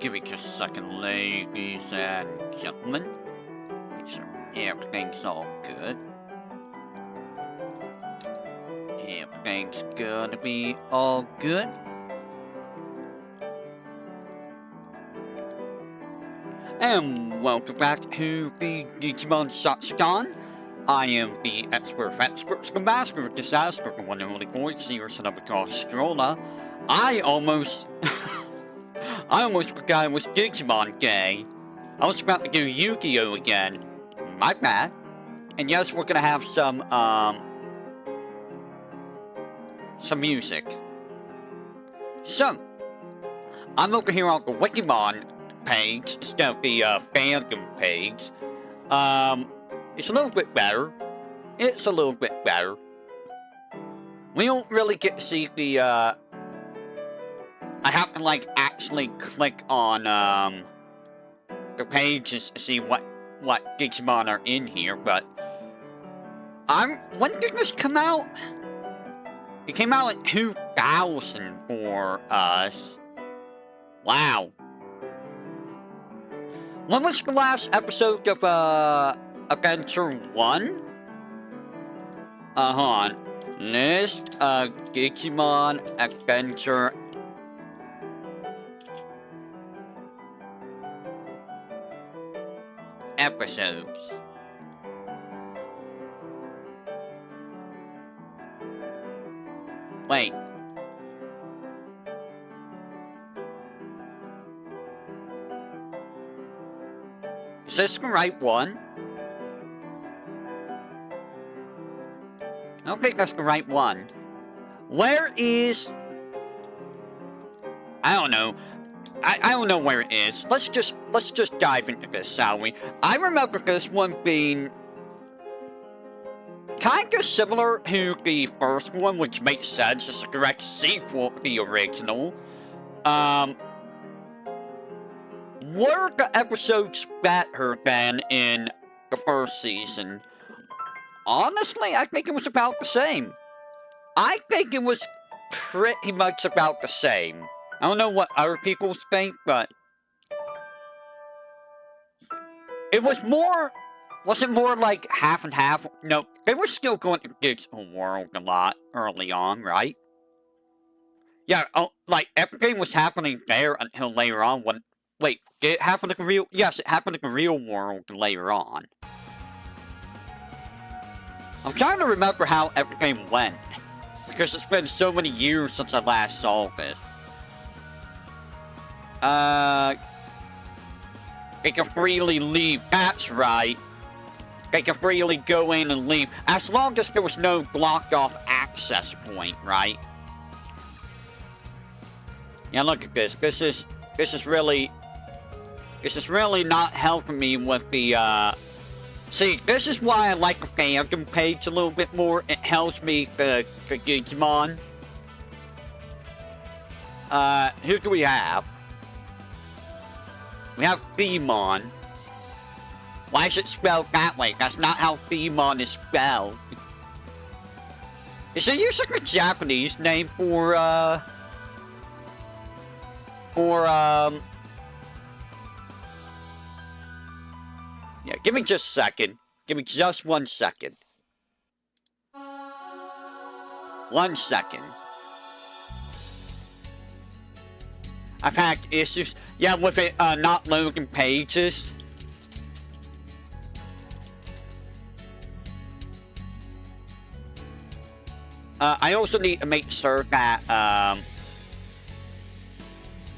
Give me just a second, ladies and gentlemen. Make sure everything's all good. Everything's gonna be all good. And welcome back to the Digimon Zatsudan. I am the expert of experts, the master of disaster, the one and only voice here, son of a gosh, Stroller. I almost forgot I was Digimon gay. I was about to do Yu-Gi-Oh again. My bad. And yes, we're gonna have some music. So, I'm over here on the Wikimon page instead of the fandom page. It's a little bit better. It's a little bit better. We don't really get to see the I have to like actually click on the pages to see what Digimon are in here, but when did this come out? It came out in 2000 for us. Wow. When was the last episode of Adventure 1? Hold on. List of Digimon Adventure episodes. Wait. Is this the right one? I don't think that's the right one. Where is... I don't know. I don't know where it is. Let's just dive into this, shall we? I remember this one being kind of similar to the first one, which makes sense. It's a direct sequel to the original. Were the episodes better than in the first season? Honestly, I think it was about the same. I think it was pretty much about the same. I don't know what other people think, but it was more... Was it more like half and half? No, they were still going to Digital World a lot early on, right? Yeah, like, everything was happening there until later on when... Wait, did it happen in the real... Yes, it happened in the real world later on. I'm trying to remember how everything went, because it's been so many years since I last saw this. They can freely leave, that's right. They can freely go in and leave, as long as there was no blocked off access point, right? Yeah, look at this. This is really not helping me with the, see, this is why I like the fandom page a little bit more. It helps me the Digimon. Who do we have? We have Demon. Why is it spelled that way? That's not how Demon is spelled. Is it usually a Japanese name for, yeah, give me just a second. Give me just 1 second. 1 second. I've had issues, yeah, with it not loading pages. I also need to make sure that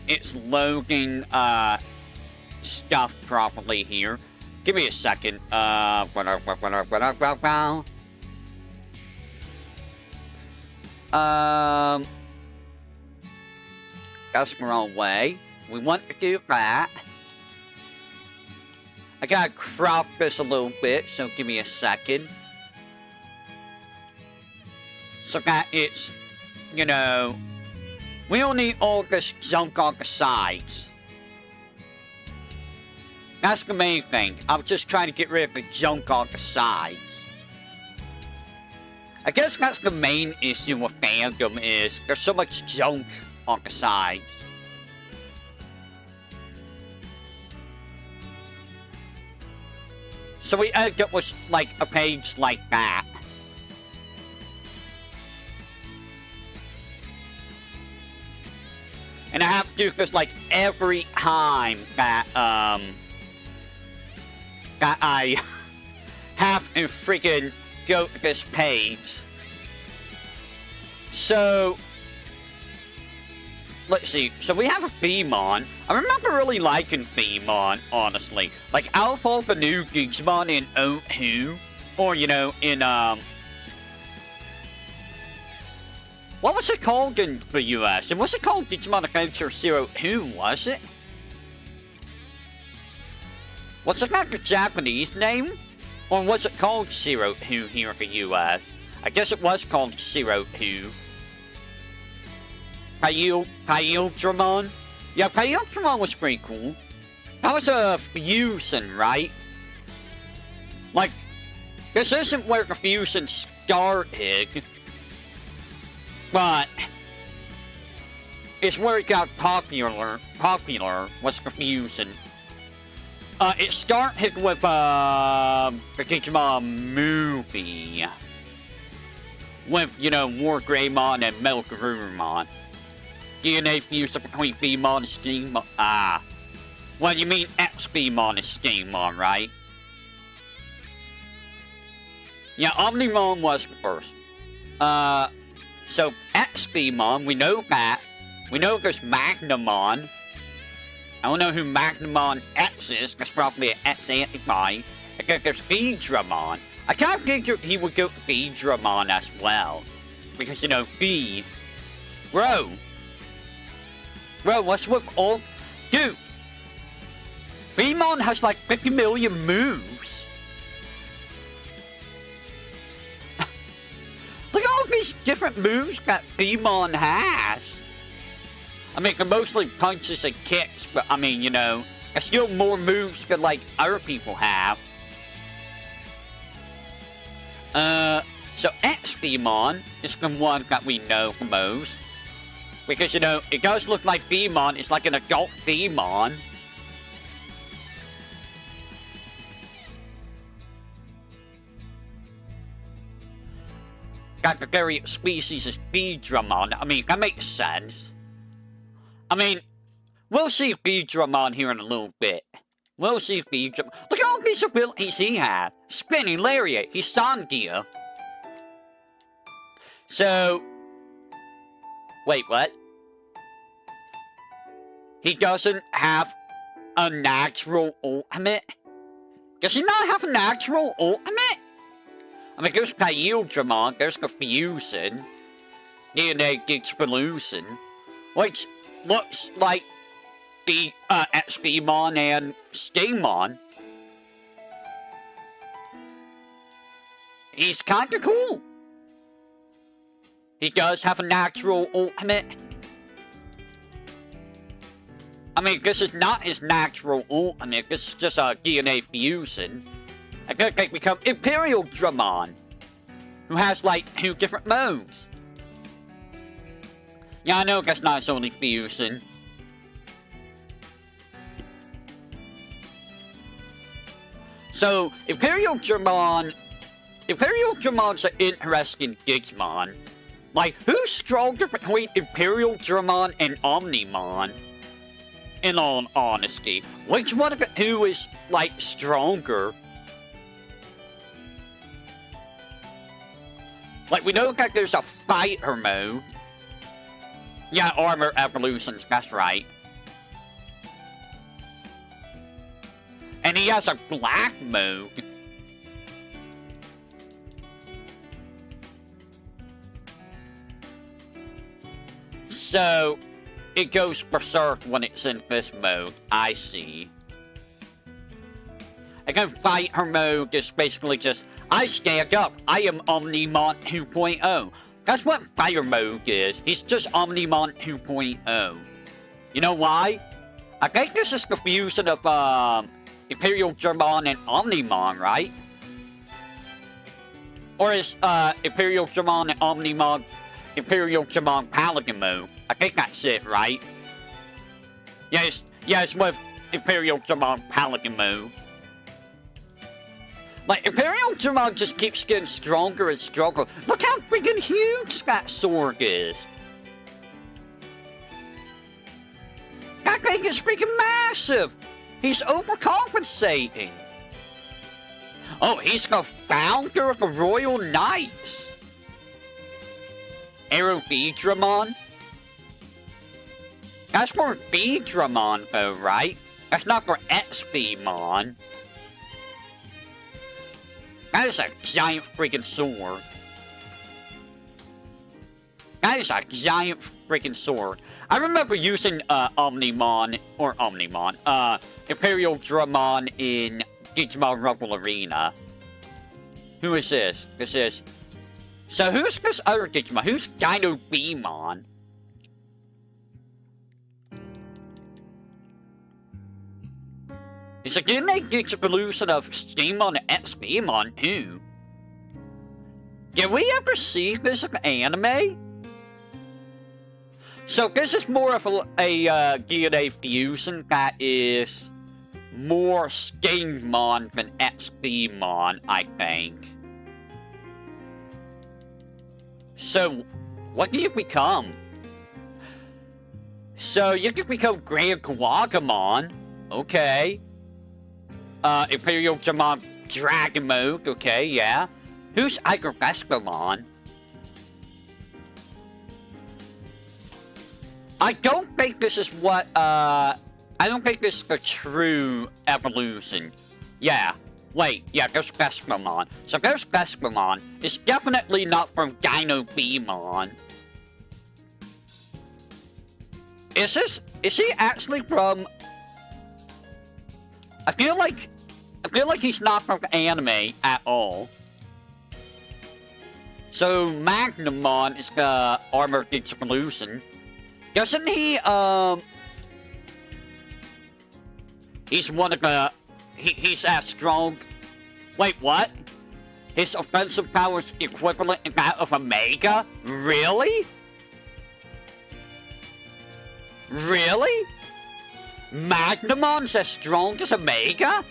it's loading stuff properly here. Give me a second. That's the wrong way. We want to do that. I gotta crop this a little bit, so give me a second. So that it's, you know, we don't need all this junk on the sides. That's the main thing. I'm just trying to get rid of the junk on the sides. I guess that's the main issue with fandom is there's so much junk on the sides. So we end up with, like, a page like that. And I have to do this, like, every time that, that I have to freaking go to this page. So, let's see. So we have a Beamon. I remember really liking Beamon, honestly. Like, out of all the new Digimon in O2, or, you know, in, what was it called in the US? And was it called Digimon Adventure 02, was it? Was it not the Japanese name? Or was it called 02 here in the US? I guess it was called 02. Paildramon? Yeah, Paildramon was pretty cool. That was a fusion, right? Like, this isn't where the fusion started. But it's where it got popular was the fusion. It started with the Digimon movie. With, you know, War Greymon and Metal Garurumon. DNA fusion between Beamon and Steamon. Well, you mean X-Beamon and Steamon, right? Yeah, Omnimon was first. So, X-Beamon, we know that. We know there's Magnamon. I don't know who Magnamon X is. That's probably an X antibody. And then there's Beedramon. I kind of figured he would go to Beedramon as well. Because, you know, Bee. Bro, what's with all... Dude! Beamon has like 50 million moves. Look at all these different moves that Beamon has. I mean, they're mostly punches and kicks, but I mean, you know, there's still more moves than like other people have. So X-Beamon is the one that we know the most. Because, you know, it does look like Beamon. It's like an adult Beamon. Got the various species as Beedramon. I mean, that makes sense. I mean, we'll see Beedramon here in a little bit. We'll see Beedramon. Look at all these abilities he had. Spinning Lariat. He's Sandia. So... Wait, what? He doesn't have a natural ultimate? Does he not have a natural ultimate? I mean, there's Paildramon, there's the Fusion, DNA Digipaloosin, which looks like the X-Beamon and Steamon. He's kinda cool. He does have a natural ultimate. I mean, this is not his natural ultimate, this is just a DNA fusion. I think they become Imperial Dramon, who has like 2 different modes. Yeah, I know that's not his only fusion. So, Imperial Dramon's an interesting Digimon. Like, who's stronger between Imperial Dramon and Omnimon? In all honesty, which one of the 2 is, like, stronger? Like, we know that there's a fighter mode. Yeah, armor evolutions, that's right. And he has a black mode. So, it goes berserk when it's in this mode. I see. And then fighter mode is basically just, I stand up. I am Omnimon 2.0. That's what fire mode is. It's just Omnimon 2.0. You know why? I think this is the fusion of Imperial Dramon and Omnimon, right? Or is Imperial Dramon and Omnimon Imperial Dramon Paladin mode? I think that's it, right? Yes, with Imperial Dramon Paladin mode. Like, Imperial Dramon just keeps getting stronger and stronger. Look how freaking huge that sword is. That thing is freaking massive. He's overcompensating. Oh, he's the founder of the Royal Knights. Aero V-Dramon? That's for V-Dramon though, right? That's not for X-Vmon. That is a giant freaking sword. That is a giant freaking sword. I remember using Imperial Dramon in Digimon Rumble Arena. Who is this? This is... So who's this other Digimon? Who's Dino Beamon? Is it getting a Digievolution of Steamon and X-Beamon too? Did we ever see this in anime? So this is more of a DNA fusion that is more Steamon than X-Beamon, I think. So, what do you become? So, you can become Grand Kawagamon. Okay. Imperial Dramon Dragon Mode. Okay, yeah. Who's Igervescamon? I don't think this is what, I don't think this is the true evolution. Yeah. Wait, yeah, there's Vescamon. So there's Vescamon. It's definitely not from Dino Beamon. Is he actually from... I feel like he's not from the anime at all. So Magnamon is the Armored Digievolution. Doesn't he, he's one of the... He's as strong... Wait, what? His offensive power is equivalent to that of Omega? Really? Really? Magnamon's as strong as Omega?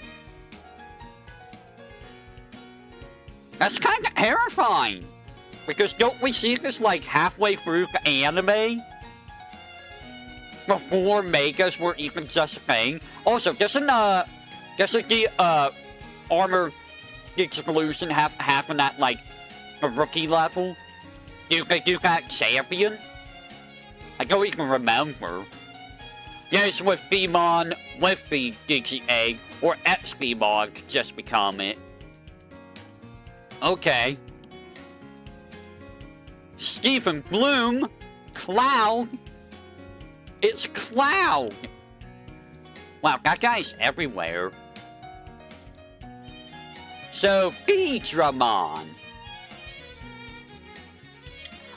That's kind of terrifying. Because don't we see this like halfway through the anime? Before Megas were even just a thing. Also, doesn't the Armor Digievolution happen at like a rookie level? Do they do that champion? I don't even remember. Yes, with Beamon, with the Digi-Egg, or X-Beamon could just become it. Okay. Stephen Bloom? Cloud? It's Cloud! Wow, that guy's everywhere. So, V-Dramon.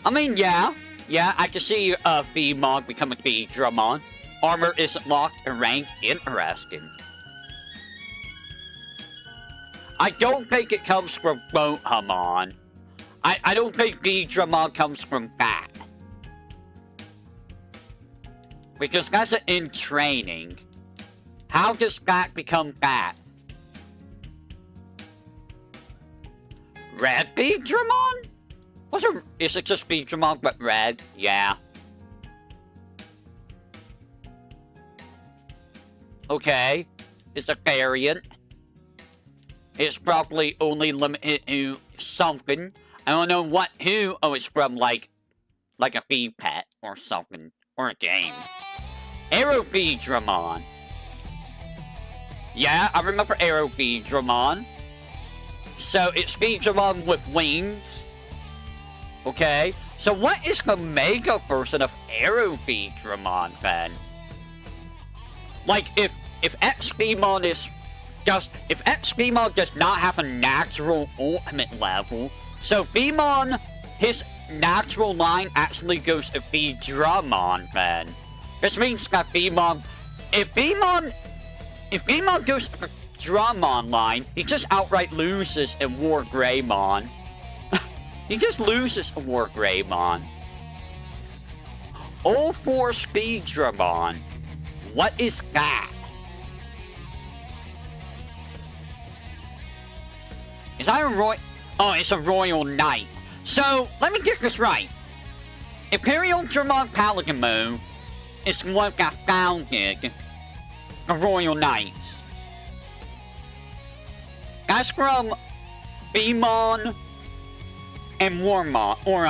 I mean, yeah, I can see V-Mon becoming V-Dramon. Armor isn't locked and rank. Interesting. I don't think it comes from Gohamon. I don't think V-Dramon comes from that. Because that's in training. How does that become that? Red V-Dramon? Is it just V-Dramon but red? Yeah. Okay. It's a variant. It's probably only limited to something. I don't know what, who. Oh, it's from like a V-Pet or something. Or a game. Aero V-Dramon. Yeah, I remember Aero V-Dramon. So it's V-Dramon with wings. Okay. So what is the mega version of Aero V-Dramon then? Like if X-Vmon is just... If X-Vmon does not have a natural ultimate level, so Vmon, his natural line actually goes to V-Dramon then. This means that Vmon... If Vmon goes to the Dramon line, he just outright loses in War Greymon. He just loses in War Greymon. O4 Speed Dramon. What is that? Is that a royal? Oh, it's a royal knight. So, let me get this right. Imperial Dramon Paladimo is the one that founded the Royal Knights. That's from Beamon and Warmon, or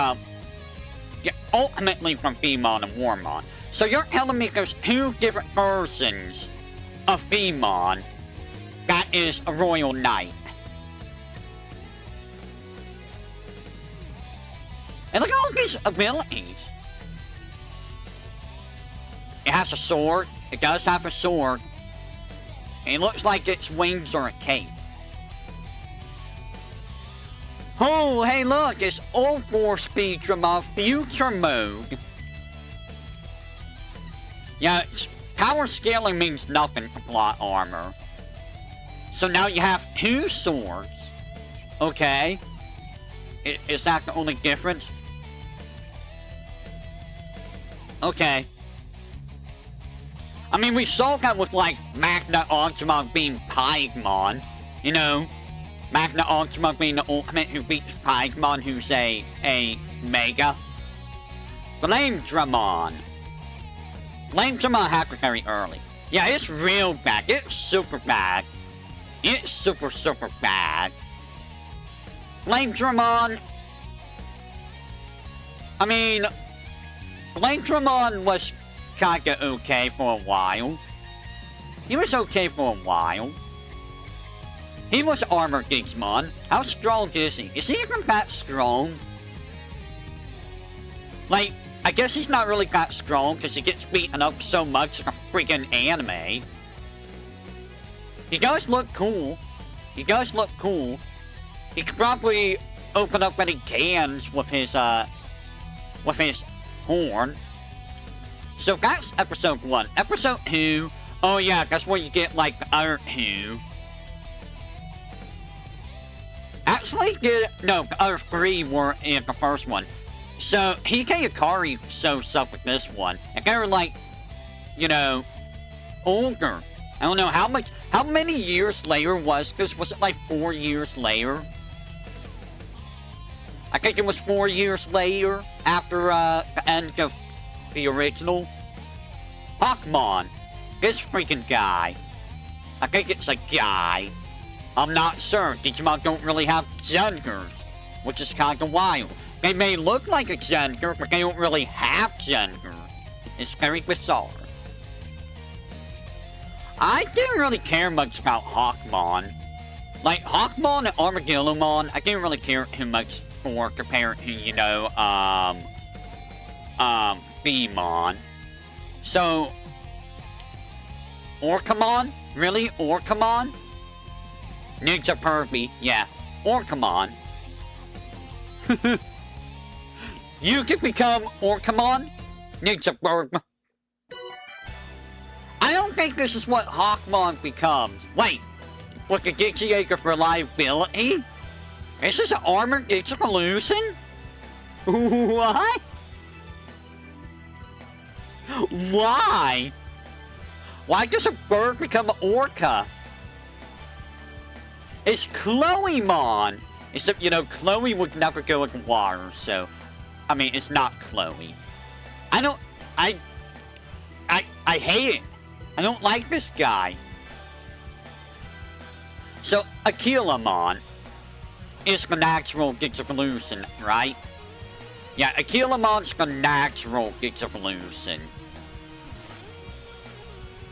yeah, ultimately from Beamon and Warmon. So you're telling me there's two different versions of Beamon that is a Royal Knight. And look at all these abilities. It has a sword. It does have a sword. And it looks like its wings are a cape. Oh, hey look, it's all 4-speed Dramon Future Mode. Yeah, power scaling means nothing to plot armor. So now you have 2 swords. Okay. Is that the only difference? Okay. I mean, we saw that with, like, Magna Ultimon being Paimon. You know? Magna Ultimon being the ultimate who beats Paimon, who's a Mega. Flame Dramon. Flame Dramon happened very early. Yeah, it's real bad. It's super bad. It's super, super bad. Flame Dramon. I mean, Flame Dramon was kinda okay for a while. He was okay for a while. He was Armor Digimon. How strong is he? Is he even that strong? Like, I guess he's not really that strong because he gets beaten up so much in a freaking anime. He does look cool. He does look cool. He could probably open up any cans with his horn. So that's episode 1. Episode 2, oh yeah, that's where you get, like, the other 2. Actually, no, the other 3 were in the first one. So, Hike Akari shows up with this one, and they were, like, you know, older. I don't know how many years later was this? Was it, like, 4 years later? I think it was 4 years later, after, the end of the original. Hawkmon. This freaking guy. I think it's a guy. I'm not sure. Digimon don't really have genders, which is kinda wild. They may look like a gender, but they don't really have gender. It's very bizarre. I didn't really care much about Hawkmon. Like, Hawkmon and Armadillomon, I didn't really care too much for compared to, you know, Beamon. So, Orcamon? Really? Orcamon? Ninja Pervy, yeah. Orcamon. You can become Orcamon? Ninja Pervy. I don't think this is what Hawkmon becomes. Wait, with the Digiacre for reliability? This is an armored Digivolution? What? Why? Why does a bird become an orca? It's Chloemon! Except, you know, Chloe would never go in water, so... I mean, it's not Chloe. I hate it. I don't like this guy. So, Aquilamon is the natural Digivolution, right? Yeah, Aquilamon's the natural Digivolution.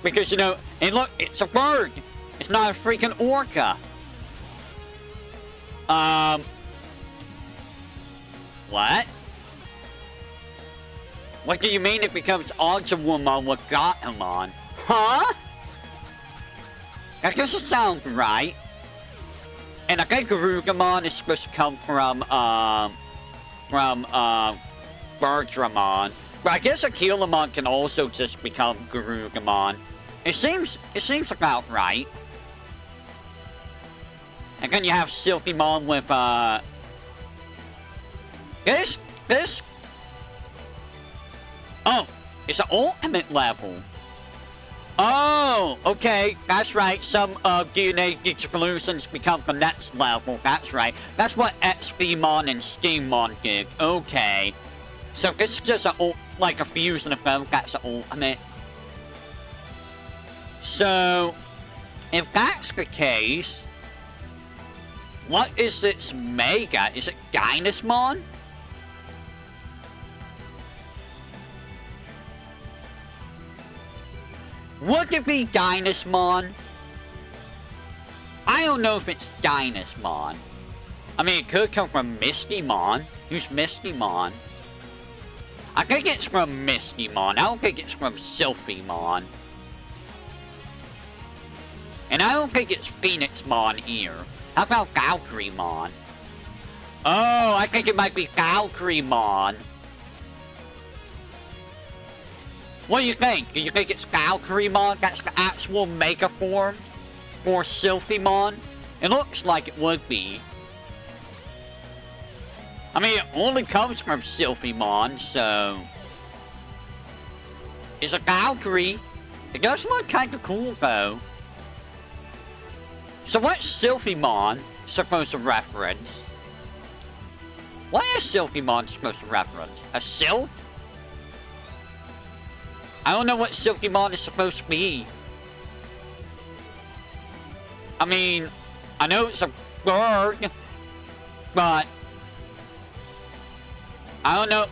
Because, you know, and look, it's a bird. It's not a freaking orca. What? What do you mean it becomes Agumon with Gatomon? Huh? That doesn't sound right. And I think Garugamon is supposed to come from Bergramon. But I guess Aquilamon can also just become Garugamon. It seems about right. And then you have Silphymon with, this... Oh, it's an ultimate level. Oh, okay, that's right. Some DNA exclusions become the next level. That's right. That's what XPmon and Steammon did. Okay. So this is just like a fusion of them. That's the ultimate. So, if that's the case, what is its mega? Is it Dynasmon? Would it be Dynasmon? I don't know if it's Dynasmon. I mean, it could come from Mistymon. Who's Mistymon? I think it's from Mistymon. I don't think it's from Sylphimon. And I don't think it's Phoenixmon here. How about Valkyremon? Oh, I think it might be Valkyremon. What do you think? Do you think it's Valkyremon? That's the actual Mega form for Sylphimon? It looks like it would be. I mean, it only comes from Sylphimon, so... It's a Valkyrie. It does look kind of cool, though. So what's Sylphimon supposed to reference? What is Sylphimon supposed to reference? A sylph? I don't know what Sylphimon is supposed to be. I mean, I know it's a bird, but I don't know.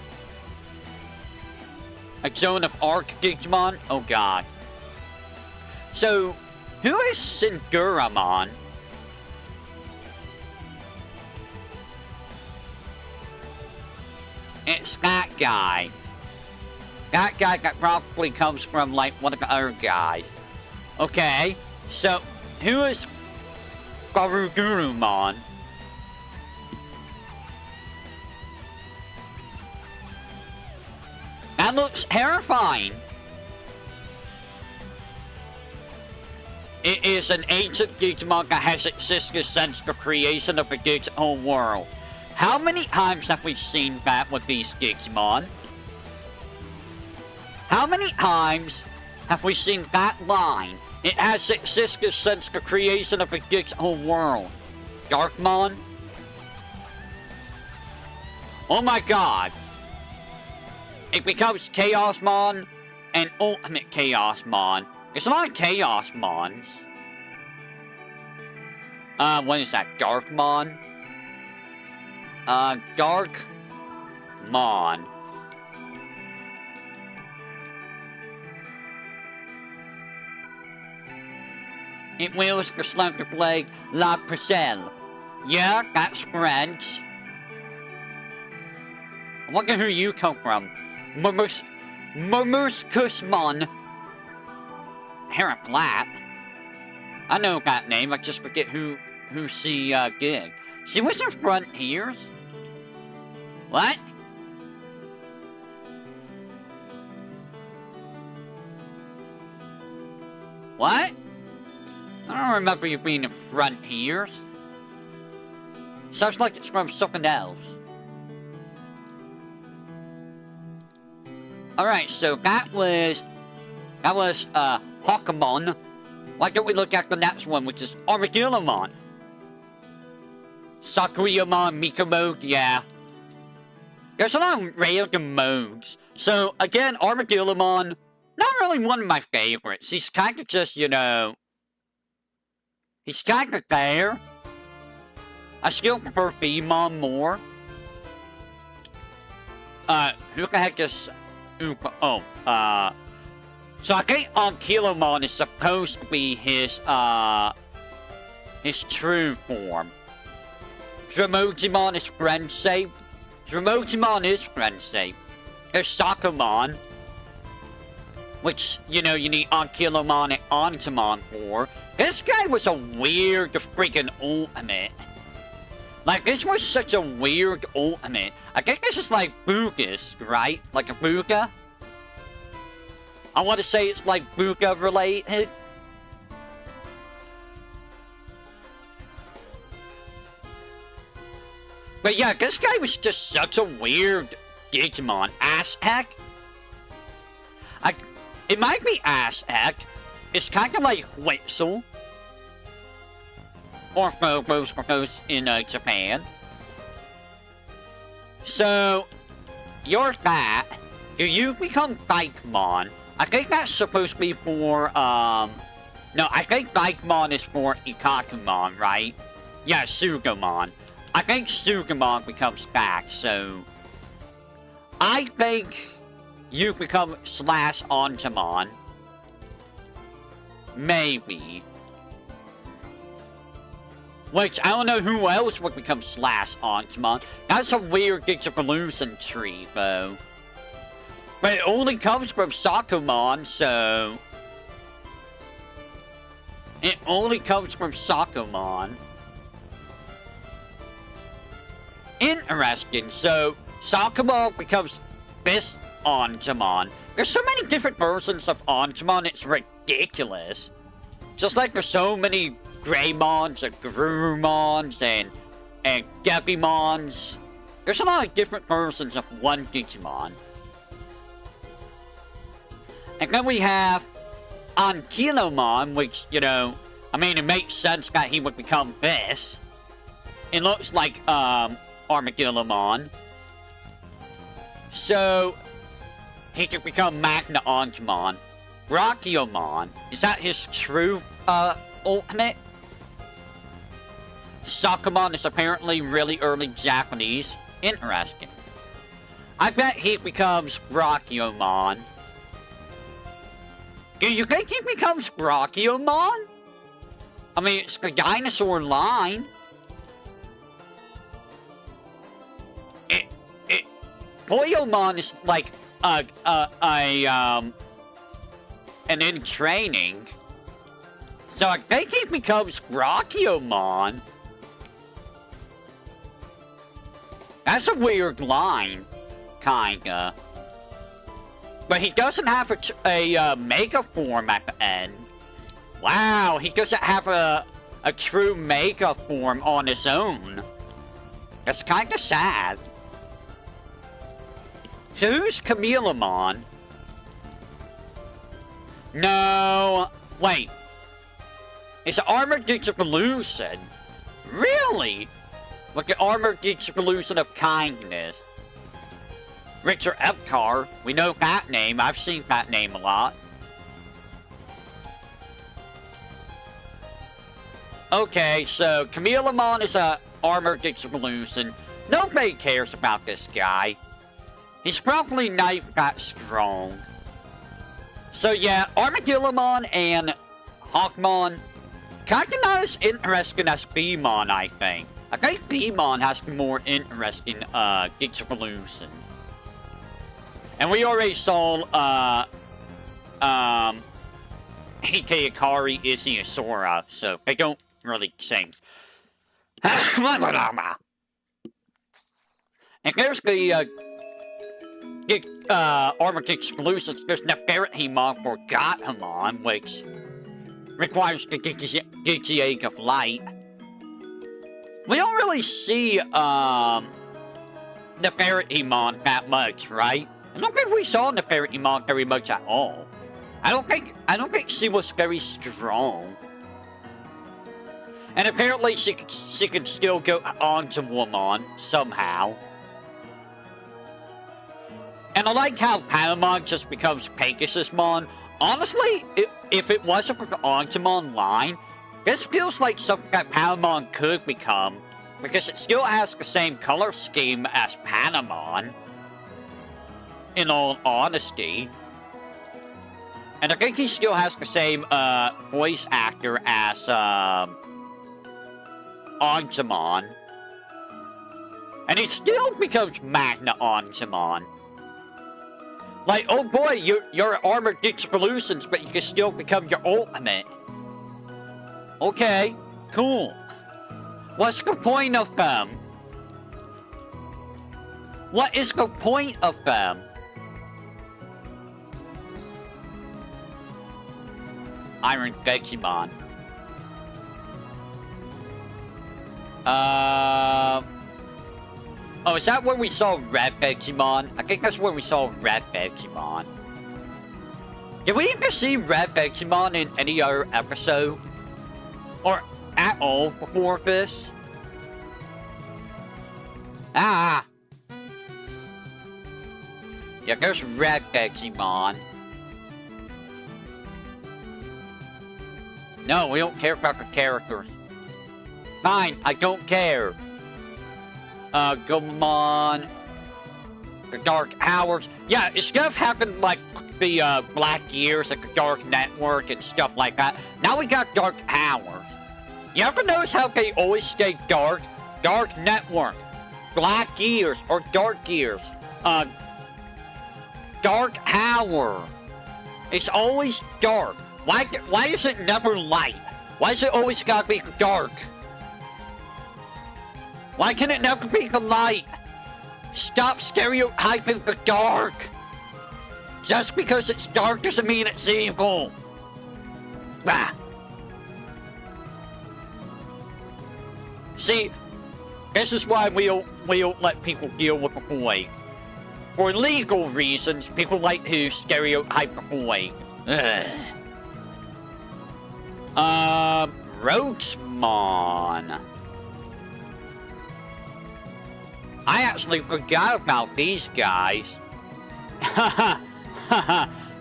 A zone of Arc-Digimon? Oh god. So, who is Singuramon? It's that guy. That guy that probably comes from, like, one of the other guys. Okay, so, who is Garugurumon? That looks terrifying. It is an ancient Digimon that has existed since the creation of the digital world. How many times have we seen that with these Digimon? How many times have we seen that line? It has existed since the creation of the digital world. Darkmon? Oh my god. It becomes Chaosmon and Ultimate Chaosmon. There's a lot of Chaosmons. What is that? Darkmon? Darkmon. It wields the slender blade La Pucelle. Yeah, that's French. I wonder who you come from. Murmuskusmon. Hair Black. I know that name, I just forget who she did. She was in front ears? What? What? I don't remember you being in front ears. Sounds like it's from something else. Alright, so that was Hawkmon. Why don't we look at the next one, which is Armadillomon? Sakuyamon, Mika mode, yeah. There's a lot of random modes. So, again, Armadillomon, not really one of my favorites. He's kind of just, you know... He's kind of there. I still prefer Femon more. Who the heck is... So I think Ankylomon is supposed to be his true form. Dromogimon is friend-shaped. Dromogimon is friend-shaped. There's Sakamon, which, you know, you need Ankylomon and Ontamon for. This guy was a weird freaking ultimate. Like, this was such a weird ultimate. I think this is like Bugas, right? Like a Buga? I want to say it's like Buga related. But yeah, this guy was just such a weird Digimon. Aztec? It might be Aztec, it's kind of like Whistle. Or Phobos for those in Japan. So, you're that. Do you become Digimon? I think that's supposed to be for, no, I think Digimon is for Ikakumon, right? Yeah, Sugamon. I think Sugamon becomes back, so... I think you become Slash Angemon. Maybe. Which, I don't know who else would become Slash Angemon. That's a weird Digivolution tree, though. But it only comes from Sakumon, so... It only comes from Sakumon. Interesting, so... Sakumon becomes this Angemon. There's so many different versions of Angemon, it's ridiculous. Just like there's so many Greymons and Grumons and Gebimons. There's a lot of different versions of one Digimon. And then we have Ankylomon, which, you know, I mean, it makes sense that he would become this. It looks like, Armadillomon. So, he could become Magna Angemon. Brachiomon, is that his true, ultimate? Sakumon is apparently really early Japanese. Interesting. I bet he becomes Brachiomon. Do you think he becomes Brachiomon? I mean, it's the dinosaur line. Boyomon is like, an in training. So I think he becomes Brachiomon. That's a weird line, kinda. But he doesn't have a Mega form at the end. Wow, he doesn't have a true Mega form on his own. That's kinda sad. So who's Chameleon? No, wait. It's an Armored Digivolution. Really? Like the Armored Digivolution of Kindness. Richard Epcar, we know that name. I've seen that name a lot. Okay, so Chameleon is a Armored Digivolution. Nobody cares about this guy. He's probably not even that strong. So yeah, Armadillomon and Hawkmon, kinda not as interesting as Beemon, I think. I think Beemon has the more interesting, Digivolution. And we already saw, Hikari Isiasora, so they don't really change. And there's the, Armored Digivolutions. There's Nefertimon for Gatomon, which requires the Digi-Egg of Light. We don't really see, Nefertimon that much, right? I don't think we saw Nefertimon very much at all. I don't think she was very strong. And apparently she can still go on to Woman somehow. And I like how Patamon just becomes Pegasusmon. Honestly, if it wasn't for the Angemon line, this feels like something that Patamon could become, because it still has the same color scheme as Patamon, in all honesty. And I think he still has the same voice actor as Angemon. And he still becomes Magna Angemon. Like, oh boy, you're Armored Digivolutions, but you can still become your ultimate. Okay, cool. What's the point of them? What is the point of them? Iron Digimon. Oh, is that where we saw Red Digimon? I think that's where we saw Red Digimon. Did we even see Red Digimon in any other episode? Or at all before this? Ah! Yeah, there's Red Digimon. No, we don't care about the characters. Fine, I don't care. Gomon. The Dark Hours. Yeah, it's stuff happened like the Black Years, like the Dark Network and stuff like that. Now we got Dark Hours. You ever notice how they always stay dark? Dark Network, Black Years, or Dark Years. Dark Hour. It's always dark. Why is it never light? Why is it always gotta be dark? Why can it never be the light? Stop stereotyping the dark. Just because it's dark doesn't mean it's evil. Bah. See, this is why we don't let people deal with the void. For legal reasons, people like to stereotype the void. Roachmon. I actually forgot about these guys.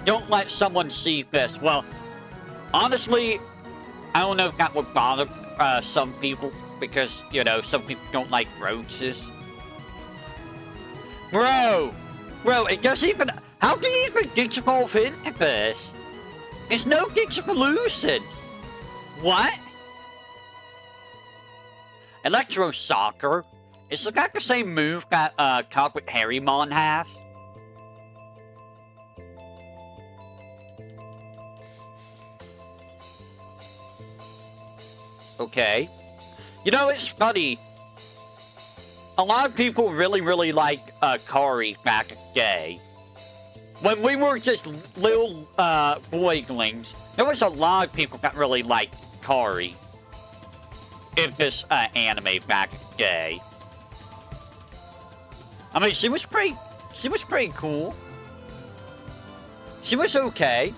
Don't let someone see this. Well, honestly, I don't know if that would bother some people, because, you know, some people don't like roaches. Bro, it doesn't even... How can you even digivolve into this? There's no digivolution. What? Electro Soccer? Is that the same move that Carpet Harrymon has? Okay. You know, it's funny. A lot of people really like Kari back in the day. When we were just little boylings, there was a lot of people that really liked Kari in this anime back in the day. I mean, she was pretty cool. She was okay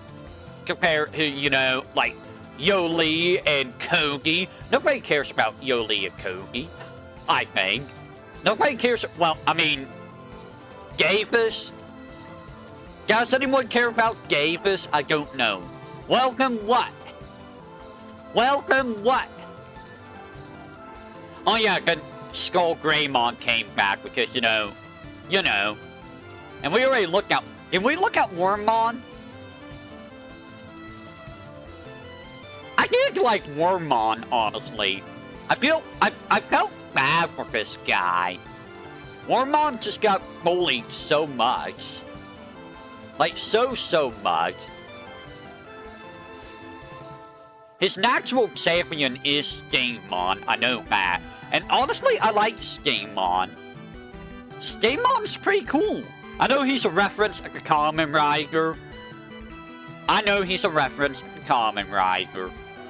compared to, you know, like Yoli and Kogi. Nobody cares about Yoli and Kogi, I think. Nobody cares. Well, I mean, Gavis. Does anyone care about Gavis? I don't know. Welcome what? Welcome what? Oh yeah, good. Skull Greymon came back because, you know. And we already looked at... Did we look at Wormmon? I did like Wormmon, honestly. I felt bad for this guy. Wormmon just got bullied so much. Like, so much. His natural champion is Stingmon, I know that. And honestly, I like Stingmon. Stingmon's pretty cool. I know he's a reference to the Kamen Rider.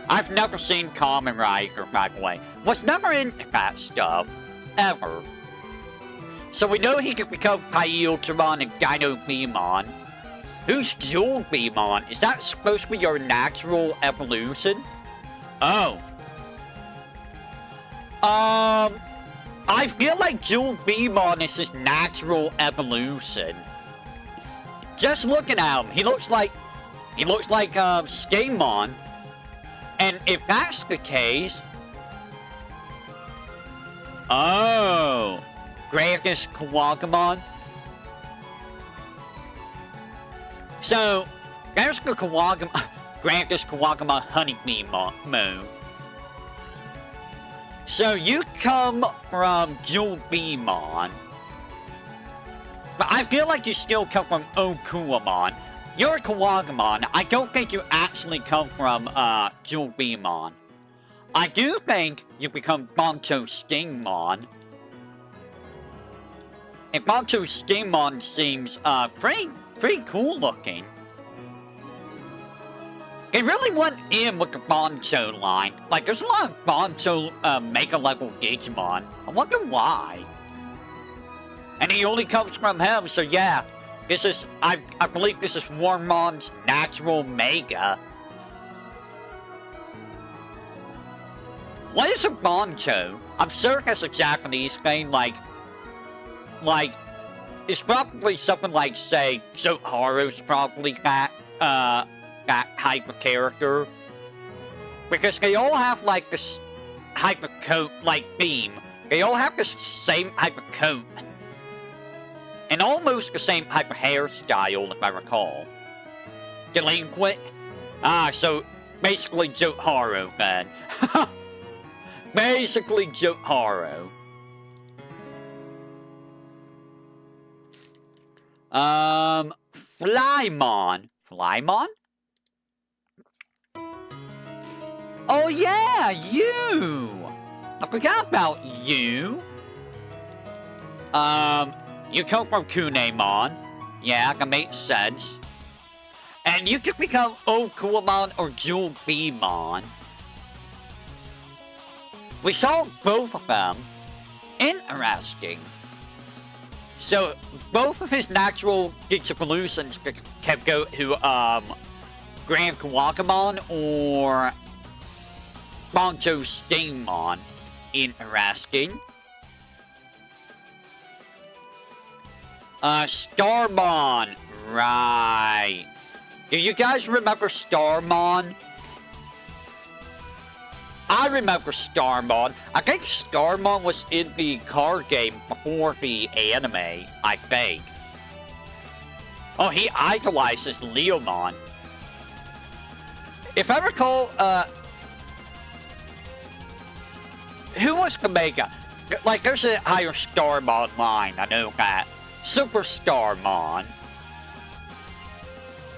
I've never seen Kamen Rider, by the way. Was never into that stuff. Ever. So we know he can become Paiutamon and Dino Beamon. Who's Jewel Beamon? Is that supposed to be your natural evolution? Oh. I feel like Jewel Beamon is his natural evolution. Just looking at him, he looks like Stingmon. And if that's the case... Oh. Grandis Kawagamon. So, there's the Grandis Kawagamon Honeybee mode. So, you come from Jewel Beamon. But I feel like you still come from Okuamon. You're a Kawagamon. I don't think you actually come from Jewel Beamon. I do think you become Bonto Stingmon. And Bonto Stingmon seems pretty cool looking. They really went in with the Bonto line. Like, there's a lot of Bonto Mega Level Digimon. I wonder why. And he only comes from him, so yeah. This is, I believe this is Wormmon's natural mega. What is a Bancho? I'm certain it's a Japanese thing, like, it's probably something like, say, Zoharu's probably that type of character. Because they all have, like, this type of coat, like, theme. They all have the same type of coat. And almost the same type of hairstyle, if I recall. Delinquent? Ah, so, basically Zoharu, then. Basically Zoharu. Flymon. Flymon? Oh yeah, you! I forgot about you. You come from Kunemon. Yeah, that makes sense. And you can become Okulamon or Jewel Beamon. We saw both of them. Interesting. So, both of his natural Digipollutions can go to, Grand Kawakamon or Bancho Stingmon. Interesting. Starmon. Right. Do you guys remember Starmon? I remember Starmon. I think Starmon was in the card game before the anime, I think. Oh, he idolizes Leomon. If I recall, who was the mega? Like, there's a higher Starmon line, I know that. Super Starmon.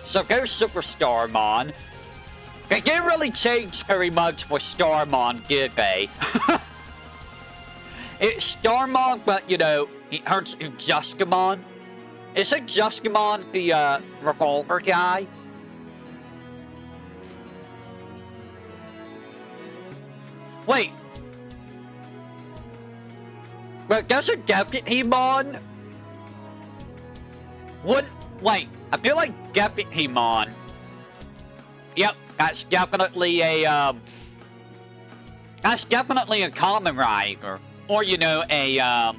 So there's Super Starmon. They didn't really change very much with Starmon, did they? It's Starmon, but, you know, he turns to Juskamon. Isn't Juskamon the, revolver guy? Wait. But doesn't Deputymon... Wait, I feel like Deputymon... Yep, that's definitely a, that's definitely a Kamen Rider. Or, you know, a,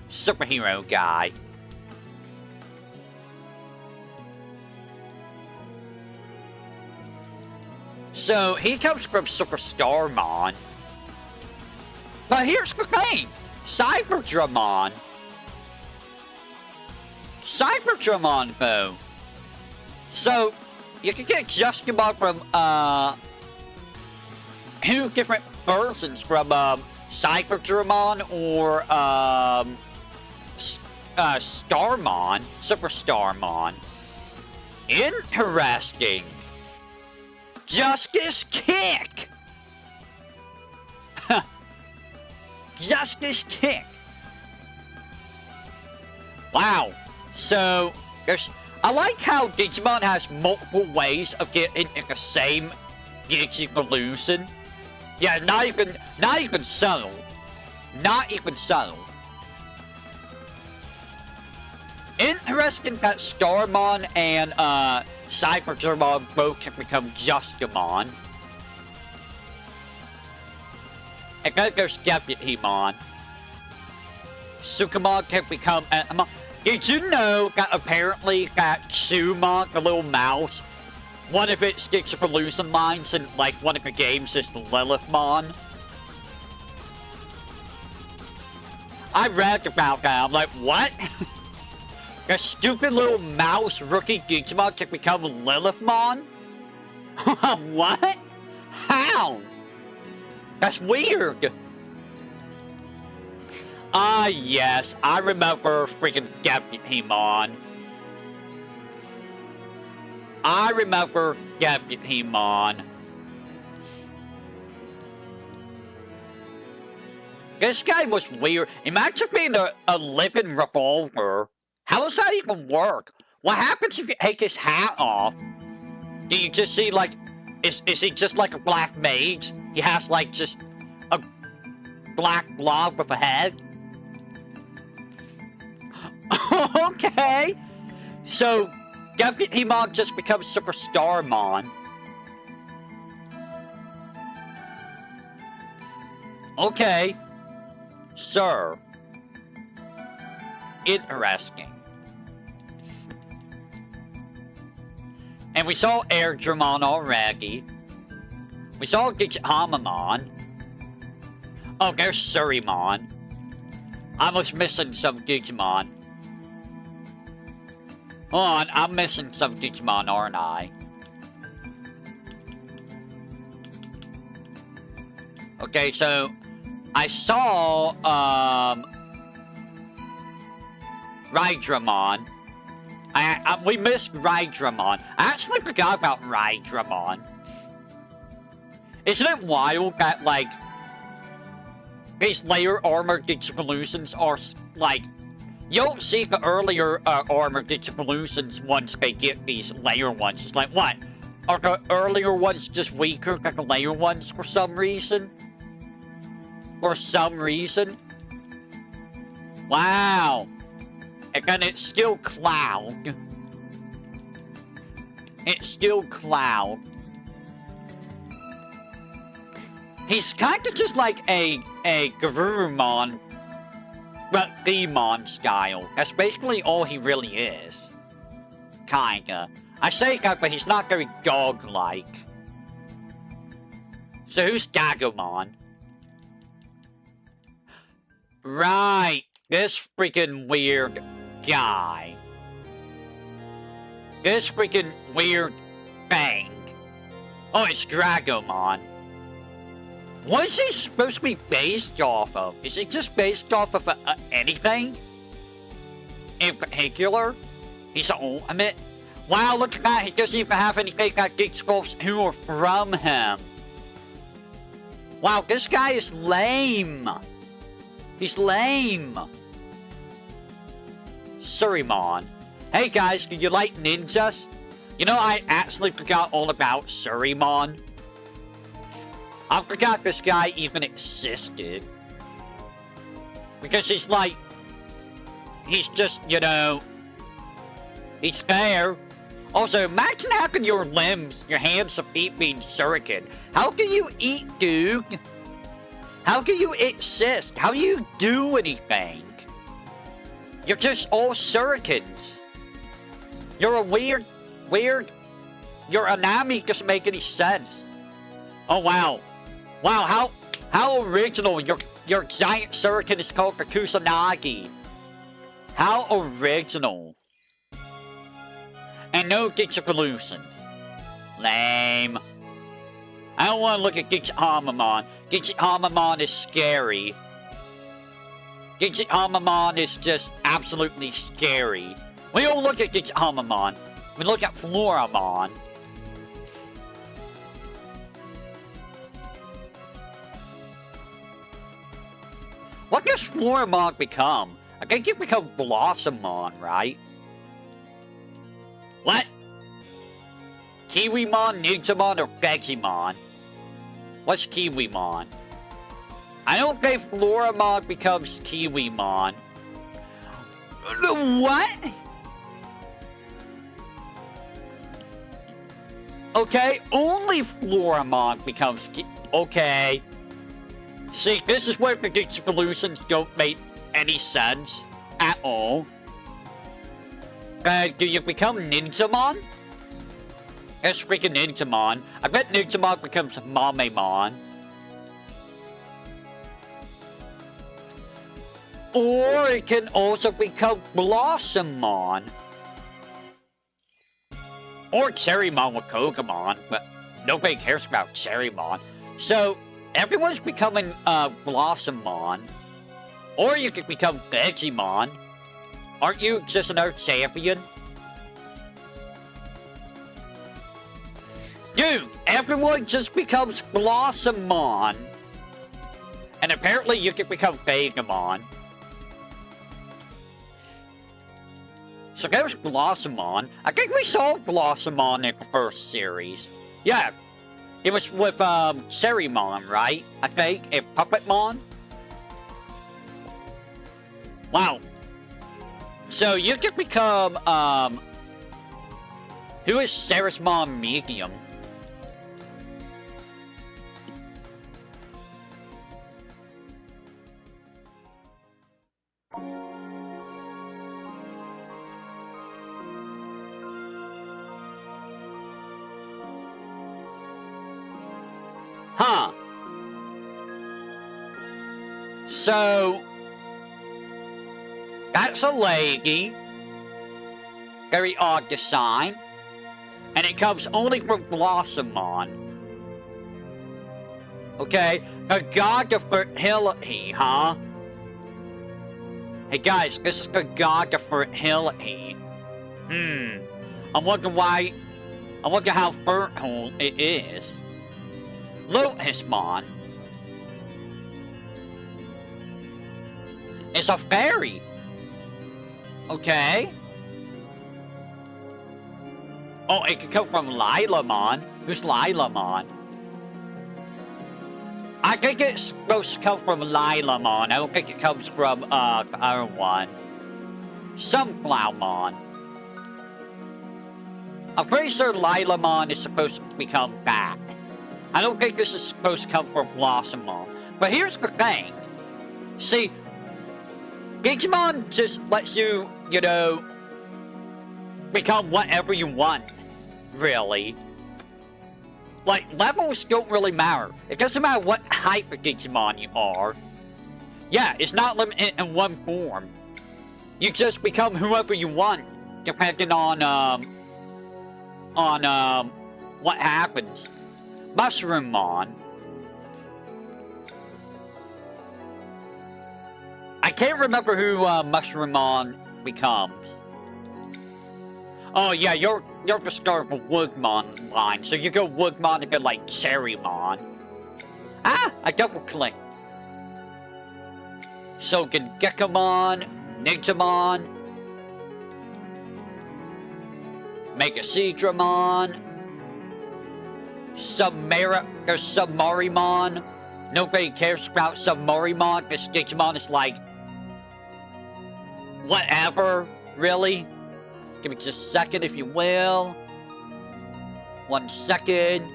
superhero guy. So, he comes from Super Starmon. But here's the thing! Cyberdramon. Cyberdramon, though. So, you can get Juskamon from, two different versions from, Cyberdramon or, Starmon. Super Starmon. Interesting. Justice Kick! Justice Kick! Wow. So, I like how Digimon has multiple ways of getting in the same Digipollution. Yeah, not even subtle. Not even subtle. Interesting that Starmon and, Cyberdramon both can become Juskamon. And then there's Deputymon. Sukamon can become Entomon. Did you know that apparently that Sumon, the little mouse, one of its Digipollution lines in, like, one of the games is Lilithmon? I read about that. I'm like, what? The stupid little mouse rookie Digimon can become Lilithmon? What? How? That's weird. Ah, yes. I remember freaking Deputymon. I remember Deputymon. This guy was weird. Imagine being a living revolver. How does that even work? What happens if you take his hat off? Do you just see, like, is he just like a black mage? He has, like, just a black blob with a head? Okay. So, Deputymon just becomes Superstarmon. Okay. Sir. Interesting. And we saw Airdramon already. We saw Digihamamon. Oh, there's Surrymon. I was missing some Digimon. Hold on, I'm missing some Digimon, aren't I? Okay, so I saw Rydramon. We missed Rydramon. I actually forgot about Rydramon. Isn't it wild that, like, these layer armor Digivolutions are, like, you don't see the earlier armor Digivolutions once they get these layer ones. It's like, what? Are the earlier ones just weaker than the layer ones for some reason? For some reason? Wow. And then it's still Cloud. It's still Cloud. He's kind of just like a Garurumon, but Demon style. That's basically all he really is. Kinda. I say that, but he's not very dog-like. So who's Gagomon? Right. This freaking weird guy. This freaking weird thing. Oh, it's Dragomon. What is he supposed to be based off of? Is he just based off of anything? In particular? He's an ultimate? Wow, look at that. He doesn't even have anything that gets sculpts who are from him. Wow, this guy is lame. He's lame. Surrymon. Hey guys, do you like ninjas? You know, I actually forgot all about Surrymon. I forgot this guy even existed. Because he's like... He's just, you know... He's there. Also, imagine having your limbs, your hands and feet being shuriken. How can you eat, dude? How can you exist? How do you do anything? You're just all shurikens. You're a weird... Your anatomy doesn't make any sense. Oh, wow. Wow, how original. Your giant shuriken is called the Kusanagi. How original. And no Digivolution. Lame. I don't want to look at Digihamamon. Digihamamon is scary. Digihamamon is just absolutely scary. We don't look at Digihamamon. We look at Floramon. What does Floramon become? I think you become Blossomon, right? What? Kiwimon, Ninjamon, or Vegimon? What's Kiwimon? I don't think Floramon becomes Kiwimon. What? Okay, only Floramon becomes okay. See, this is where the Digivolutions don't make any sense at all. Do you become Ninjamon? That's freaking Ninjamon. I bet Ninjamon becomes Mamemon. Or it can also become Blossomon. Or Cherrymon with Kogamon, but nobody cares about Cherrymon. So, everyone's becoming Blossomon. Or you could become Vegimon. Aren't you just another champion? Dude, everyone just becomes Blossomon. And apparently you can become Vegamon. So there's Blossomon. I think we saw Blossomon in the first series. Yeah. It was with Cherrymon, right? I think. And Puppetmon. Wow. So you can become Who is Sarismon Medium? Huh. So, that's a lady. Very odd design. And it comes only from Blossomon. Okay, a god of fertility, huh? Hey guys, this is the god of fertility. I wonder why. I wonder how fertile it is. Lotusmon. It's a fairy. Okay. Oh, it could come from Lilamon. Who's Lilamon? I think it's supposed to come from Lilamon. I don't think it comes from, the other one. Sunflowermon. I'm pretty sure Lilamon is supposed to become back. I don't think this is supposed to come from Blossomon. But here's the thing. See, Digimon just lets you, you know, become whatever you want, really. Like, levels don't really matter. It doesn't matter what type of Digimon you are. Yeah, it's not limited in one form. You just become whoever you want, depending on what happens. Mushroomon. I can't remember who Mushroomon becomes. Oh yeah, you're the start of a Woodmon line, so you go Woodmon and go like Cherrymon. Ah, I double clicked. So Gekamon, Nigtamon, Megasedramon, there's Submarimon. Nobody cares about Submarimon because Digimon is like whatever, really. Give me just a second, if you will. 1 second.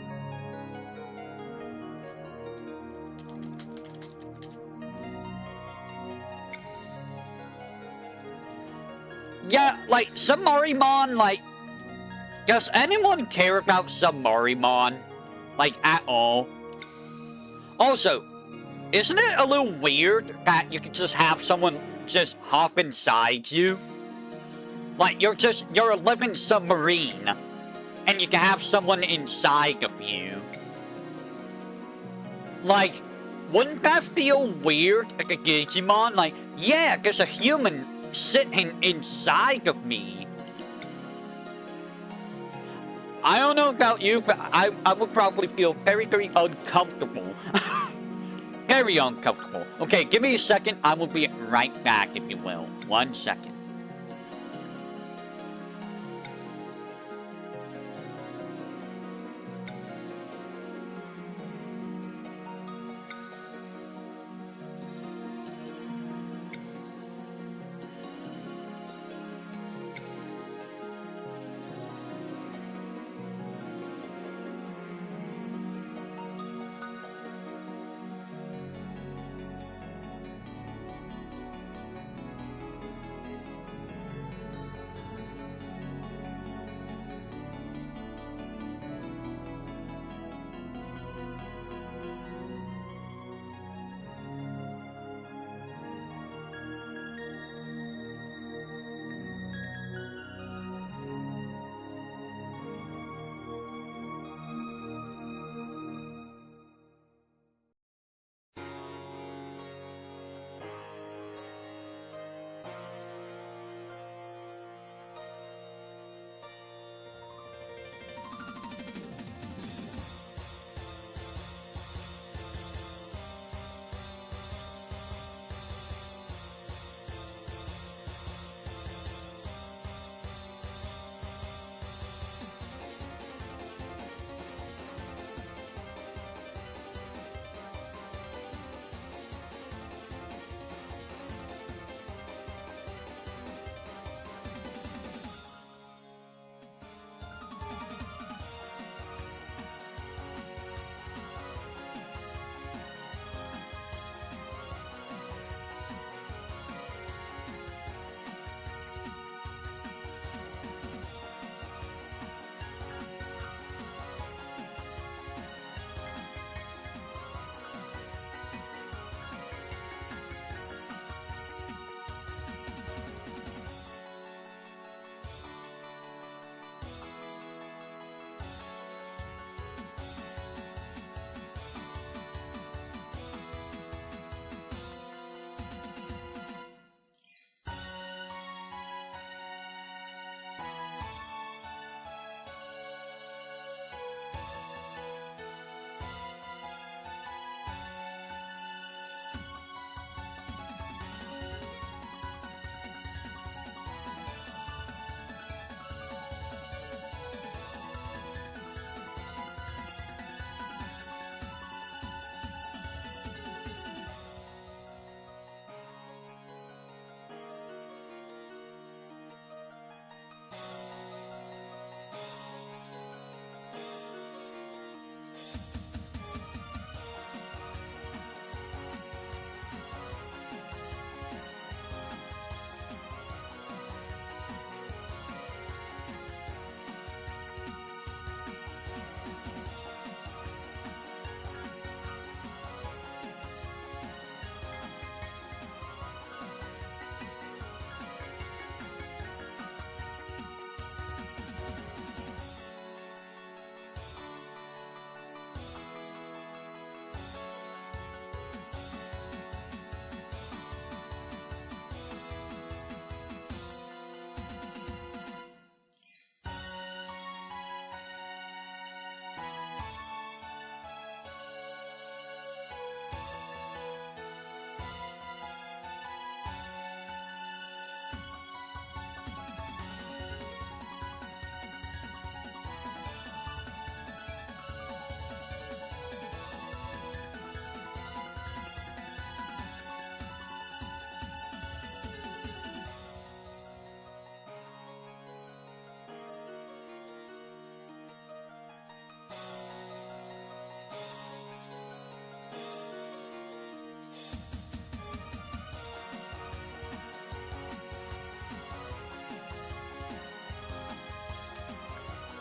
Yeah, like, Submarimon, like, does anyone care about Submarimon? Like, at all? Also, isn't it a little weird that you can just have someone just hop inside you? Like, you're a living submarine, and you can have someone inside of you. Like, wouldn't that feel weird, like a Digimon? Like, yeah, there's a human sitting inside of me. I don't know about you, but I would probably feel very, very uncomfortable. Very uncomfortable. Okay, give me a second, I will be right back, if you will. 1 second.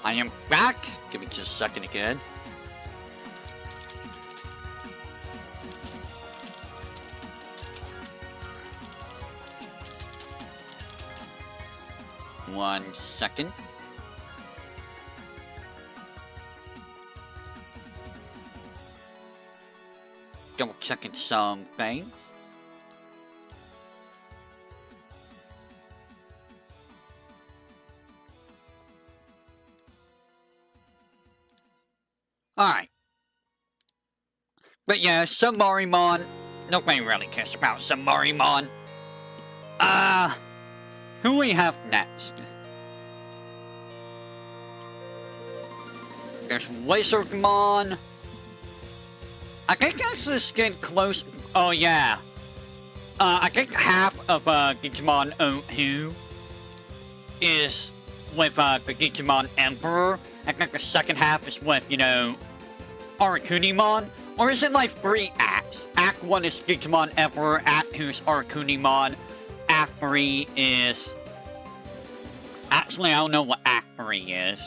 I am back. Give me just a second again. One second. Double checking something. Alright. But yeah, Submarimon. Nobody really cares about Submarimon. Who we have next? There's Wizardmon. I think that's just getting close. Oh yeah. I think half of Digimon who is with the Digimon Emperor. I think the second half is with, you know, Arakunimon. Or is it like 3 acts? Act 1 is Digimon Emperor, Act 2 is Arakunimon, Act 3 is... Actually, I don't know what Act 3 is.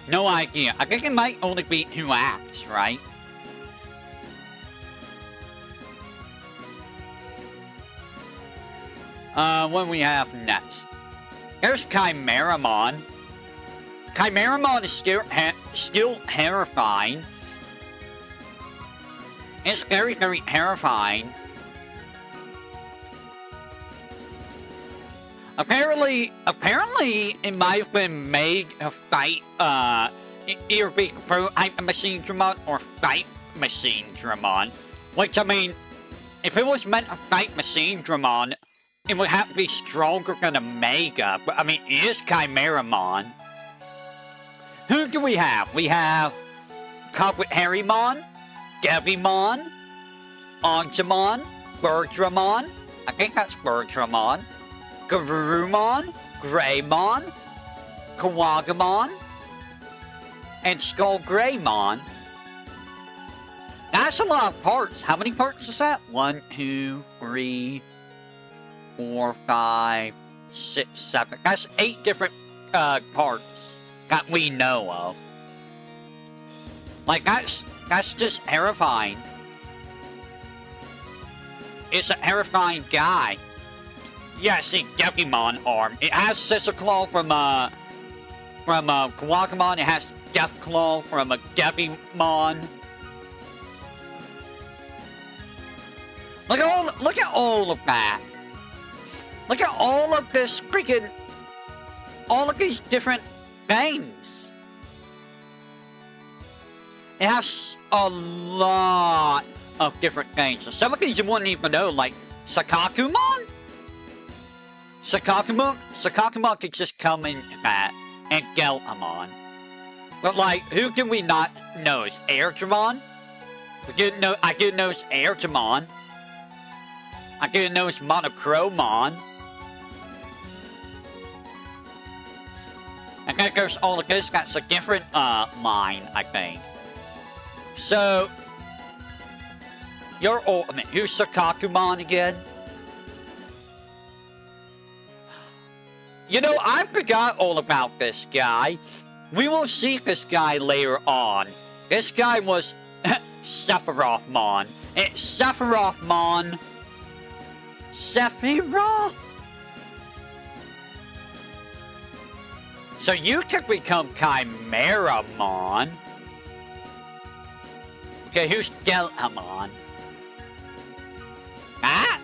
No idea. I think it might only be 2 acts, right? What do we have next? There's Chimeramon. Chimeramon is still terrifying. It's very, very terrifying. Apparently, it might have been made to fight, either be Pro-Hyper Machine Dramon or Fight Machine Dramon. Which, I mean, if it was meant to fight Machine Dramon, it would have to be stronger than a Mega. But, I mean, it is Chimeramon. Who do we have? We have Carpet Harrymon, Devimon, Angemon, Birdramon, I think that's Birdramon, Garurumon, Greymon, Kawagamon, and Skullgreymon. That's a lot of parts. How many parts is that? 1, 2, 3, 4, 5, 6, 7. That's 8 different parts that we know of. Like, that's just terrifying. It's a terrifying guy. Yeah, see, Devimon arm. It has Scissor Claw from Kawagamon. It has Death Claw from a Devimon. Look at all of that. Look at all of this freaking... all of these different things. It has a lot of different things. So some of these you wouldn't even know, like Sakakumon? Sakakumon could just come in that, and Gelhamon. But like, who can we not know? Is Airdramon? I didn't know it's Airdramon. I didn't know it's Monochromon. And then there's all of this, that's a different line, I think. So, your ultimate, who's Sakakumon again? You know, I forgot all about this guy. We will see this guy later on. This guy was Sephirothmon. It's Sephirothmon. Sephiroth? So you could become Chimeramon. Okay, who's Gelhamon? Ah?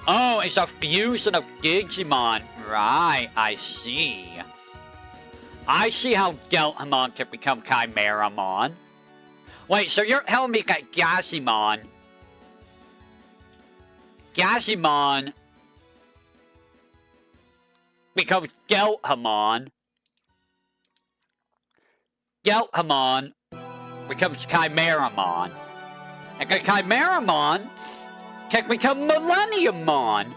Oh, it's a fusion of Digimon. Right, I see. I see how Gelhamon can become Chimeramon. Wait, so you're telling me that Gazimon becomes Gelhamon. Gelhamon becomes Chimeramon. And the Chimeramon can become Millenniummon.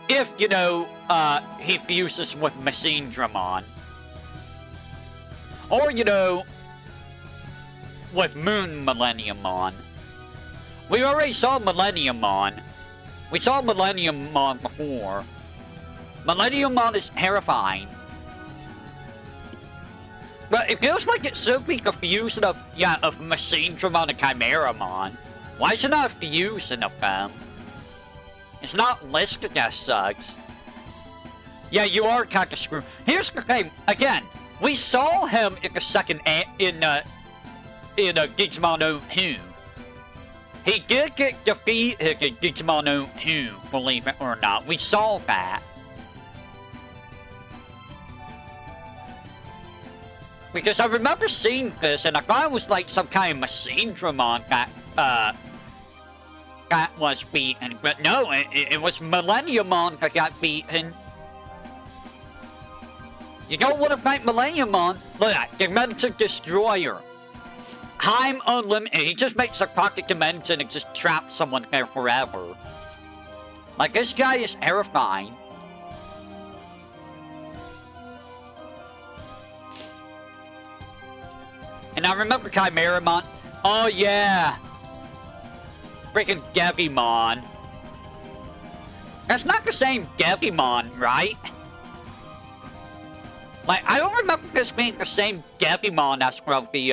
If, you know, he fuses with Machine Dramon. Or, you know, with Moon Millenniummon. We already saw Millenniummon. We saw Millenniummon before. Millenniumon is terrifying. But it feels like it should be a fusion of, of Machinedramon and Chimeramon. Why is it not a fusion of them? It's not listed as such. Yeah, you are kind of screwed. Here's the thing. Again, we saw him in the second in Digimon Who. He did get defeated in Digimon Who, believe it or not. We saw that. Because I remember seeing this, and I thought it was like some kind of Machinedramon that was beaten. But no, it was Millenniumon that got beaten. You don't want to fight Millenniumon? Look at that, Dimension Destroyer. Time unlimited. He just makes a pocket dimension and just traps someone there forever. Like, this guy is terrifying. And I remember Chimeramon. Oh, yeah. Freaking Devimon. That's not the same Devimon, right? Like, I don't remember this being the same Devimon as from the,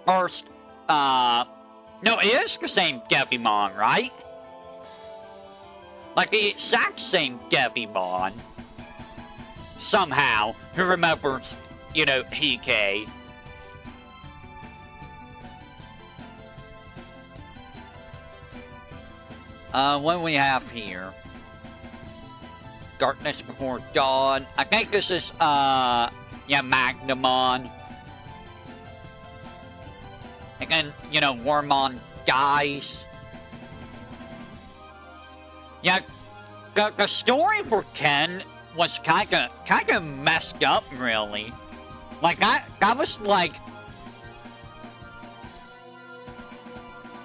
first, no, it is the same Devimon, right? Like, the exact same Devimon. Somehow, who remembers, you know, Hike. What do we have here? Darkness Before Dawn. I think this is, Magnamon. Again, you know, Wormmon dies. Yeah, the story for Ken was kinda messed up, really. Like, that was like...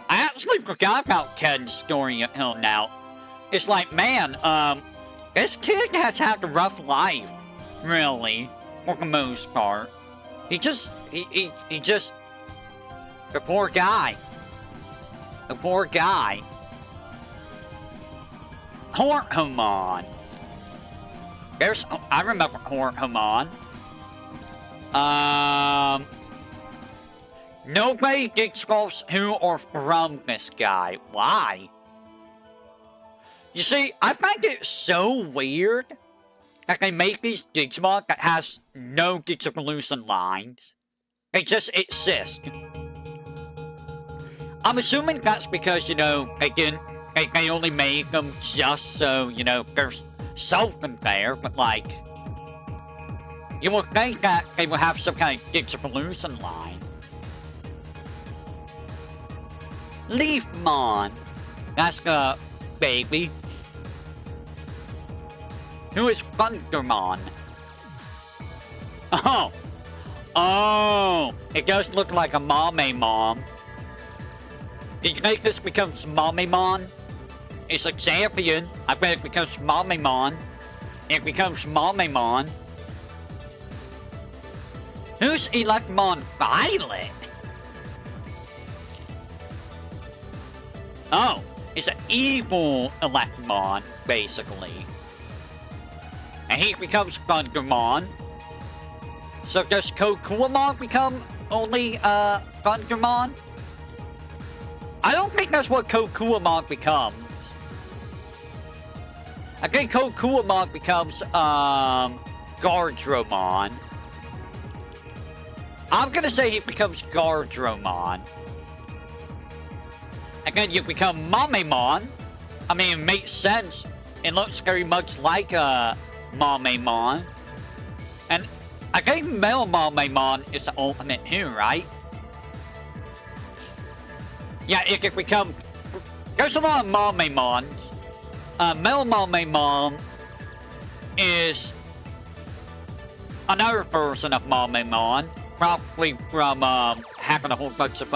I actually forgot about Ken's story until now. It's like, man, this kid has had a rough life, really, for the most part. He just, the poor guy. The poor guy. Hortomon. I remember Hortomon. Nobody gets who or from this guy. Why? You see, I find it so weird that they make these Digimon that has no Digivolution lines. They just exist. I'm assuming that's because, you know, they only make them just so, you know, there's something there, but like, you would think that they would have some kind of Digivolution line. Leafmon. That's the baby. Who is Thundermon? Oh! Oh! It does look like a Mamemon. Did you think this becomes Mamemon? It's a champion. I bet it becomes Mamemon. It becomes Mamemon. Who's Electmon Violet? Oh, it's an evil Electmon, basically. And he becomes Thundermon. So does Kokuamon become only, Thundermon? I don't think that's what Kokuamon becomes. I think Kokuamon becomes, Gardromon. I'm gonna say he becomes Gardromon. Again, you become Mamemon. I mean, it makes sense. It looks very much like Mamemon. And I think male Mamemon is the ultimate here, right? Yeah, it can become... There's a lot of Mamemons. Male Mamemon is another version of Mamemon. Probably from having a whole bunch of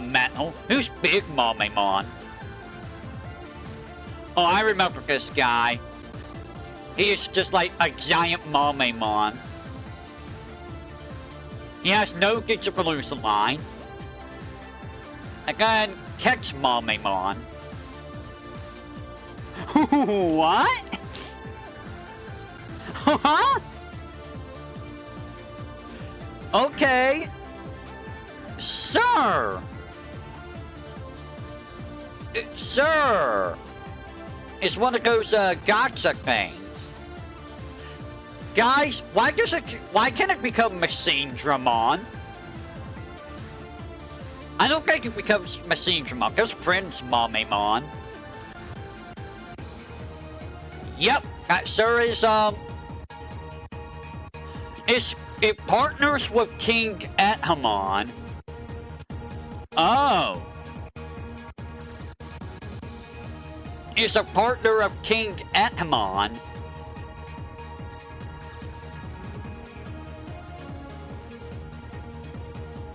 metal. Who's Big Mamemon? Oh, I remember this guy. He is just like a giant Mamemon. He has no Digivolution line. Again, catch Mamemon. What? Huh? Okay. Sir. Sir. It's one of those gotcha things. Guys, why can't it become Machine Dramon? I don't think it becomes Machine Dramon. There's Prince Mamemon. Yep, that sure is it partners with King Etamon. Oh. It's a partner of King Etamon.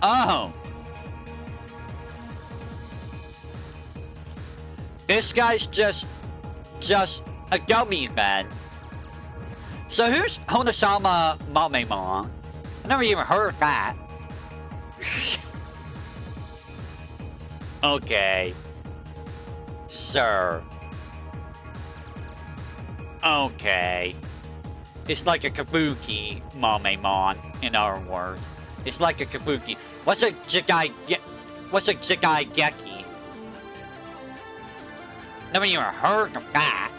Oh. This guy's just a dummy then. So who's Honasama Mamemon? I never even heard that. Okay. Sir. Okay. It's like a kabuki Mamemon, in our words. It's like a kabuki. What's a Jigaigeki? Never even heard of that.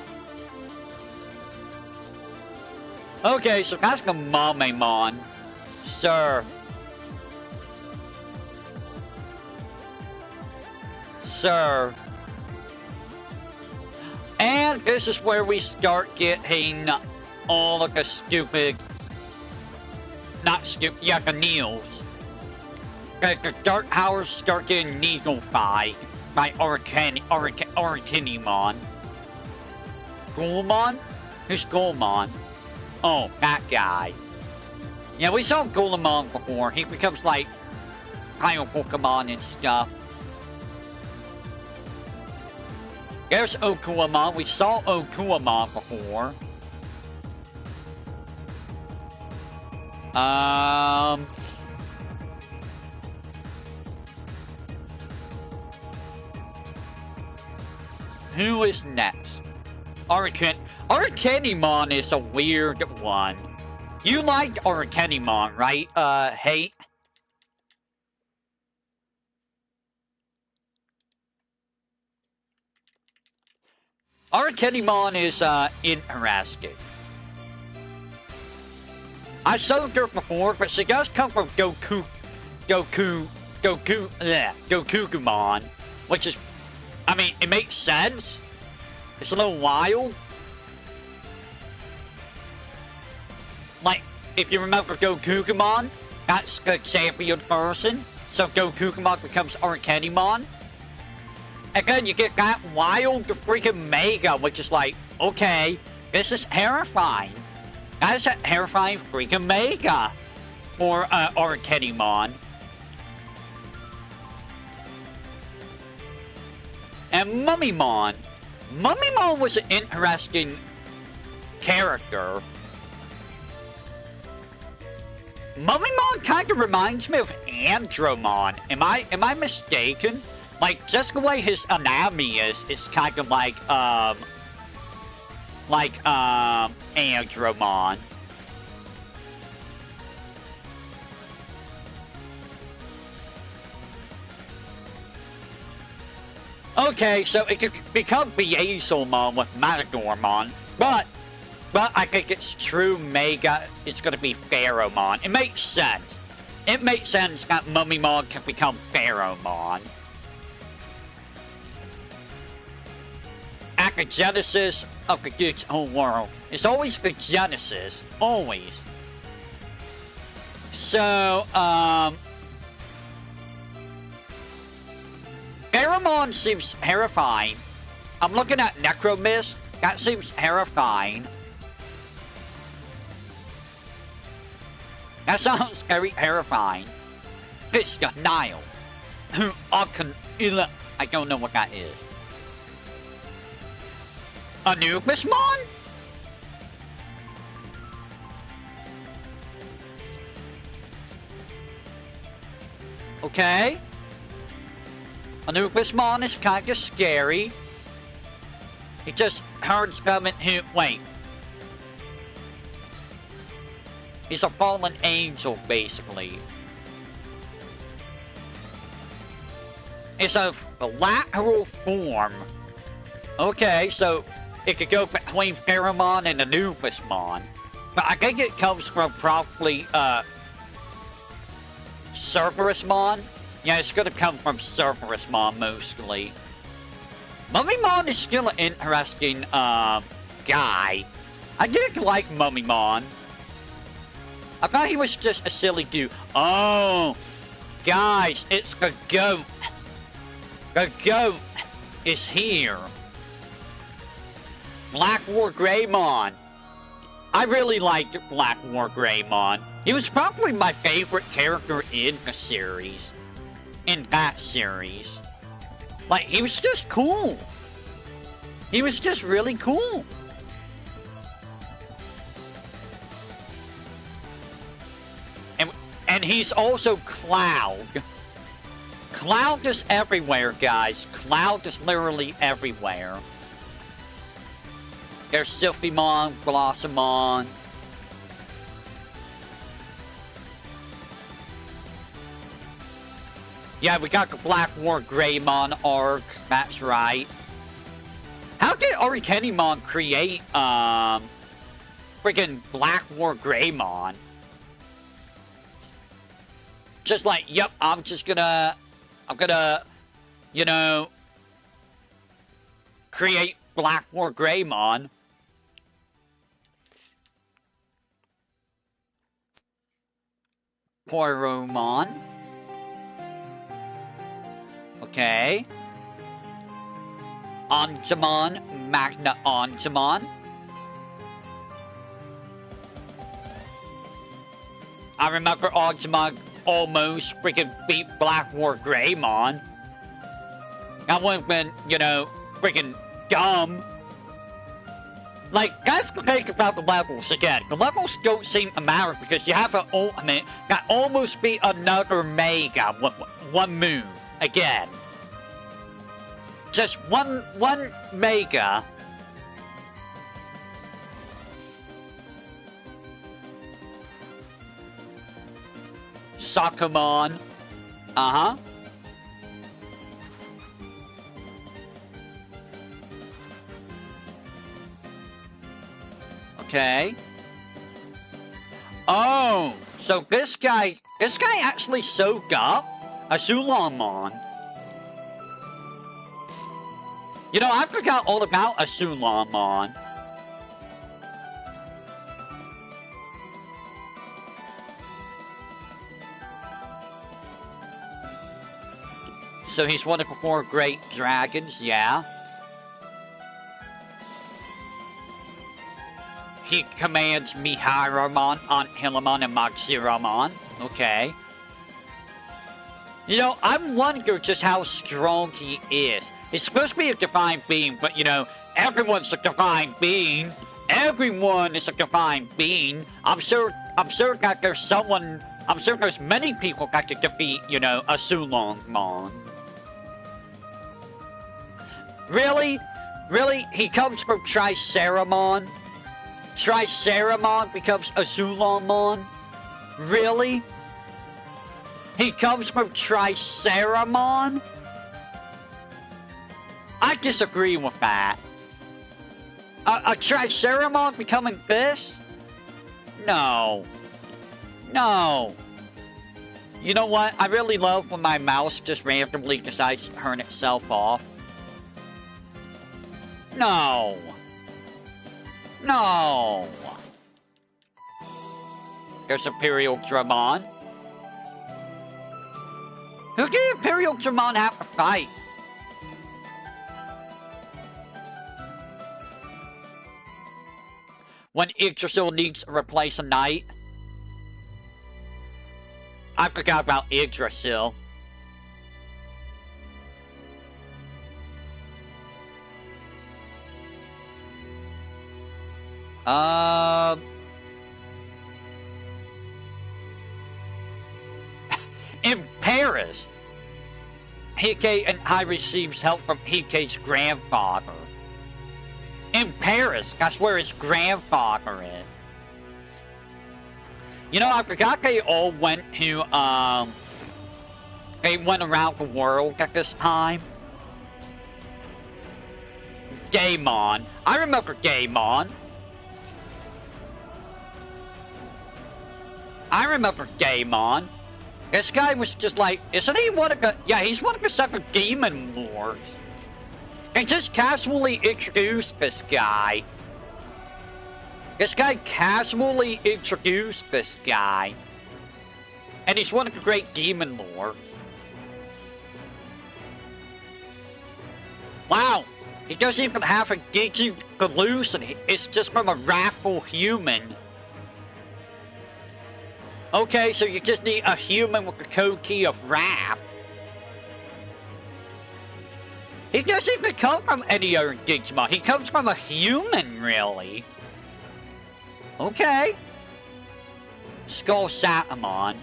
Okay, so that's the Mamemon. Sir. Sir. And this is where we start getting all of the stupid... Not stupid, yeah, the Neils. The Dark Powers start getting needlified by Orikinimon. Gulmon? Who's Gulmon? Oh, that guy. Yeah, we saw Gulmon before. He becomes like Final Pokemon and stuff. There's Okuamon. We saw Okuamon before. Who is next? Orikinimon is a weird one. You liked Orikinimon, right? Hate? Orikinimon is, interesting. I showed her before, but she does come from Gokukumon, which is, I mean, it makes sense. It's a little wild. Like, if you remember Gokukumon, that's the champion person. So Gokukumon becomes Orikinimon. And then you get that wild freaking Mega, which is like, okay, this is terrifying. That is a terrifying freaking Mega for Orikinimon. And Mummymon. Mummymon was an interesting character. Mummymon kind of reminds me of Andromon. Am I mistaken? Like, just the way his anatomy is, it's kind of like Andromon. Okay, so it could become Beelzemon with Matadormon, but I think its true Mega is gonna be Pharaohmon. It makes sense. It makes sense that Mummymon can become Pharaohmon. At the genesis of the geek's whole world. It's always the genesis. Always. So, Pheromon seems terrifying. I'm looking at Necromist. That seems terrifying. That sounds very terrifying. Pisca Nile. I don't know what that is. Anubismon? Okay. Anubismon is kind of scary. He just heard coming who... Wait. He's a fallen angel, basically. It's a lateral form. Okay, so it could go between Pheromon and Anubismon. But I think it comes from probably, Cerberusmon? Yeah, it's gonna come from Cerberusmon, mostly. Mummymon is still an interesting, guy. I did like Mummymon. I thought he was just a silly dude. Oh, guys, it's the goat. The goat is here. Black War Greymon. I really liked Black War Greymon. He was probably my favorite character in the series. In that series. Like, he was just cool. He was just really cool. And he's also Cloud. Cloud is everywhere, guys. Cloud is literally everywhere. There's Sylphimon, Blossomon. Yeah, we got the Black War Greymon arc. That's right. How did Orikenimon create, freaking Black War Greymon? Just like, yep, I'm gonna, you know, create Black War Greymon. Poromon. Okay. Angemon, Magna Angemon. I remember Angemon almost freaking beat Black War Greymon. That would have been, you know, freaking dumb. Like, that's the thing about the levels again. The levels don't seem to matter because you have an ultimate that almost beat another Mega with one move again. Just one Mega. Sakamon. Uh-huh. Okay. Oh, so this guy actually soaked up a Sulamon. You know, I forgot all about a Sulamon. So he's one of the 4 great dragons, yeah. He commands Mihairamon, Antilamon, and Maxiramon. Okay. You know, I wonder just how strong he is. He's supposed to be a divine being, but you know, everyone's a divine being. Everyone is a divine being. I'm sure that there's someone, I'm sure there's many people that could defeat, you know, a Sulongmon. Really? Really? He comes from Triceramon? Triceramon becomes a Sulongmon? Really? He comes from Triceramon? I disagree with that. A Triceramon becoming this? No. No. You know what? I really love when my mouse just randomly decides to turn itself off. No. No. There's Imperial Dramon. Who did Imperial Dramon have to fight? When Yggdrasil needs to replace a knight. I forgot about Yggdrasil. In Paris, Hike and I receives help from Hike's grandfather. In Paris. That's where his grandfather is. You know, I forgot they all went to, they went around the world at this time. Gaemon. I remember Gaemon. I remember Gaemon. This guy was just like, isn't he one of the, yeah, he's one of the 7 demon lords. They just casually introduced this guy. This guy casually introduced this guy. And he's one of the great demon lords. Wow. He doesn't even have a Digivolution. It's just from a wrathful human. Okay, so you just need a human with the code key of wrath. He doesn't even come from any other Digimon. He comes from a human, really. Okay. Skull Satamon.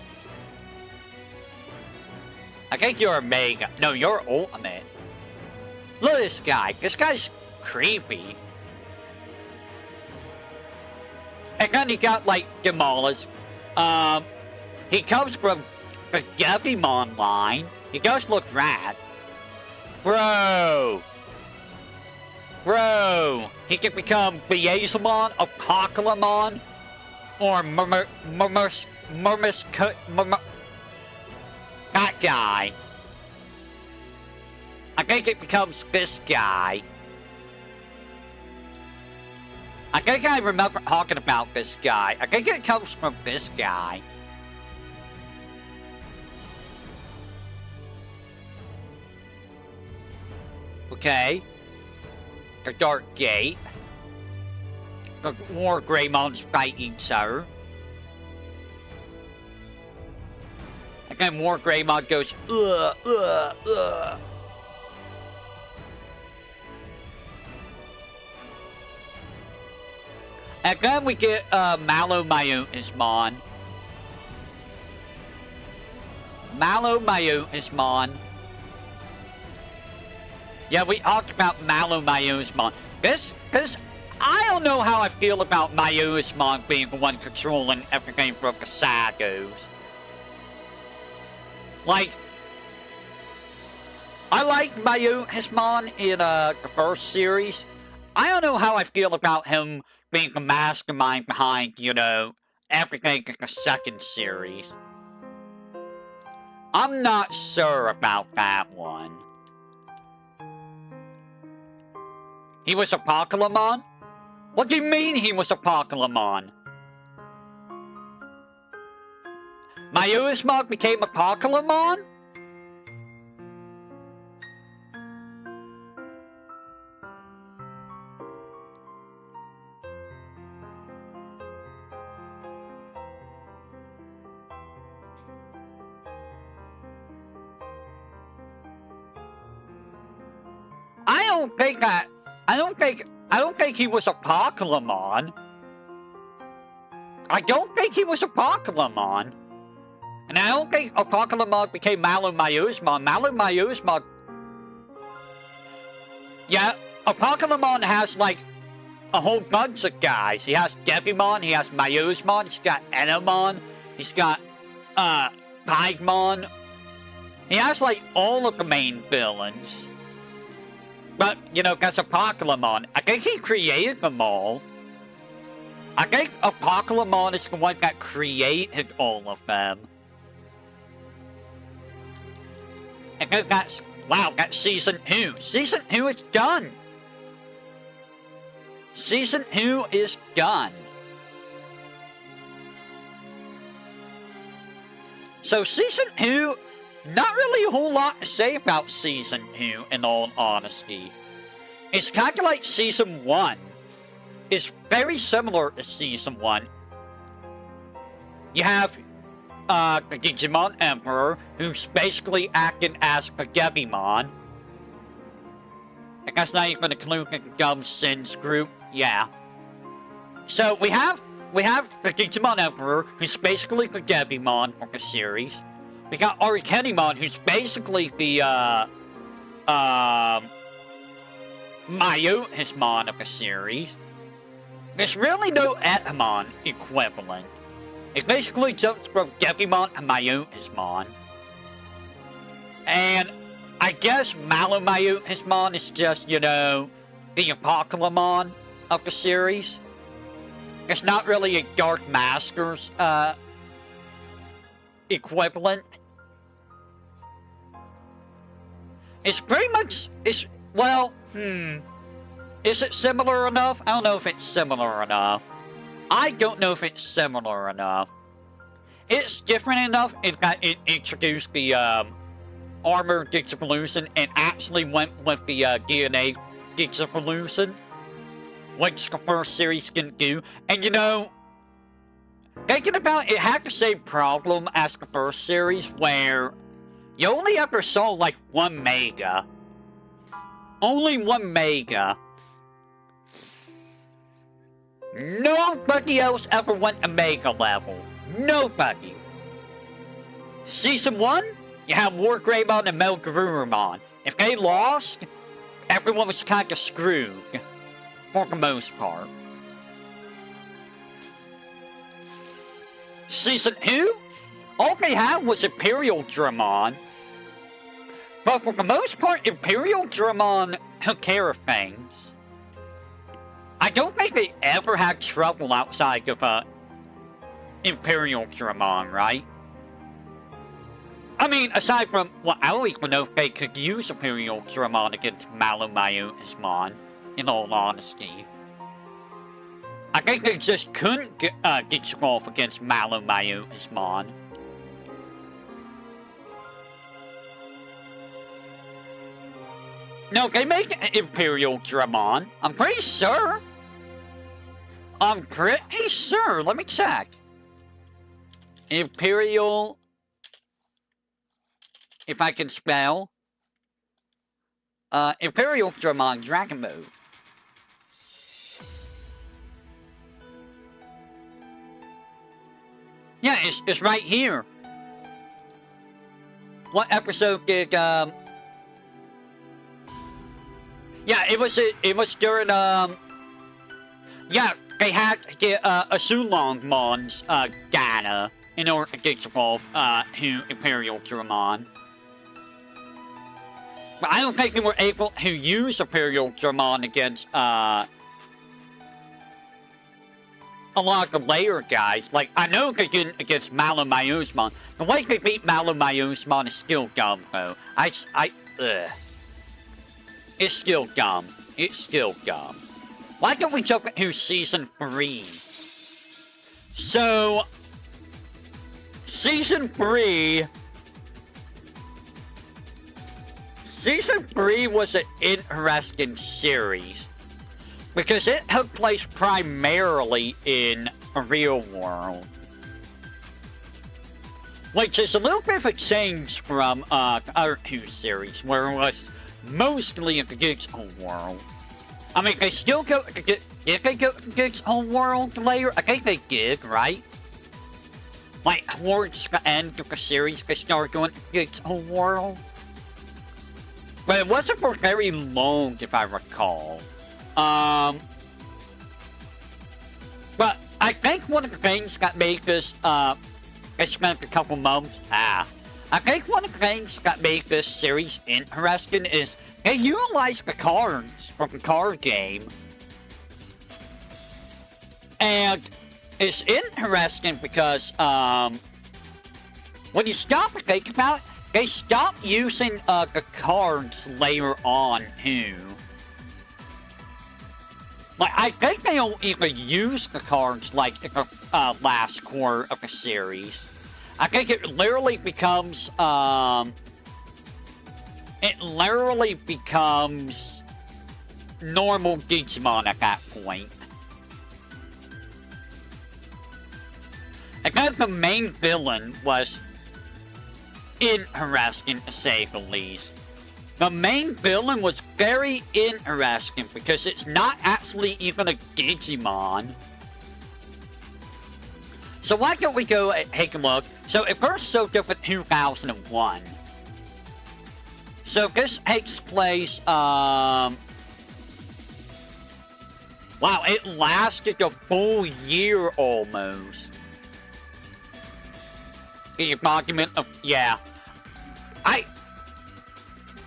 I think you're a Mega. No, you're Ultimate. Look at this guy. This guy's creepy. And then he got, like, Demolished. He comes from the Gabimon line. He does look rad. Bro! He can become Beelzemon, Apocalypse, or that guy. I think it becomes this guy. I think I remember talking about this guy. I think it comes from this guy. Okay. The Dark Gate. The War Greymons fight each other. Again, War Greymon goes, ugh. And then we get Malo Mayutismon. Yeah, we talked about Malo Mayutismon. This, I don't know how I feel about Mayutismon being the one controlling everything from the Sagos. Like, I like Mayutismon in the first series. I don't know how I feel about him being the mastermind behind, you know, everything in the second series. I'm not sure about that one. He was Apocalypse? What do you mean he was Apocalypse? Mayutismon became Apocalypse? I don't think he was Apocalypse. I don't think he was Apocalypse. And I don't think Apocalypse became Malo Mayutismon. Malo Mayutismon... Yeah, Apocalypse has, like, a whole bunch of guys. He has Gabimon, he has Mayutismon, he's got Enamon, he's got, Paimon. He has, like, all of the main villains. But, you know, that's Apocalypse. I think he created them all. I think Apocalypse is the one that created all of them. And then that's, wow, that's Season 2. Season 2 is done. Season 2 is done. So Season 2... Not really a whole lot to say about Season 2, in all honesty. It's kind of like Season 1. It's very similar to Season 1. You have the Digimon Emperor, who's basically acting as the Gabimon. And that's not even including the Gum Sins group. Yeah. So we have the Digimon Emperor, who's basically the Gabimon from the series. We got Arikenimon, who's basically the, Myotismon of the series. There's really no Etamon equivalent. It basically jumps from Digimon to Myotismon. And I guess Malomyotismon is just, you know, the Apocalypse of the series. It's not really a Dark Masters equivalent. It's pretty much, well, is it similar enough? I don't know if it's similar enough. I don't know if it's similar enough. It's different enough in that it introduced the armor Digievolution and actually went with the DNA Digievolution, which the first series didn't do. And you know, thinking about it, it had the same problem as the first series where you only ever saw like one Mega. Only one Mega. Nobody else ever went to Mega level. Nobody. Season 1, you have Wargreymon and Melgarurumon. If they lost, everyone was kind of screwed. For the most part. Season 2, all they had was Imperial Dramon. But for the most part, Imperial Dramon took care of things. I don't think they ever had trouble outside of Imperial Dramon, right? I mean, aside from, well, I don't even know if they could use Imperial Dramon against Malomyotismon, in all honesty. I think they just couldn't get you off against Malomyotismon. No, they make Imperial Dramon. I'm pretty sure. I'm pretty sure. Let me check. Imperial... If I can spell. Imperial Dramon Dragon Mode. Yeah, it's right here. What episode did, Yeah, it was during, yeah, they had to get, Asulongmon's, Gana in order to get evolved, to Imperial Dramon. But I don't think they were able to use Imperial Dramon against, a lot of the layer guys. Like, I know they didn't against Malomyotismon. The way they beat Malomyotismon is still dumb, though. Ugh. It's still dumb. It's still dumb. Why don't we jump into Season 3? So... Season 3... Season 3 was an interesting series. Because it took place primarily in a real world. Which is a little bit of a change from the other two series, where it was mostly in the digital world. I mean, they still go to did they go to the digital world later? I think they did, right? Like, towards the end of the series, they started going to the digital world. But it wasn't for very long, if I recall. But I think one of the things that made this, I spent a couple months, I think one of the things that made this series interesting is they utilize the cards from the card game. And it's interesting because, when you stop and think about it, they stopped using, the cards later on, too. Like, I think they don't even use the cards, like, in the, last quarter of the series. I think it literally becomes, normal Digimon at that point. I think the main villain was interesting, to say the least. The main villain was very interesting because it's not actually even a Digimon. So why don't we go and take a look? So it first showed up in 2001. So this takes place, Wow, it lasted a full year almost. The embodiment of, yeah.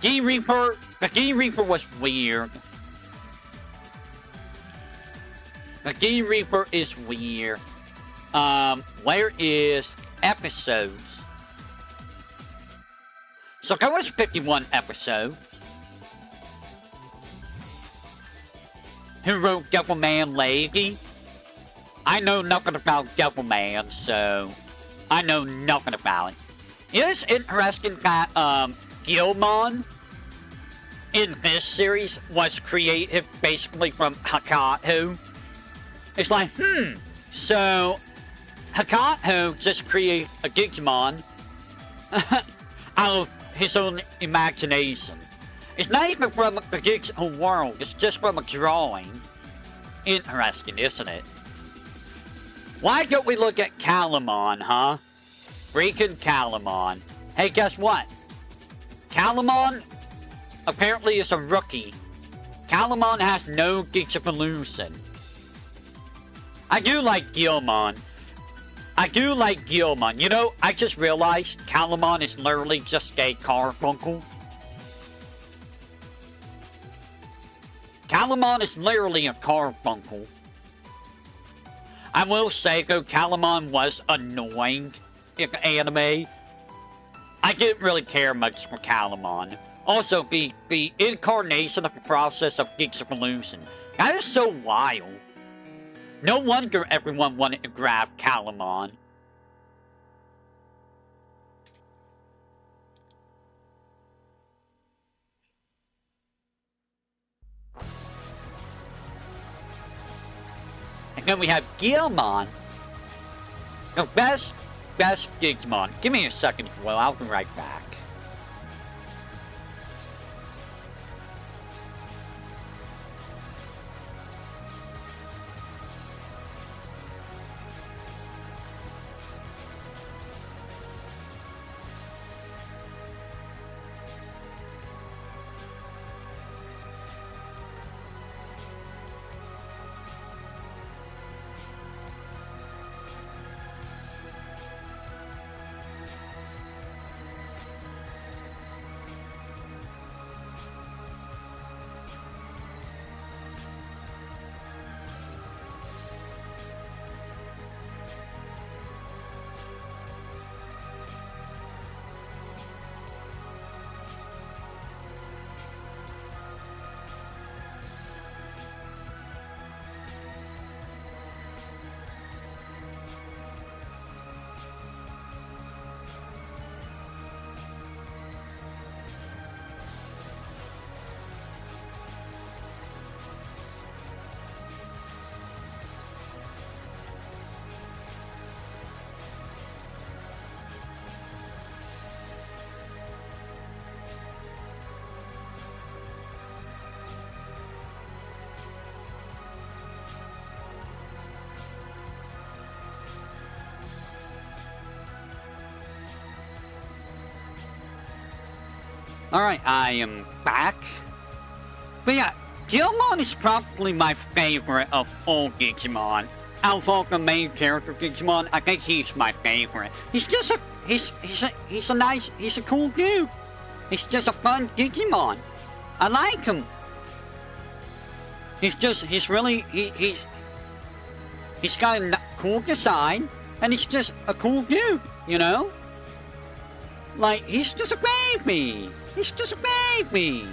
The D-Reaper was weird. The D-Reaper is weird. Where is episodes? So there was 51 episodes. Who wrote Devilman Lady? I know nothing about Devilman, so I know nothing about it. It is interesting that Gilmon in this series was created basically from Hakato. It's like, so Hakato just created a Digimon out of his own imagination. It's not even from the digital world, it's just from a drawing. Interesting, isn't it? Why don't we look at Calamon, huh? Freaking Calamon. Hey, guess what? Calamon apparently is a rookie. Calamon has no Digivolution. I do like Gilmon. You know, I just realized Calamon is literally just a carbuncle. Calamon is literally a carbuncle. I will say, though, Calamon was annoying in the anime. I didn't really care much for Calamon. Also, the incarnation of the process of Digivolution. That is so wild. No wonder everyone wanted to grab Calamon. And then we have Gilmon. The best Digimon. Give me a second, well, I'll be right back. Alright, I am back. But yeah, Gilmon is probably my favorite of all Digimon. Out of all the main character Digimon, I think he's my favorite. He's just a, he's a cool dude. He's just a fun Digimon. I like him. He's got a cool design, and he's just a cool dude, you know? Like, he's just a baby. He's just a baby.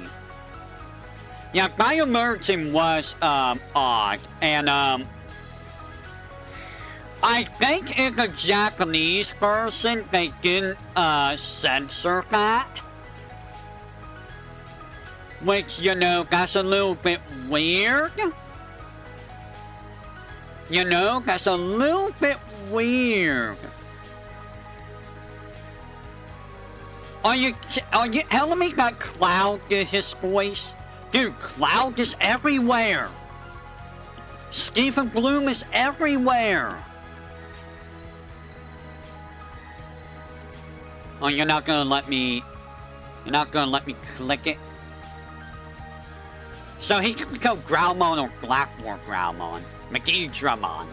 Yeah, Biomerging was, odd. And, I think in the Japanese version, they didn't, censor that. Which, you know, that's a little bit weird. You know, that's a little bit weird. Are you telling me that Cloud did his voice? Dude, Cloud is everywhere. Stephen Bloom is everywhere. Oh, you're not gonna let me click it? So he can become Growlmon or Blackmore Growlmon. Magidramon.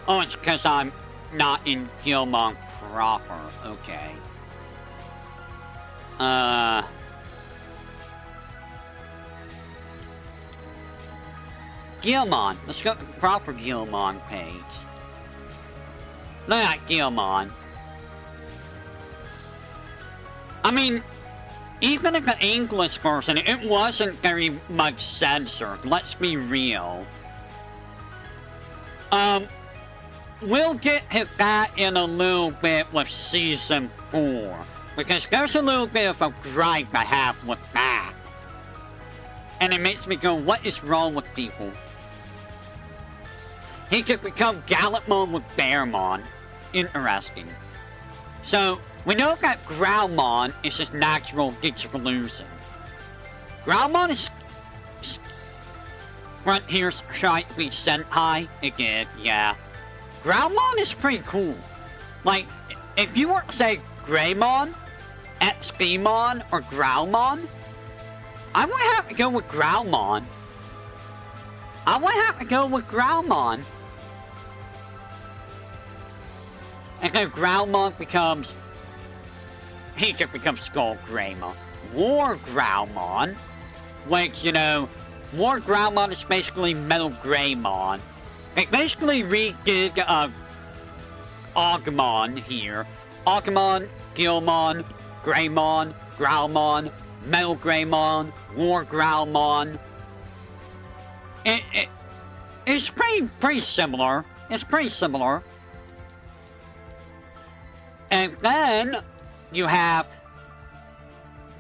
Oh, it's because I'm not in Guilmon proper. Okay. Guilmon. Let's go to the proper Guilmon page. Look at Guilmon. I mean, even in the English version, it wasn't very much censored. Let's be real. We'll get to that in a little bit with Season 4. Because there's a little bit of a gripe I have with that. And it makes me go, what is wrong with people? He could become Gallantmon with Bearmon. Interesting. So, we know that Growlmon is his natural Digievolution. Growlmon is... Frontier's trying to be Sentai again, yeah. Growlmon is pretty cool. Like, if you were to say Greymon, XPmon, or Growlmon, I would have to go with Growlmon. I would have to go with Growlmon. And then Growlmon becomes... He could become Skull Greymon. War Growlmon, which, you know, War Growlmon is basically Metal Greymon. They basically redid Agumon here. Agumon, Guilmon, Greymon, Growlmon, Metal Greymon, War Growlmon. It's pretty similar. It's pretty similar. And then you have,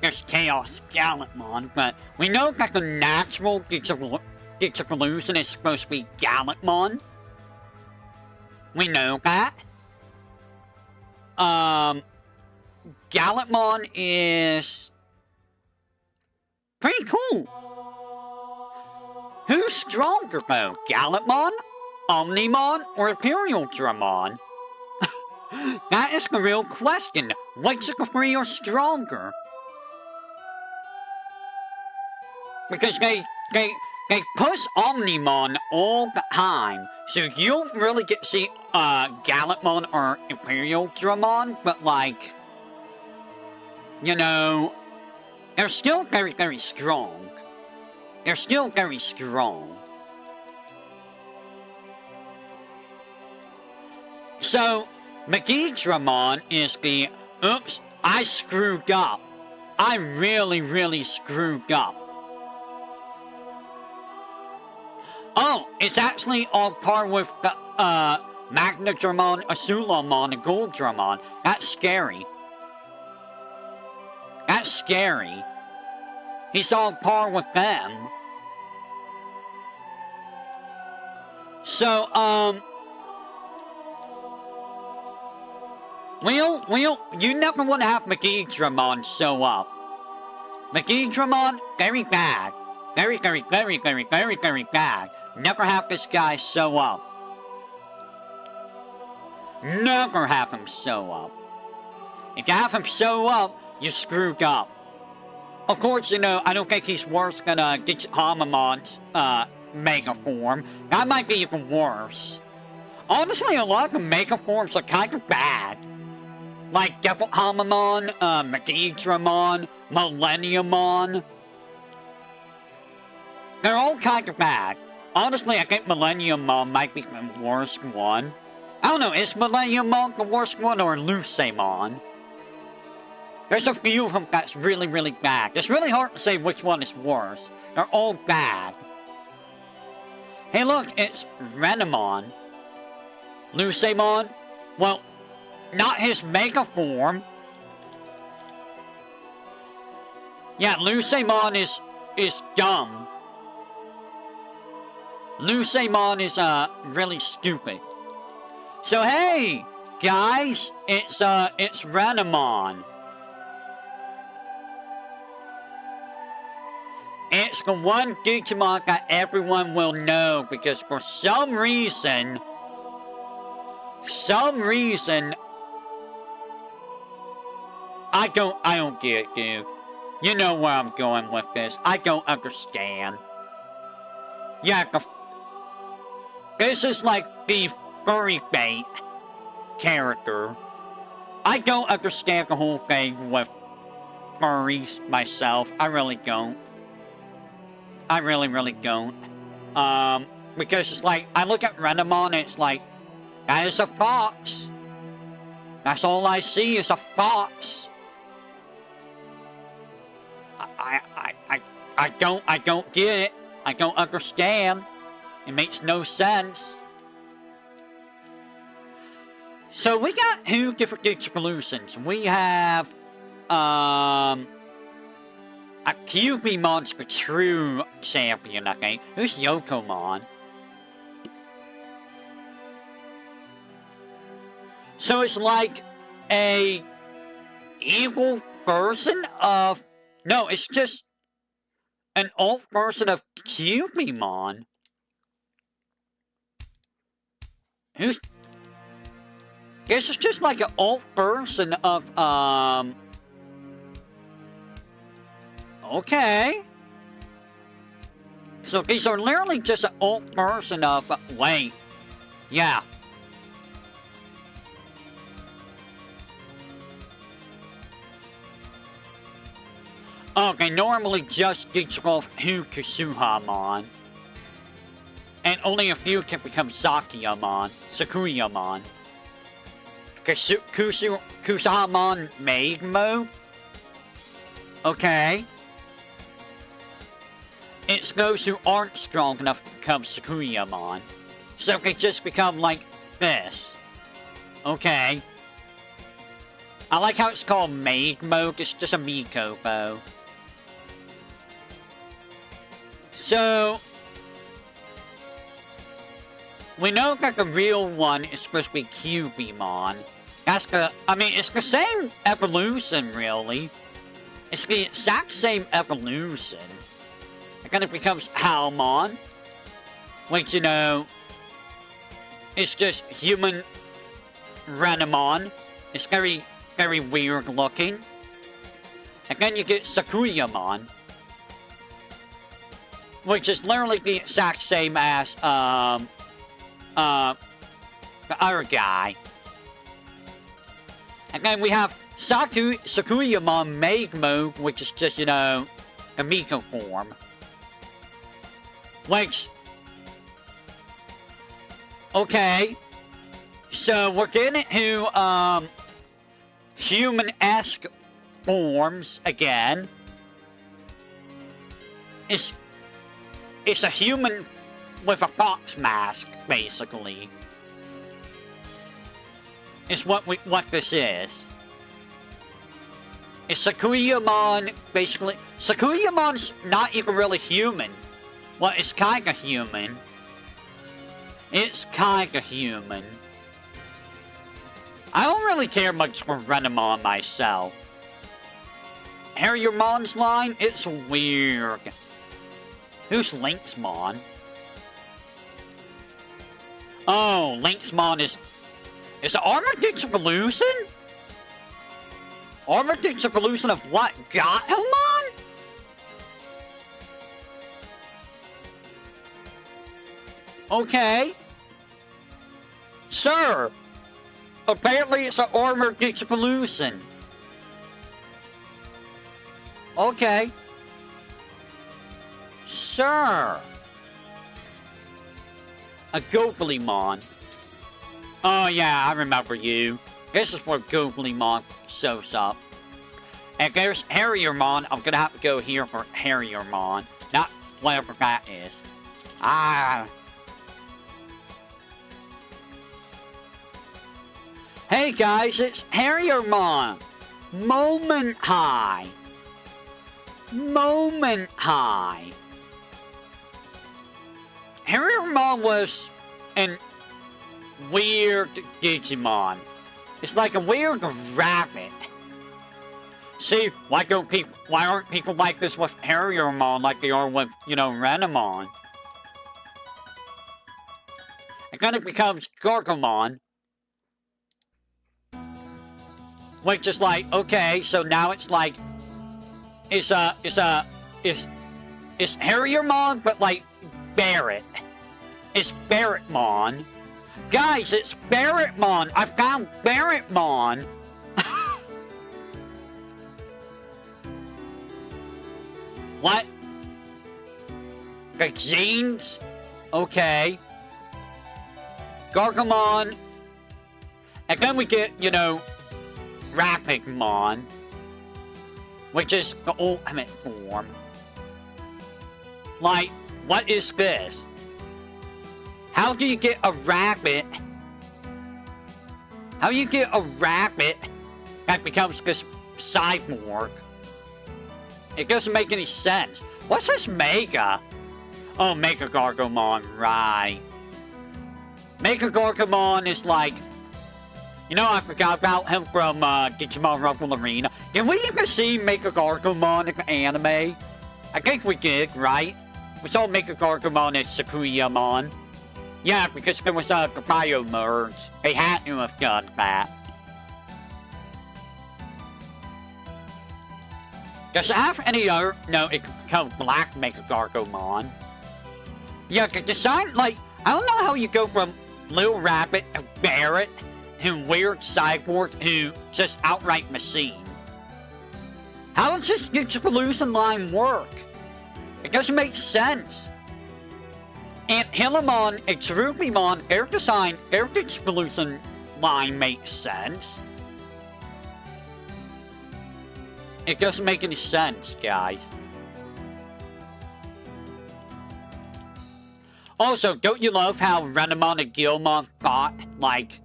there's Chaos Gallantmon, but we know that the natural Digievolution is supposed to be Gallantmon. We know that. Gallantmon is pretty cool. Who's stronger though? Gallantmon, Omnimon, or Imperial Dramon? That is the real question. Which of the three are stronger? Because they push Omnimon all the time, so you don't really get to see Gallantmon or Imperial Dramon, but like, you know, they're still very, very strong. They're still very strong. So, Magidramon is the, oops, I screwed up. I really, really screwed up. Oh, it's actually on par with the, Magnadramon, Asulomon, and Golddramon. That's scary. That's scary. He's on par with them. So, you never want to have Magidramon show up. Magidramon, very bad. Very, very, very, very, very, very bad. Never have this guy show up. Never have him show up. If you have him show up, you screwed up. Of course, you know, I don't think he's worse than Digihamamon's Mega Form. That might be even worse. Honestly, a lot of the Mega Forms are kind of bad. Like Devil-Hamamon, Magidramon, Millenniumon. They're all kind of bad. Honestly, I think Millenniumon might be the worst one. I don't know, is Millenniumon the worst one or Lucemon? There's a few of them that's really, really bad. It's really hard to say which one is worse. They're all bad. Hey look, it's Renamon. Lucemon? Well, not his Mega Form. Yeah, Lucemon is dumb. Lucemon is, really stupid. So hey, guys, it's Renamon. It's the one Digimon that everyone will know because for some reason, I don't get it, dude. You know where I'm going with this. I don't understand. Yeah, this is like the furry bait character. I don't understand the whole thing with furries myself. I really don't. I really, really don't. Because it's like, I look at Renamon and it's like, that is a fox. That's all I see is a fox. I don't get it. I don't understand. It makes no sense. So we got 2 different Digimon. We have, a Cubemon's the true champion, I think. Who's Yokomon? So it's like a evil version of... No, it's just an alt version of Cubemon. Who's... Guess it's just like an alt version of, Okay. So these are literally just an alt version of... Wait. Yeah. Okay, normally just Digimon who Kusuhamon. And only a few can become Zakiyamon, Sakuyamon. Kusuhamon Magmo? Okay. It's those who aren't strong enough to become Sakuyamon. So they just become like this. Okay. I like how it's called Magmo, it's just a Mikopo. So, we know that the real one is supposed to be Cubemon. That's the, I mean, it's the same evolution, really. It's the exact same evolution. It kind of becomes Halmon, which, you know, it's just human Renamon. It's very, very weird looking. And then you get Sakuyamon, which is literally the exact same as, the other guy. And then we have Sakuyamon Magmo, which is just, you know, a Miko form. Which... Okay. So, we're getting into, human-esque forms again. It's a human with a fox mask, basically. It's what this is. It's Sakuyamon, basically. Sakuyamon's not even really human. Well, it's kinda human. It's kinda human. I don't really care much for Renamon myself. Harrymon's line? It's weird. Who's Lynxmon? Oh, Lynxmon is the Armored Digimon? Armored Digimon of what? Gatomon? Okay. Sir. Apparently it's an Armored Digimon. Okay. Sure. A Googlimon. Oh yeah, I remember you. This is where Googlimon shows up. And there's Harrymonn. I'm gonna have to go here for Harrymonn. Not whatever that is. Ah. Hey guys, it's Harrymonn. Moment High. Moment High. Harrymonn was an weird Digimon. It's like a weird rabbit. See, why aren't people like this with Harrymonn like they are with, you know, Renamon? It kind of becomes Gargomon. Which is like, okay, so now it's like is Harriermon, but like Barret. It's Barretmon. Guys, it's Barretmon. I found Barretmon. What? Vaccines? Okay. Gargamon. And then we get, you know, Rapidmon, which is the ultimate form. Like, what is this? How do you get a rabbit? How do you get a rabbit that becomes this cyborg? It doesn't make any sense. What's this Mega? Oh, Mega Gargamon, right. Mega Gargamon is like... You know, I forgot about him from Digimon Rumble Arena. Did we even see Mega Gargamon in the anime? I think we did, right? We saw Mega Gargamon as Sakuyamon. Yeah, because there was the bio merge. They had to have done that. Does it have any other? No, it could become Black Mega Gargamon. Yeah, the design, like, I don't know how you go from Little Rabbit to Barret to weird cyborg to just outright machine. How does this Digipalooza line work? It doesn't make sense. And Hillamon and Cherubimon, their design, their Digipalooza line makes sense. It doesn't make any sense, guys. Also, don't you love how Renamon and Gilmon fought, like,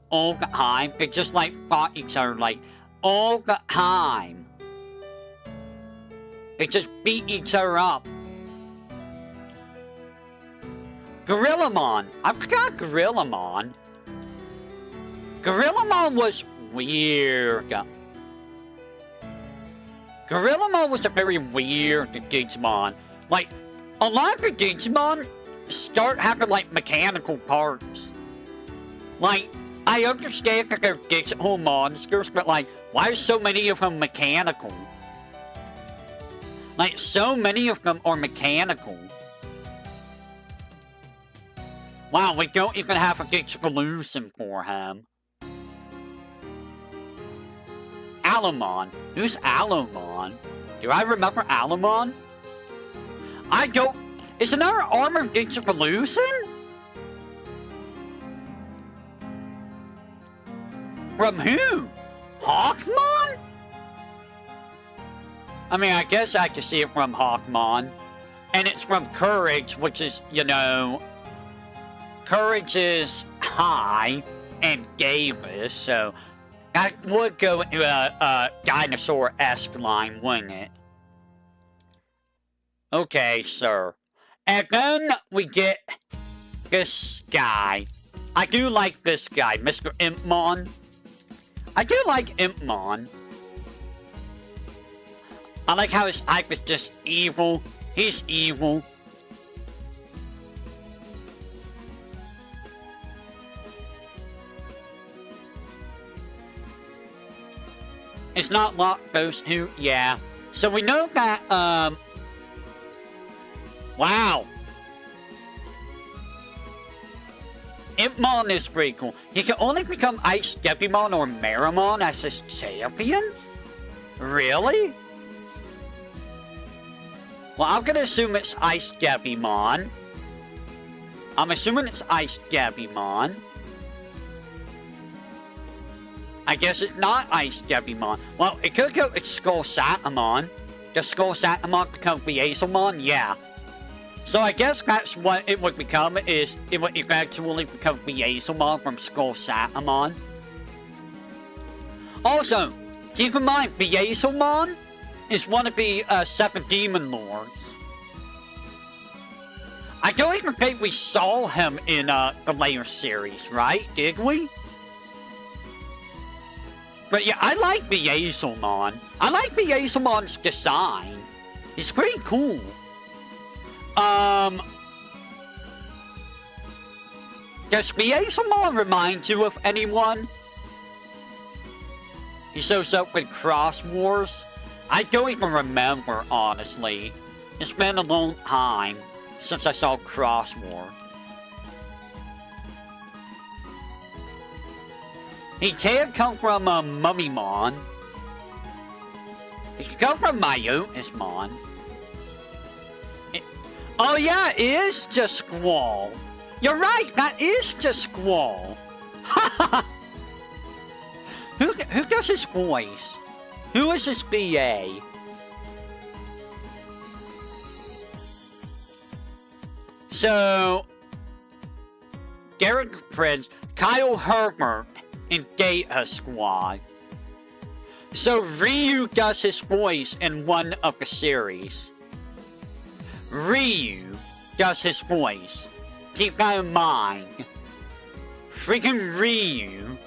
all the time? They just, like, fought each other, like, all the time. They just beat each other up. Gorillamon. I forgot Gorillamon. Gorillamon was weird. Gorillamon was a very weird Digimon. Like, a lot of the Digimon start having, like, mechanical parts. Like, I understand that they're digital monsters, but, like, why are so many of them mechanical? Like, so many of them are mechanical. Wow, we don't even have a Digipalooza for him. Alamon. Who's Alamon? Do I remember Alamon? I don't... Is another armored Digipalooza? From who? Hawkmon? I mean, I guess I can see it from Hawkmon. And it's from Courage, which is, you know... Courage is high and Davis, so... That would go into a dinosaur-esque line, wouldn't it? Okay, sir. And then we get this guy. I do like this guy, Mr. Impmon. I do like Impmon. I like how his type is just evil. He's evil. It's not locked those two, yeah. So we know that, wow. Impmon is pretty cool. He can only become Ice Devimon or Meramon as his champion? Really? Well, I'm gonna assume it's Ice Devimon. I'm assuming it's Ice Devimon. I guess it's not Ice Devimon. Well, it could go it's Skull Satamon. Does Skull Satamon become Beelzemon? Yeah. So I guess that's what it would become, is it would eventually become Beelzemon from Skull Satamon. Also, keep in mind, Beelzemon is one of the 7 Demon Lords. I don't even think we saw him in the later series, right? Did we? But yeah, I like Beelzemon. I like Beelzemon's design. It's pretty cool. Does Beelzemon remind you of anyone? He shows up with Cross Wars. I don't even remember, honestly. It's been a long time since I saw Cross War. He can come from Mummymon. He can come from Myotismon. Oh yeah, it is just Squall. You're right, that is just Squall. Who does his voice? Who is his BA? So, Derek Prince, Kyle Herbert, and Data Squad. So Ryu does his voice in one of the series. Ryu does his voice. Keep that in mind. Freaking Ryu.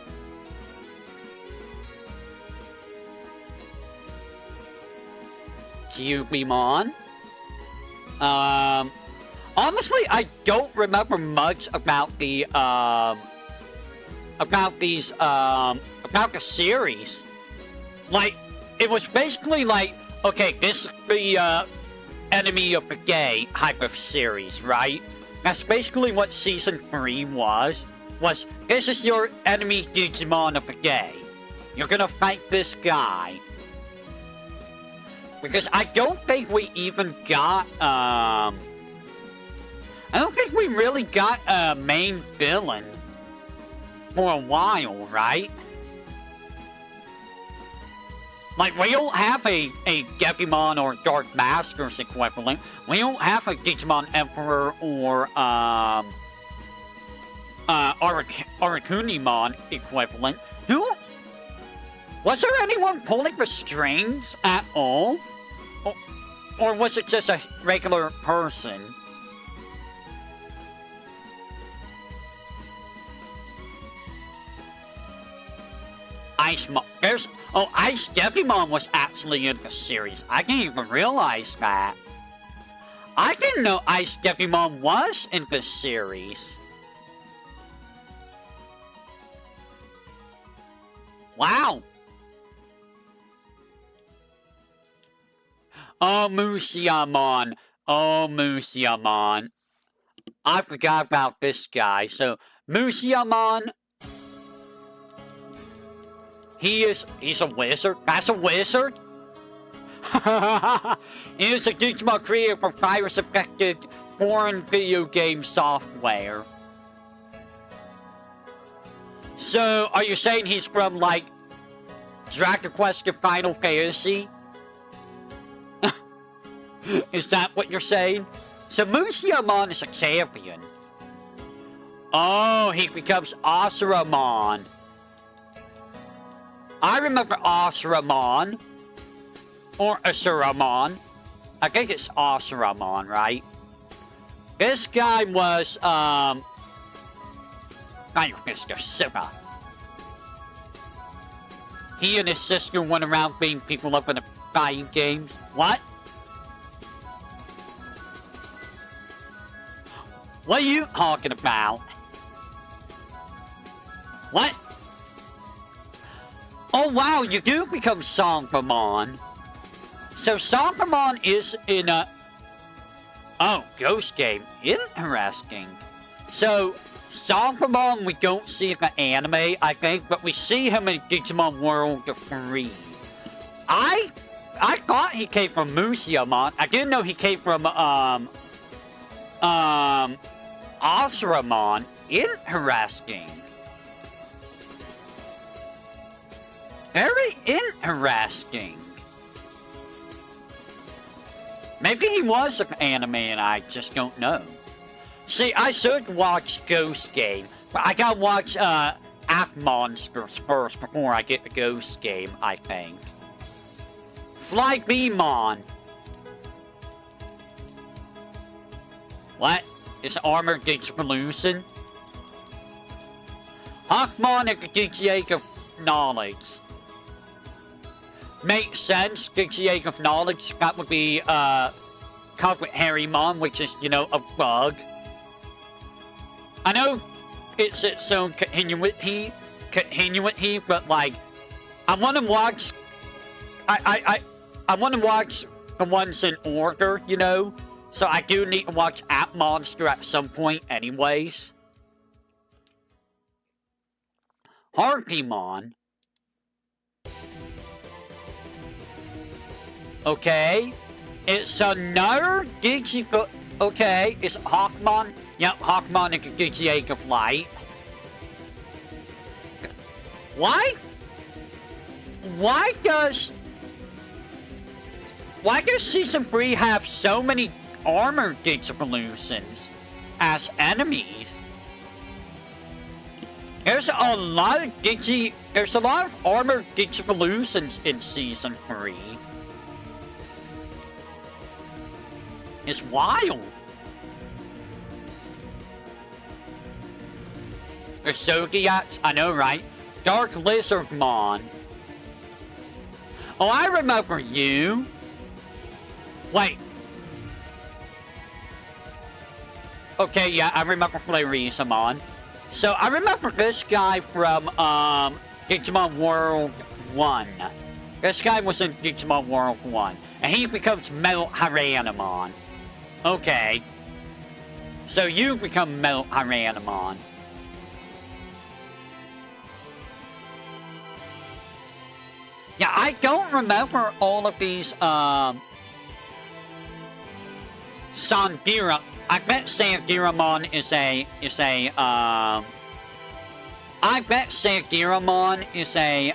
Cubemon. Honestly, I don't remember much about the about the series. Like, it was basically like, okay, this is the enemy of the day type of series, right? That's basically what season 3 was. This is your enemy Digimon of the day. You're gonna fight this guy. Because I don't think we even got, I don't think we really got a main villain for a while, right? Like, we don't have a Gepimon or Dark Masters equivalent. We don't have a Digimon Emperor or, Arakunimon equivalent. Was there anyone pulling the strings at all? Or was it just a regular person? Ice Gepimon was actually in the series. I didn't even realize that. I didn't know Ice Gepimon was in the series. Wow. Oh, Musiamon. Oh, Musiamon. I forgot about this guy. So, Musiamon, he's a wizard. That's a wizard? He is a Digimon created for virus-affected foreign video game software. So, are you saying he's from, like, Dragon Quest or Final Fantasy? Is that what you're saying? So Musiamon is a champion. Oh, he becomes Asuramon. I remember Asuramon. Or Asuramon. I think it's Asuramon, right? This guy was, Mr. Suga. He and his sister went around beating people up in the fighting games. What? What are you talking about? What? Oh wow, you do become Songpamon. So Songpamon is in a... Oh, Ghost Game. Interesting. So, Songpamon we don't see in the anime, I think, but we see him in Digimon World 3. I thought he came from Musiamon. I didn't know he came from, Asuramon. Interesting. Very interesting. Maybe he was an anime and I just don't know. See, I should watch Ghost Game, but I gotta watch, App Monsters first before I get the Ghost Game, I think. Fly Beamon. What? Is Armored Digivolution? Hawkmon and the Digiegg of Knowledge. Makes sense, Digiegg of Knowledge. That would be, Cognate Harrymon, which is, you know, a bug. I know it's its own continuity, but, like, I want to watch... I want to watch the ones in order, you know? So I do need to watch App Monster at some point anyways. Harpymon. Okay. It's another Digivolve. Okay, it's Hawkmon. Yep, Hawkmon and Digiegg of Light. Why? Why does Season 3 have so many armored Digivolutions as enemies? There's a lot of armored Digivolutions in Season 3. It's wild. The Zodiacs, I know, right? Dark Lizardmon. Oh, I remember you. Wait. Okay, yeah, I remember Flareezamon. So, I remember this guy from, Digimon World 1. This guy was in Digimon World 1. And he becomes Metal Hyranamon. Okay. So, you become Metal Hyranamon. Yeah, I don't remember all of these, Sandira. I bet Sandiramon I bet Sandiramon is a,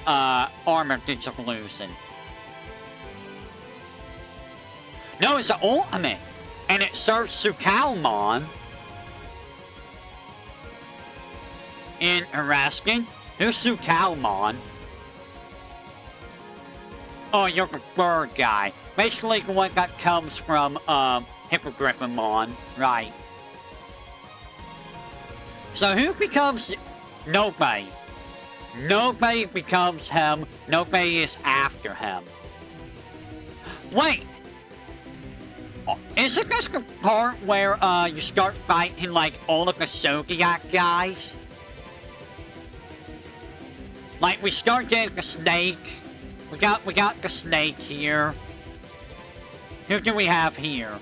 armored Digivolution. No, it's an ultimate. And it serves Sukalmon. Interesting. Who's Sukalmon? Oh, you're the bird guy. Basically the one that comes from, Hippogriffamon. Right. So who becomes... Nobody. Nobody becomes him. Nobody is after him. Wait! Isn't this the part where, you start fighting, like, all of the Zodiac guys? Like, we start getting the snake. We got the snake here. Who do we have here?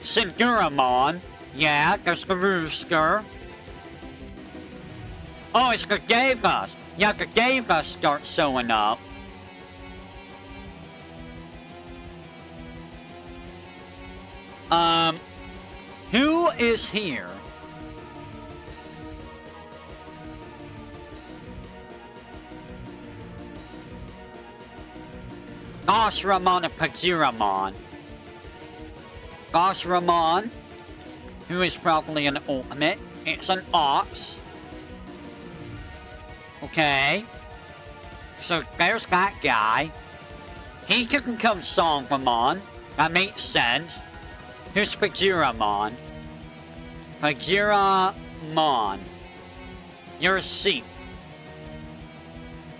Sinduramon. Yeah, there's the Rooster. Oh, it's the Gavas. Yeah, the Gavas start showing up. Who is here? Gosramon and Pajiramon. Gosramon, who is probably an ultimate. It's an ox. Okay. So there's that guy. He can become Songramon. That makes sense. Who's Pajiramon? Pajiramon. You're a sheep.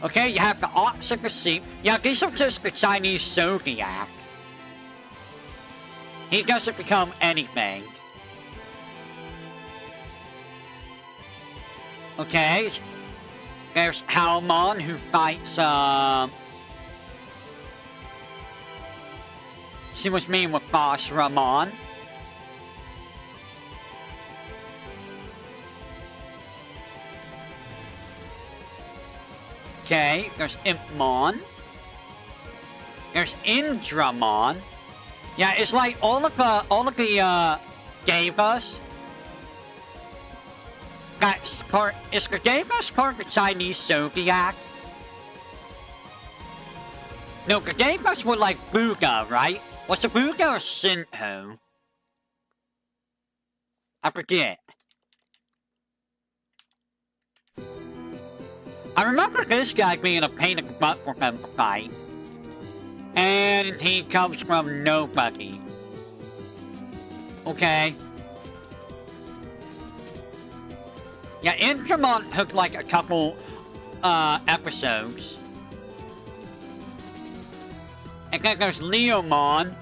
Okay, you have the ox and the sheep. Yeah, these are just the Chinese Zodiac. He doesn't become anything. Okay. There's Halmon, who fights, she was mean with Gosramon. Okay, there's Impmon. There's Indramon. Yeah, it's like all of the gave us. That's part. Is the gave us part of the Chinese Zodiac? No, the gave us were like Buga, right? Was it Buga or Shinto? I forget. I remember this guy being a pain in the butt for them to fight. And he comes from nobody. Okay. Yeah, Indramon took like a couple, episodes. And then there's Leomon.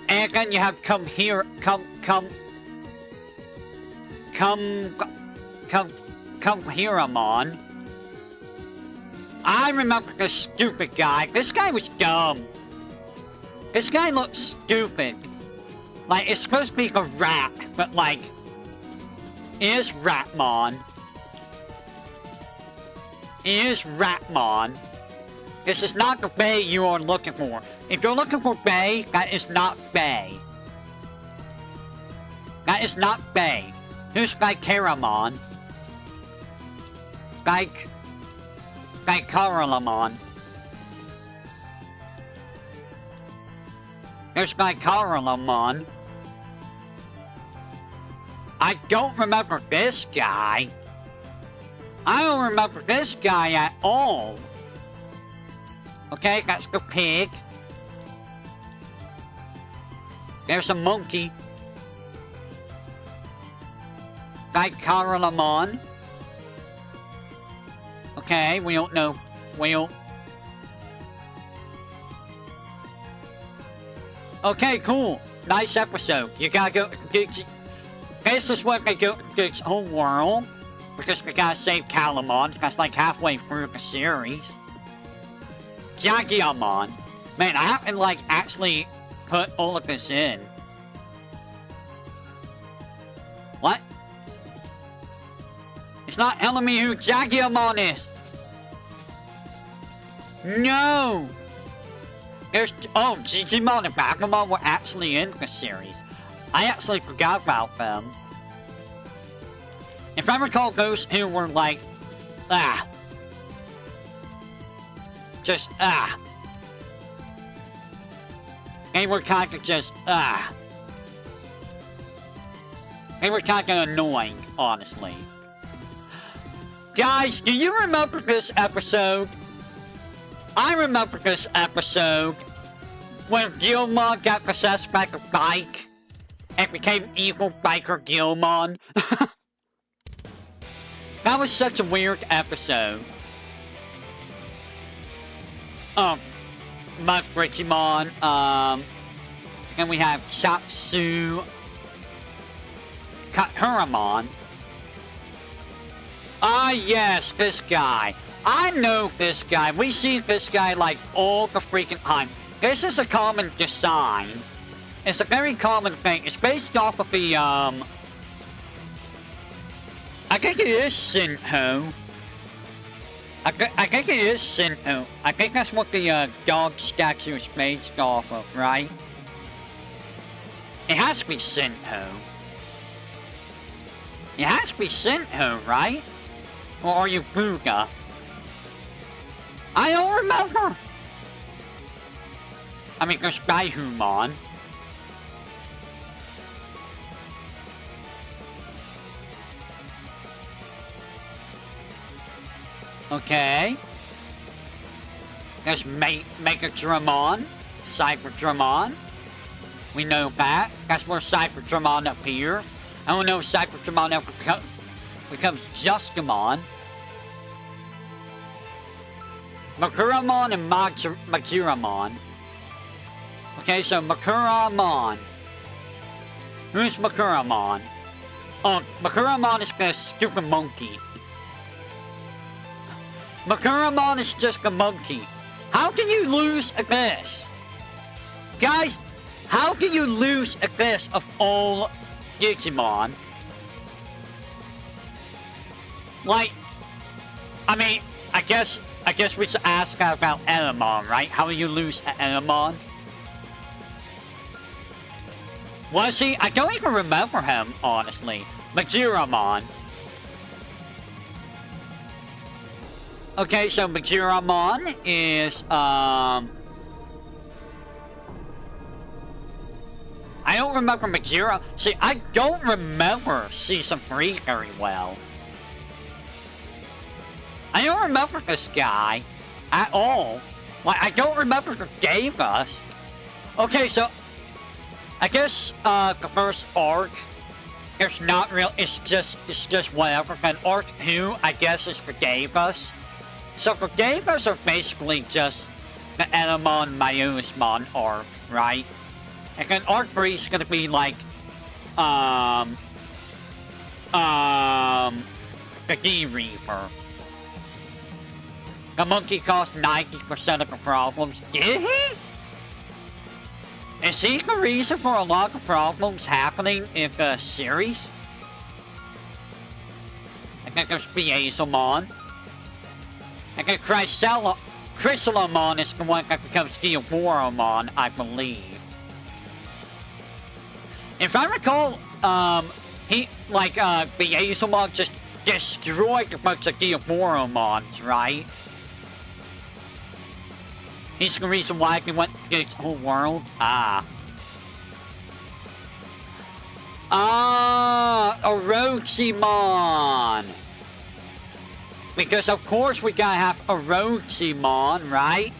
And then you have come here, come. Hiramon. I remember this stupid guy. This guy was dumb. This guy looked stupid. Like, it's supposed to be a rat, but like, it is Ratmon. It is Ratmon. This is not the Bay you are looking for. If you're looking for Bay, that is not Bay. That is not Bay. Here's Gycaramon. Gycaramon. There's Gycaramon. I don't remember this guy. I don't remember this guy at all. Okay, that's the pig. There's a monkey. Gycaramon. Okay, we don't know. Okay, cool. Nice episode. You gotta go. This is where they go to this whole world. Because we gotta save Calamon. That's like halfway through the series. Jagiamon. Man, I haven't like actually put all of this in. What? It's not telling me who Jagiamon is. No! There's... Oh, Digimon and Bakumon were actually in the series. I actually forgot about them. If I recall, those who were like... Just, They were kind of just, They were kind of annoying, honestly. Guys, do you remember this episode? I remember this episode when Gilmon got possessed by the bike and became evil biker Gilmon. That was such a weird episode. Digimon, and we have Zatsudan, Huramon. Ah, yes, this guy. I know this guy. We see this guy like all the freaking time. This is a common design. It's a very common thing. It's based off of the, I think it is Sinho. I think it is Sinho. I think that's what the, dog statue is based off of, right? It has to be Sinho. It has to be Sinho, right? Or are you Booga? I don't remember! I mean, there's Gaihumon. Okay. There's Megadramon, Cyberdramon. We know that. That's where Cyberdramon appears. I don't know if Cyberdramon ever becomes Justamon. Makuramon and Majiramon. Okay, so Makuramon. Who's Makuramon? Oh, Makuramon is the stupid monkey. Makuramon is just a monkey. How can you lose at this? Guys, how can you lose at this of all Digimon? Like, I mean, I guess we should ask about Elamon, right? How do you lose at Elamon? Was he? I don't even remember him, honestly. Majiramon. Okay, so Majiramon is, I don't remember Majira. See, I don't remember Season 3 very well. I don't remember this guy at all. Like, I don't remember who gave us. Okay, so I guess the first arc, it's not real. It's just whatever. And arc 2, I guess, is the gave us. So the gave us are basically just the Elamon Mayusmon arc, right? And then arc 3 is gonna be like the D-Reaper. The monkey caused 90% of the problems. Did he? Is he the reason for a lot of problems happening in the series? I think there's Beelzemon. I think Chrysalimon is the one that becomes VTuberEn, I believe. If I recall, Beelzemon just destroyed a bunch of VTuberEns, right? He's the reason why we went against the whole world. Orochimon. Because of course we gotta have Orochimon, right?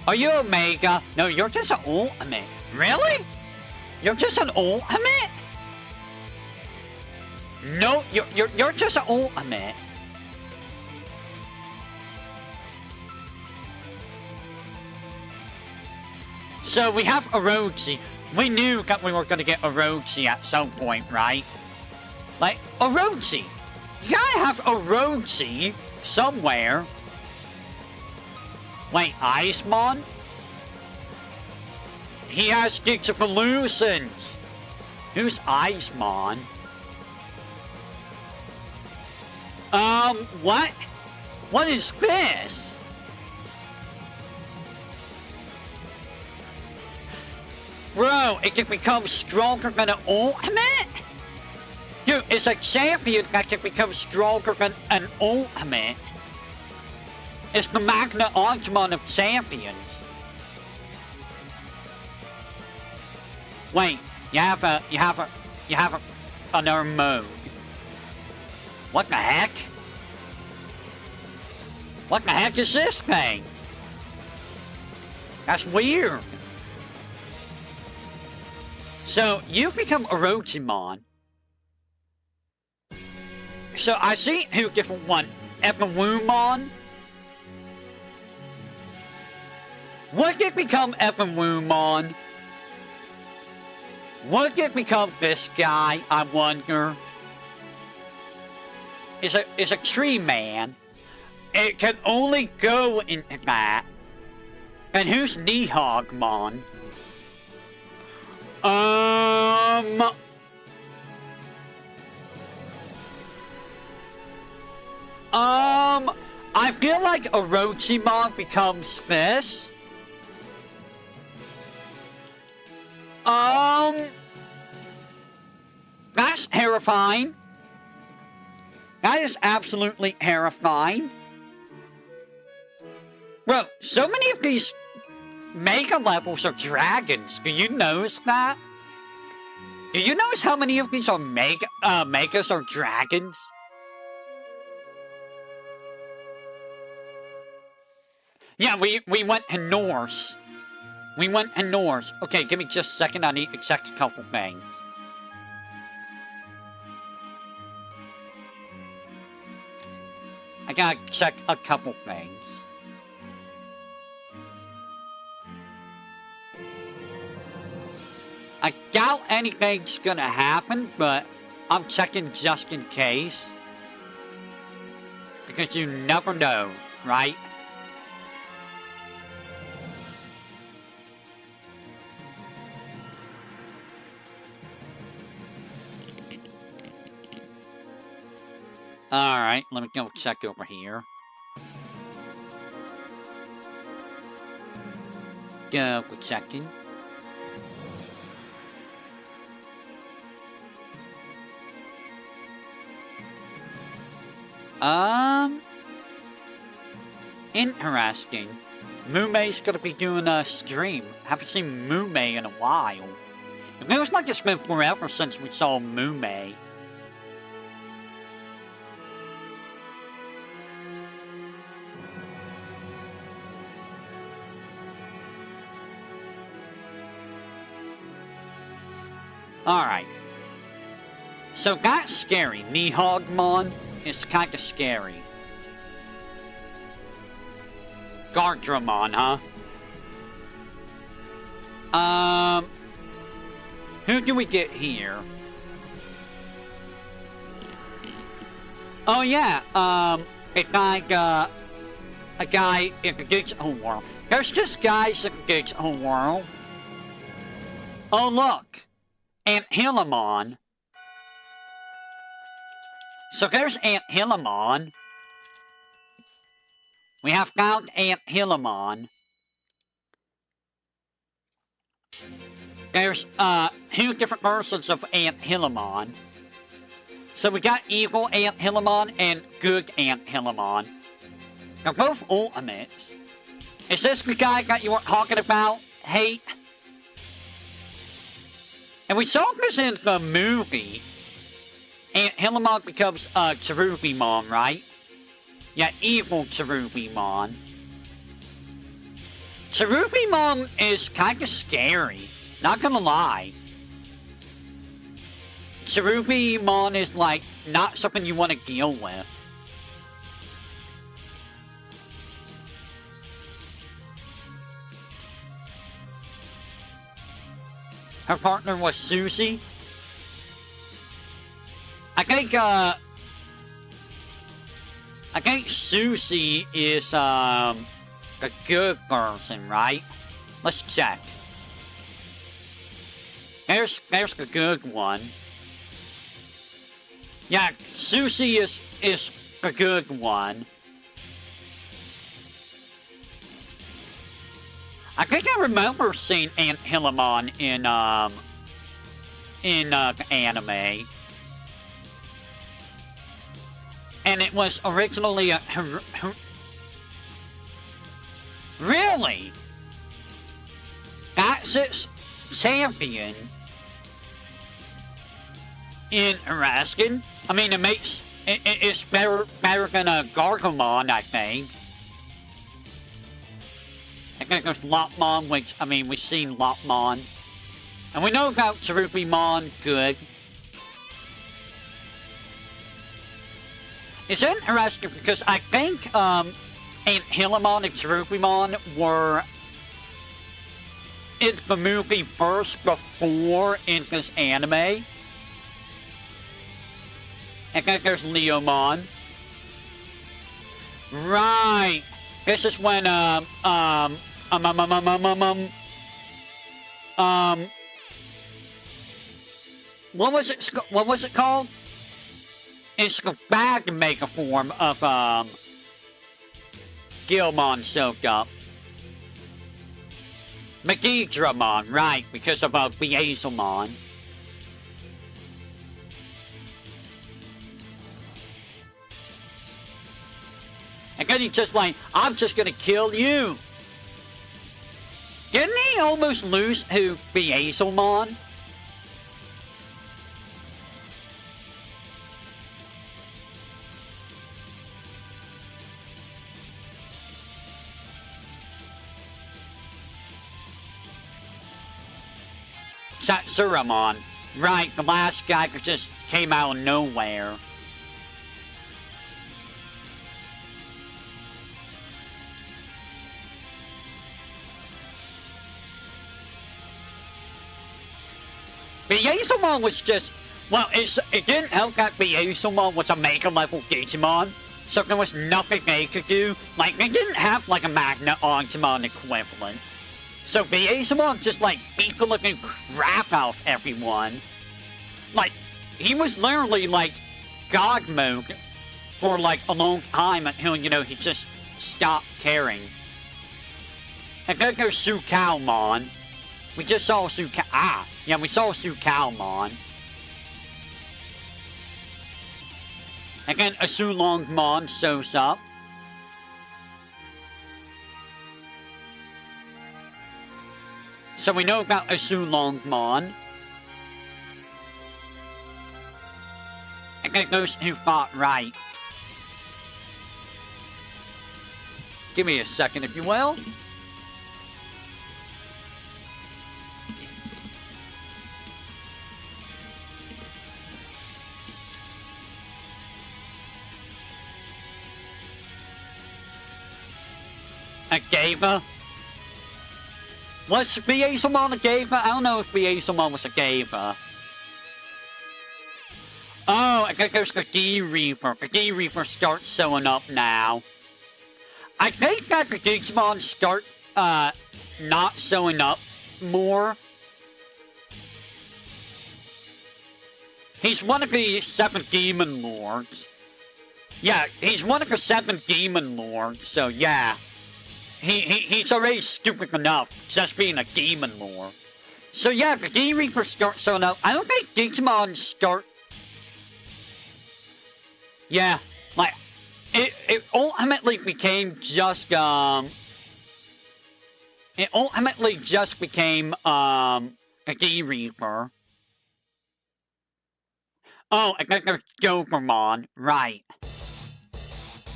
Are you Omega? No, you're just an Ultimate. Really? You're just an Ultimate? No, you're just an Ultimate. So we have Orochi. We knew that we were gonna get Orochi at some point, right? Like, Orochi. You gotta have Orochi somewhere. Wait, Icemon? He has Digipalootions. Who's Icemon? What? What is this? Bro, it can become stronger than an Ultimate? Dude, it's a champion that can become stronger than an Ultimate. It's the Magna Archimon of champions. Wait, you have another mode. What the heck? What the heck is this thing? That's weird. So, you become Orochimon. So, I see two different ones. Epawumon. Would it become Epawumon? Would it become this guy, I wonder? Is a tree man. It can only go into that. And who's Nihogmon? I feel like Orochimon becomes this. That's terrifying. That is absolutely terrifying. Bro, so many of these Mega levels are dragons. Do you notice that? Do you notice how many of these are Megas are dragons? Yeah, we went to Norse. We went to Norse. Okay, give me just a second. I need to check a couple things. I gotta check a couple things. I doubt anything's gonna happen, but I'm checking just in case. Because you never know, right? Alright, let me go check over here. Go checking. Interesting. Mume's gonna be doing a stream. Haven't seen Mume in a while. It feels like it's been forever since we saw Mume. Alright. So that's scary. Nihogmon is kinda scary. Gardramon, huh? Who do we get here? Oh yeah, it's like, a guy in the digital world. There's just guys in the digital world. Oh look, Aunt Hillamon. So there's Aunt Hillamon. We have found Aunt Hillamon. There's, 2 different versions of Aunt Hillamon. So we got evil Aunt Hillamon and good Aunt Hillamon. They're both ultimates. Is this the guy that you were talking about? Hey. And we saw this in the movie. Aunt Hillamon becomes, Cherubimon, right? Yeah, evil Cherubimon. Cherubimon is kinda scary. Not gonna lie. Cherubimon is, like, not something you want to deal with. Her partner was Susie. I think Susie is, a good person, right? Let's check. There's the good one. Yeah, Susie is the good one. I think I remember seeing Aunt Hillamon in the anime. And it was originally a... Really? That's its champion? Interesting. I mean, it's better than a Gargomon, I think. I think there's Lopmon, which, I mean, we've seen Lopmon. And we know about Cherubimon, good. It's interesting because I think, Aunt Hillamon and Cherubimon were in the movie first before in this anime. I think there's Leomon. Right. This is when, what was it called? It's the bad mega form of, Gilmon showed up. Megidramon, right, because of, Beelzemon. And then he's just like, I'm just gonna kill you. Didn't he almost lose to Beelzemon? Zatsudan, right, the last guy that just came out of nowhere. Beelzemon was just, well, it didn't help that Beelzemon was a Mega level Digimon, so there was nothing they could do. Like, they didn't have, like, a Magna Archimon equivalent. So Beelzemon just, like, beat the living crap out of everyone. Like, he was literally, like, God mode for, like, a long time until, you know, he just stopped caring. And then there's Sukaumon. We just saw yeah, we saw Sukaumon. And then Asulongmon shows up. So we know about Asulongmon. And then those who fought right. Give me a second, if you will. A Gava? Was Beelzemon a Gava? I don't know if Beelzemon was a Gava. Oh, I think there's the D-Reaper. The D-Reaper starts showing up now. I think that the Digimon start, not showing up more. He's one of the 7 Demon Lords. Yeah, he's one of the 7 Demon Lords, so yeah. He's already stupid enough, just being a Demon Lord. So yeah, the D-Reaper starts showing up. I don't think Digimon start... Yeah, like, it ultimately became just, It ultimately just became, a D-Reaper. Oh, I think there's Gophermon, right.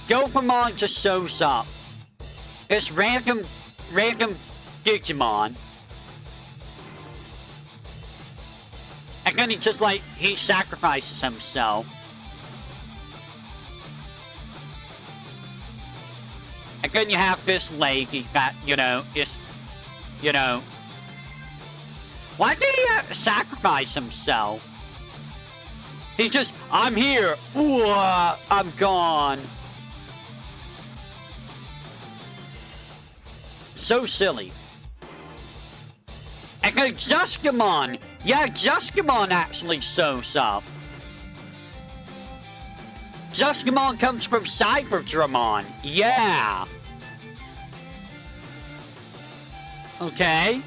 Gophermon just shows up. It's random Digimon. And then he sacrifices himself. And then you have this lady that, why did he have to sacrifice himself? He's just, I'm here. Ooh, I'm gone. So silly. And then Juskamon. Yeah, Juskamon actually shows up. Juskamon comes from Cyberdramon. Yeah. Okay.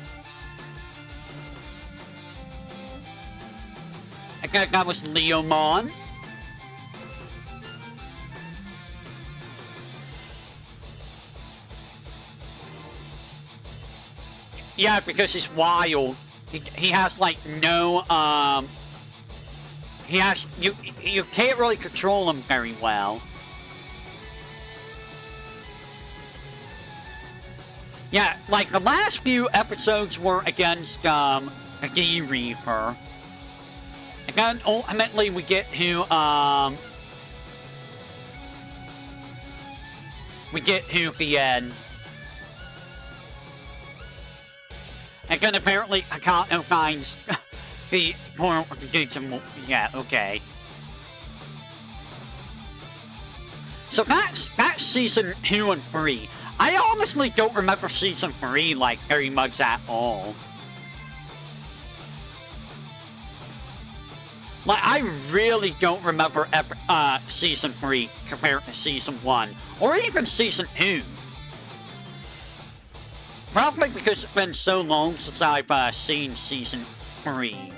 I think that was Leomon. Yeah, because he's wild. He has no you can't really control him very well. Yeah, the last few episodes were against the D-Reaper. And then ultimately we get to the end. And then apparently Akato finds the Digimon. Yeah, okay. So that's season 2 and 3. I honestly don't remember season 3 very much at all. I really don't remember season 3 compared to season 1 or even season 2. Probably because it's been so long since I've seen season 3.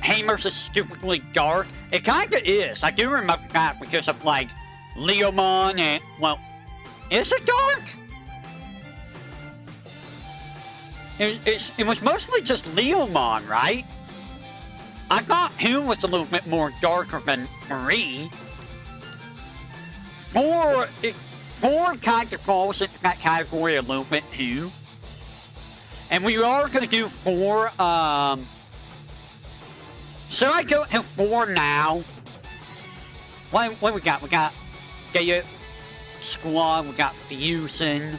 Hamer's is stupidly dark. It kinda is. I do remember that because of Leomon and, well, is it dark? It was mostly just Leomon, right? I thought 2 was a little bit more darker than 3. 4 kind of falls into that category a little bit too. And we are going to do 4, should I go to 4 now? What we got? We got Gaia Squad, we got Fusion.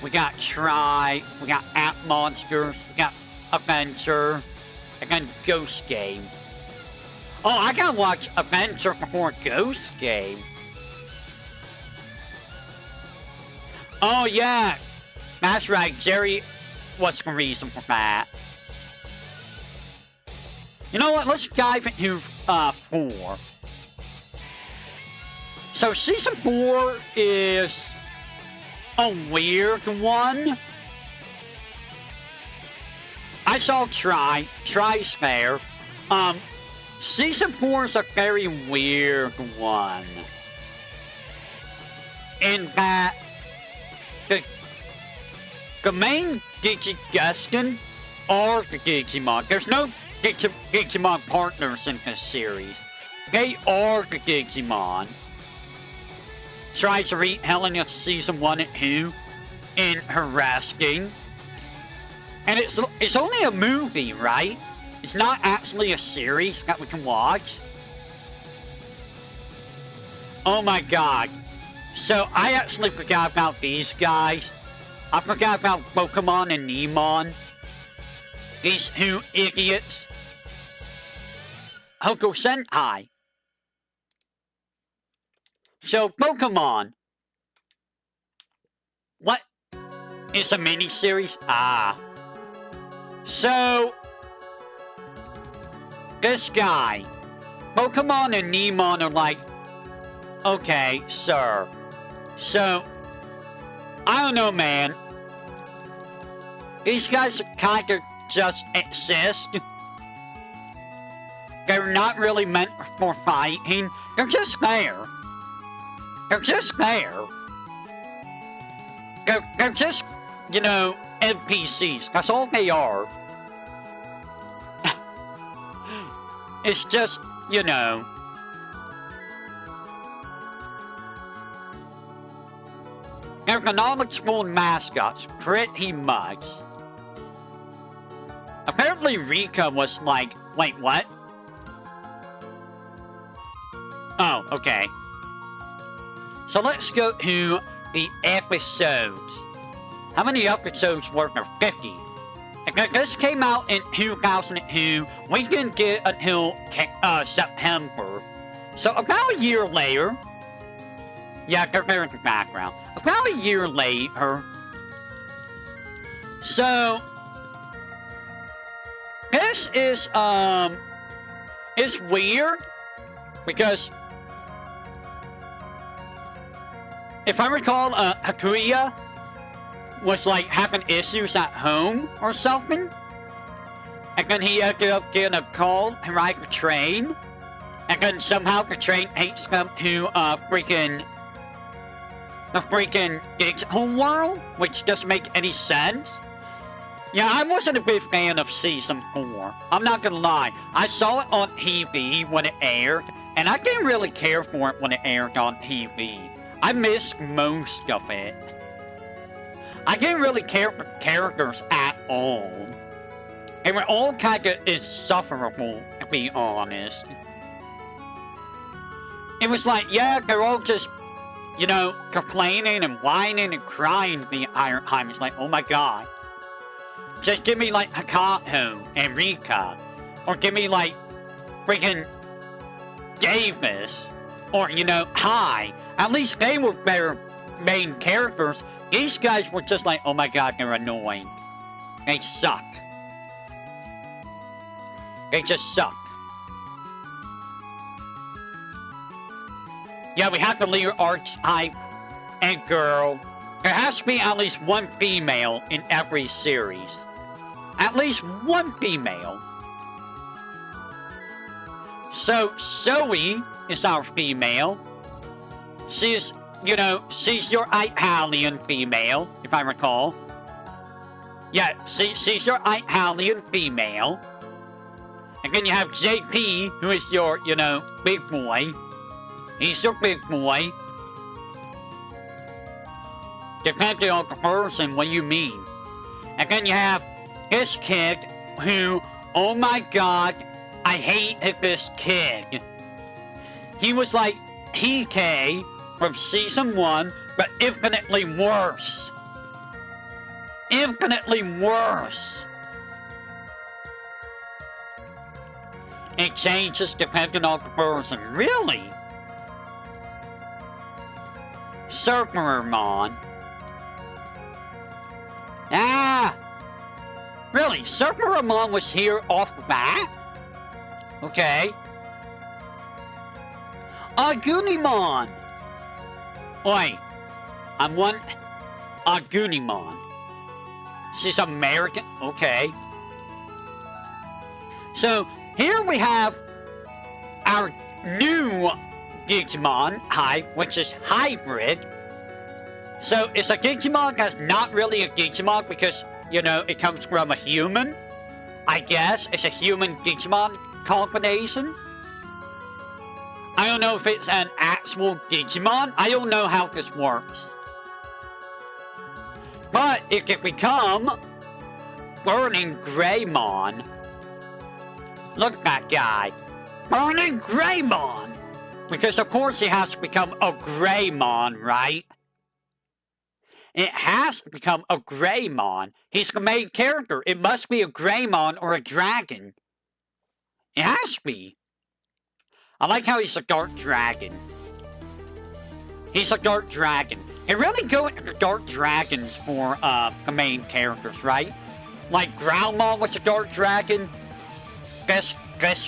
We got Try, we got App Monsters, we got Adventure, and then Ghost Game. Oh, I gotta watch Adventure before Ghost Game. Oh, yeah. That's right, Jerry was the reason for that. You know what, let's dive into 4. So, season 4 is a weird one. I saw Try. Try's fair. Season 4 is a very weird one. In that the main Digiguskin are the Digimon. There's no Digimon partners in this series. They are the Digimon. Tries to read Helen of season 1 and 2 in harassing. And it's only a movie, right? It's not actually a series that we can watch. Oh my god. So I actually forgot about these guys. I forgot about Pokemon and Nemon. These 2 idiots. Hoko Sentai. So, Pokemon. What? It's a mini-series? Ah. So, this guy. Pokemon and Nemon are like, okay, sir. So, I don't know, man. These guys kind of just exist. They're not really meant for fighting. They're just there. They're just there. They're just, you know, NPCs. That's all they are. It's just, you know. They're canonical mascots, pretty much. Apparently Rika was like, wait, what? Oh, okay. So let's go to the episodes. How many episodes were there? 50. This came out in 2002. We didn't get until September. So about a year later. Yeah, they're in the background. About a year later. So this is it's weird because if I recall, Hakuya was like having issues at home or something, and then he ended up getting a call to ride the train, and then somehow the train takes them to the freaking digital world, which doesn't make any sense. Yeah, I wasn't a big fan of Season 4. I'm not gonna lie. I saw it on TV when it aired, and I didn't really care for it when it aired on TV. I missed most of it. I didn't really care for the characters at all. They were all kind of insufferable, to be honest. It was like, yeah, they're all just, you know, complaining and whining and crying the entire time. It's like, oh my god. Just give me like Hakato and Rika. Or give me like freaking Davis. Or, you know, Hi. At least they were better main characters. These guys were just like, oh my god, they're annoying. They suck. They just suck. Yeah, we have the leader archetype and girl. There has to be at least one female in every series. At least one female. So, Zoe is our female. She's, you know, she's your Italian female, if I recall. Yeah, she's your Italian female. And then you have JP, who is your, you know, big boy. He's your big boy. Depending on the person, what you mean. And then you have this kid who, oh my god, I hated this kid. He was like PK from Season 1, but infinitely worse. Infinitely worse. It changes depending on the person. Really? SurferMon. Ah! Really? SurferMon was here off the bat? Okay. Agunimon! Wait. I'm one... Agunimon. She's American? Okay. So, here we have our new Digimon type, which is hybrid. So, it's a Digimon that's not really a Digimon because, you know, it comes from a human. I guess it's a human Digimon combination. I don't know if it's an actual Digimon. I don't know how this works. But it can become Burning Greymon. Look at that guy. Burning Greymon! Because of course he has to become a Greymon, right? It has to become a Greymon. He's the main character. It must be a Greymon or a dragon. It has to be. I like how he's a dark dragon. He's a dark dragon. They really go into dark dragons for the main characters, right? Like Growlmon was a dark dragon. This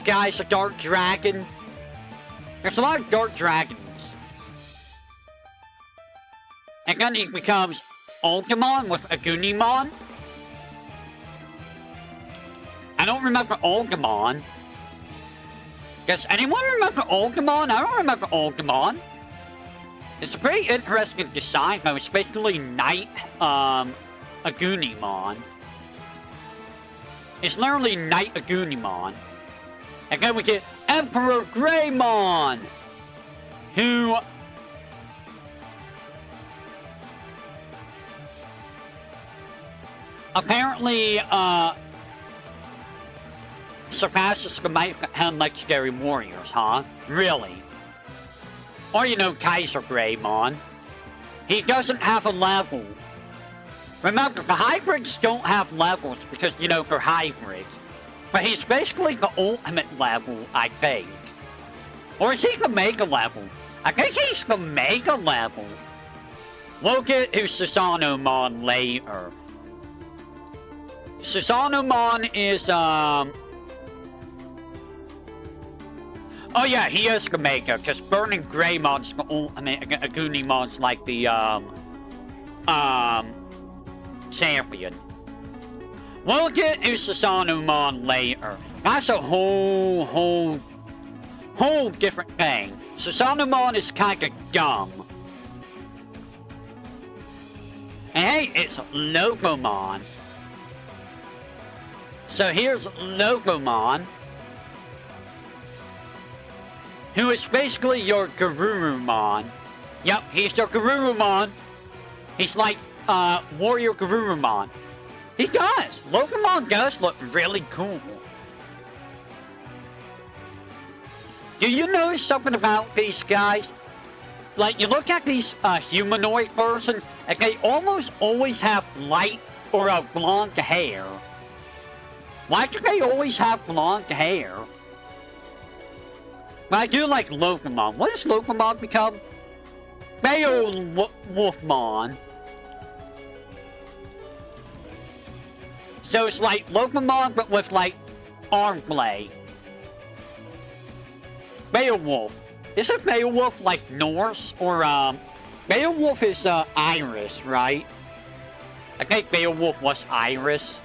guy's a dark dragon. There's a lot of dark dragons. And then he becomes Ultimon with Agunimon. I don't remember Ultimon. Does anyone remember Ultimon? I don't remember Ultimon. It's a pretty interesting design, though, especially Knight Agunimon. It's literally Knight Agunimon. And then we get Emperor Greymon, who apparently surpasses the might of 10 legendary warriors, huh? Really? Or, you know, Kaiser Greymon. He doesn't have a level. Remember, the hybrids don't have levels because, you know, they're hybrids. But he's basically the ultimate level, I think. Or is he the mega level? I think he's the mega level. We'll get to Susanomon later. Susanomon is, oh yeah, he is the mega, because Burning Greymon's the ultimate, Agunimon's like the, champion. We'll get to Susanomon later. That's a whole different thing. Susanomon is kind of dumb. And hey, it's Logomon. So here's Logomon, who is basically your Garurumon. Yep, he's your Garurumon. He's like, Warrior Garurumon. He does! Logomon does look really cool. Do you notice something about these guys? Like, you look at these humanoid persons, and they almost always have light or blonde hair. Why do they always have blonde hair? But I do like Logomon. What does Logomon become? Beowulfmon. So it's like Logomon, but with like arm blade. Beowulf. Isn't Beowulf like Norse? Or Beowulf is Irish, right? I think Beowulf was Irish.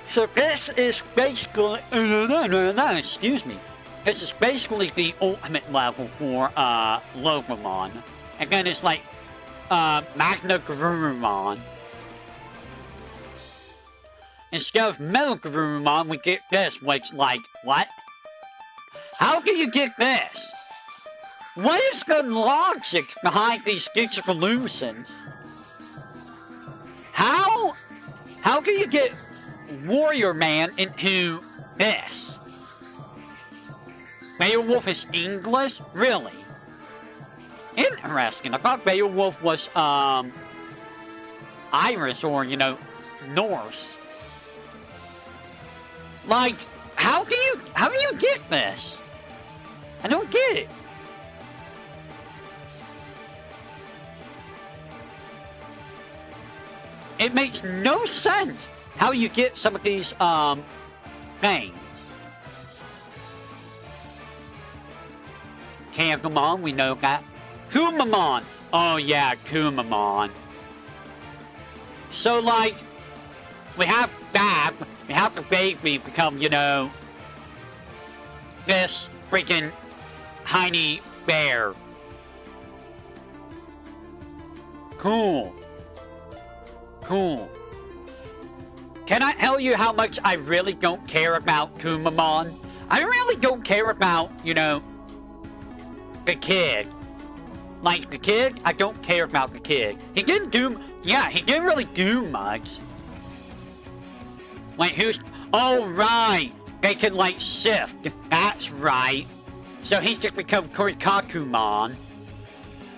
So this is basically, excuse me. This is basically the ultimate level for Logomon. And then it's like Magna Garurumon. Instead of Metal Garurumon, we get this, which like, what? How can you get this? What is the logic behind these Digievolutions? How can you get Warrior Man into this? Beowulf is English? Really? Interesting. I thought Beowulf was, Irish or, you know, Norse. Like, how do you get this? I don't get it. It makes no sense how you get some of these, things. Kangamon, we know that. Kumamon! Oh yeah, Kumamon. So like, we have that, we have the baby become, you know, this freaking tiny bear. Cool. Cool. Can I tell you how much I really don't care about Kumamon? I really don't care about, you know, the kid. Like, the kid, I don't care about the kid. He didn't do, yeah, he didn't really do much. Like, who's, oh, right. They can, like, shift. That's right. So he could become Kurikakumon.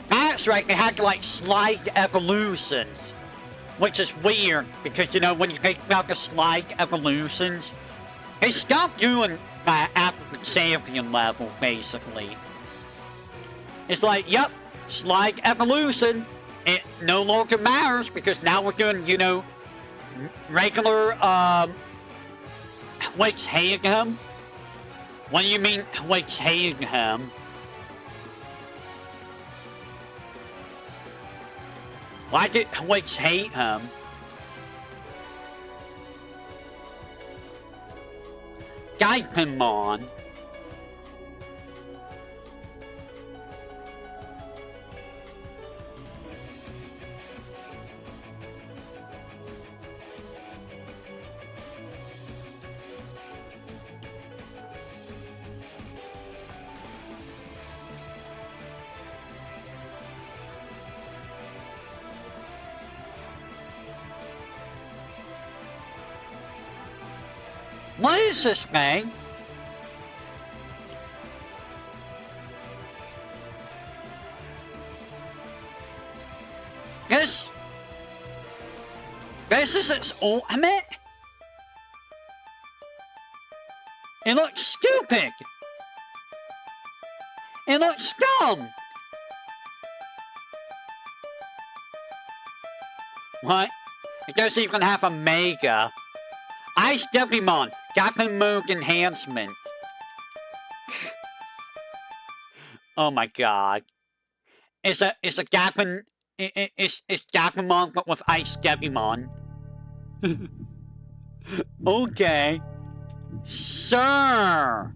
That's right, they had to, like, slide evolutions. Which is weird, because, you know, when you think about the slide evolutions, He stopped doing that after the champion level, basically. It's like, yep, it's like evolution. It no longer matters because now we're doing, you know, regular, what's hating him? What do you mean, what's hating him? Why did what's hate him? Digimon. What is this thing? This is its ultimate? It looks stupid! It looks dumb! What? It doesn't even have a Mega. Ice Digimon, Gapin Mode Enhancement. Oh my god. It's a Gapin... It's Gapimon but with Ice Digimon. Okay. Sir!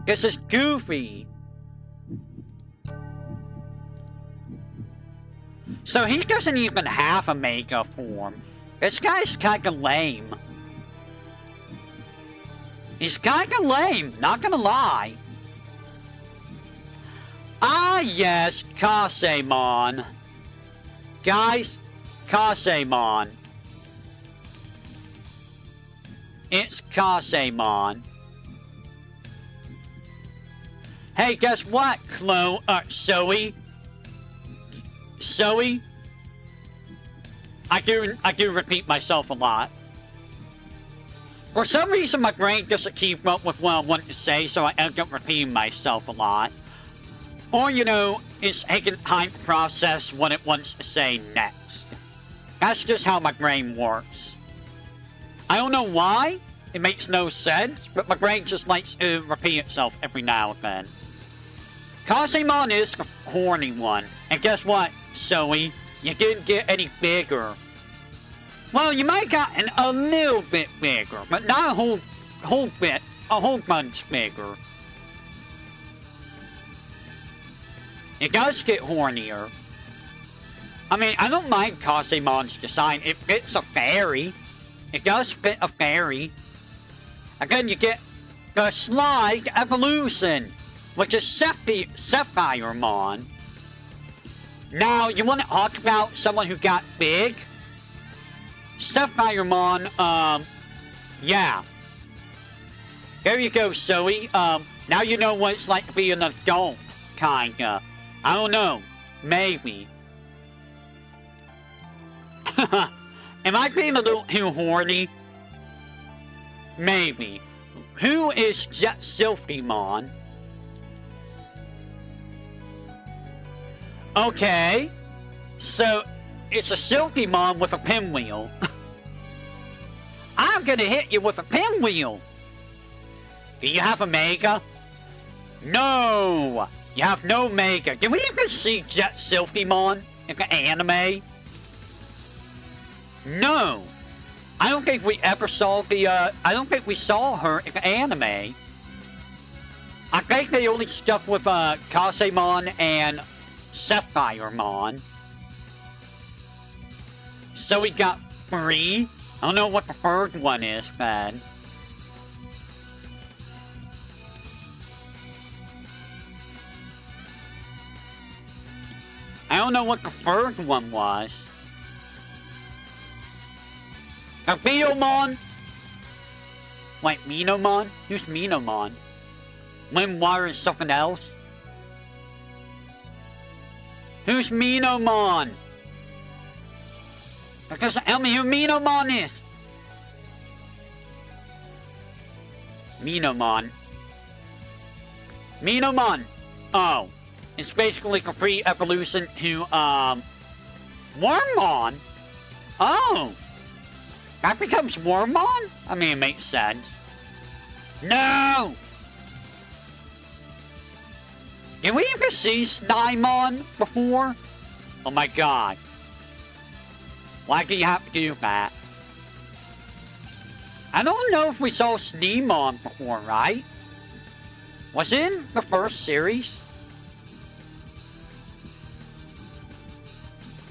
This is goofy. So he doesn't even have a Mega form. This guy's kinda lame. He's kinda lame, not gonna lie. Ah yes, Kasemon. Guys, Kasemon. It's Kasemon. Hey, guess what, Zoe? Zoe? I do repeat myself a lot. For some reason, my brain doesn't keep up with what I want to say, so I end up repeating myself a lot. Or, you know, it's taking time to process what it wants to say next. That's just how my brain works. I don't know why. It makes no sense, but my brain just likes to repeat itself every now and then. Kasemon is the horny one. And guess what, Zoe? You didn't get any bigger. Well, you might have gotten a little bit bigger, but not a whole bunch bigger. It does get hornier. I mean, I don't mind Kasemon's design. It fits a fairy. It does fit a fairy. Again, you get the Slide Evolution, which is Zephyremon. Now, you want to talk about someone who got big? Zephyremon, yeah. There you go, Zoe. Now you know what it's like to be an adult, kinda. I don't know. Maybe. Am I being a little too horny? Maybe. Who is Zatsudan? Okay. So, it's a Silphymon with a pinwheel. I'm gonna hit you with a pinwheel. Do you have a Mega? No! You have no Mega. Can we even see Silphymon in the anime? No! I don't think we ever saw the, I don't think we saw her in the anime. I think they only stuck with, Kasemon and Zephyremon. So we got 3. I don't know what the third one is, man. I don't know what the third one was. A Minomon? Wait, Minomon? Who's Minomon? Wind Water is something else? Who's Minomon? Because tell me who Minomon is! Minomon. Minomon! Oh. It's basically a free evolution to, Wormmon? Oh! That becomes Wormmon? I mean, it makes sense. No! Did we even see Snymon before? Oh my god. Why do you have to do that? I don't know if we saw Snymon before, right? Was it in the first series?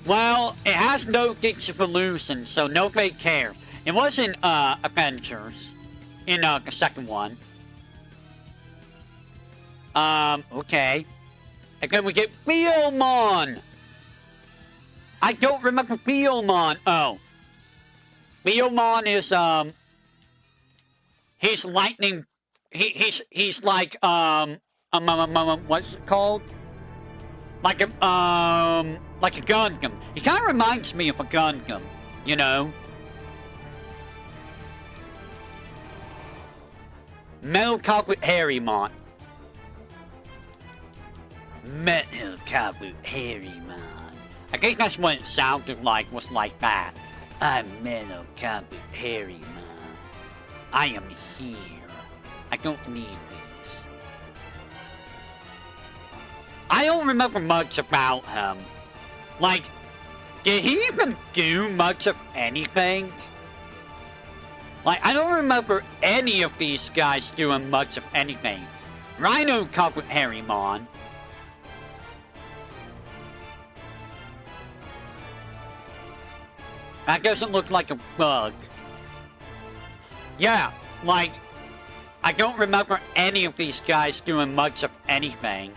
Well, it has no Geeks Evolution, so nobody cares. It was in, Adventures. In, the second one. Okay. And then we get Beelmon! I don't remember Beelmon! Oh. Beelmon is, he's lightning... He's like, what's it called? Like a Gundam. He kind of reminds me of a Gundam, you know? Metal Copper Harrymon. Metal Copper Harrymon. I think that's what it sounded like, was like that. I'm Metal Copper Harrymon. I am here. I don't need this. I don't remember much about him. Like, did he even do much of anything? Like, I don't remember any of these guys doing much of anything. Rhino Copper Harrymon. That doesn't look like a bug. Yeah, like, I don't remember any of these guys doing much of anything.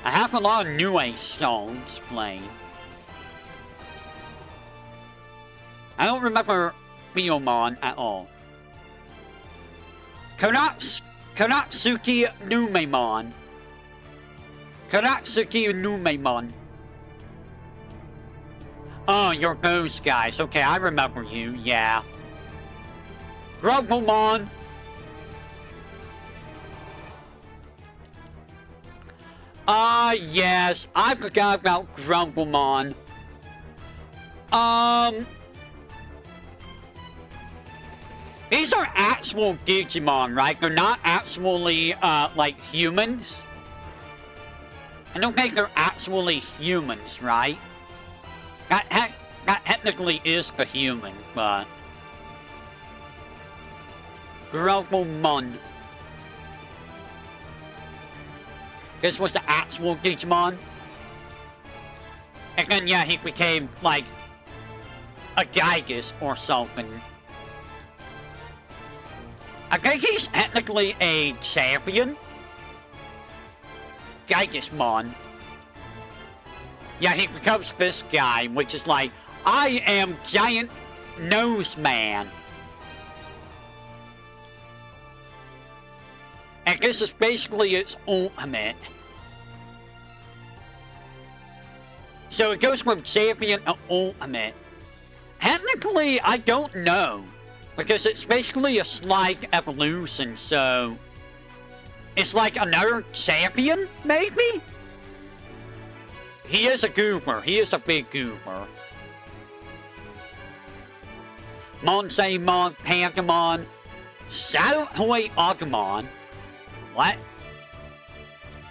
I have a lot of new Age songs playing. I don't remember Beelmon at all. Konatsuki Numemon. Konatsuki Numemon. Oh, you're those guys. Okay, I remember you, yeah. Grumplemon. Yes, I forgot about Grumplemon. These are actual Digimon, right? They're not actually, like, humans. I don't think they're actually humans, right? That technically is a human, but... Grumplemon. This was the actual Digimon. And then, yeah, he became, like, a Gigas or something. I think he's technically a champion. Gigasmon. Yeah, he becomes this guy, which is like, I am Giant Nose Man. And this is basically its ultimate. So it goes from champion to ultimate. Technically, I don't know. Because it's basically a slight evolution, so... It's like another champion, maybe? He is a goober. He is a big goober. Monsaemon, Pantamon, Sahoy Agumon. What?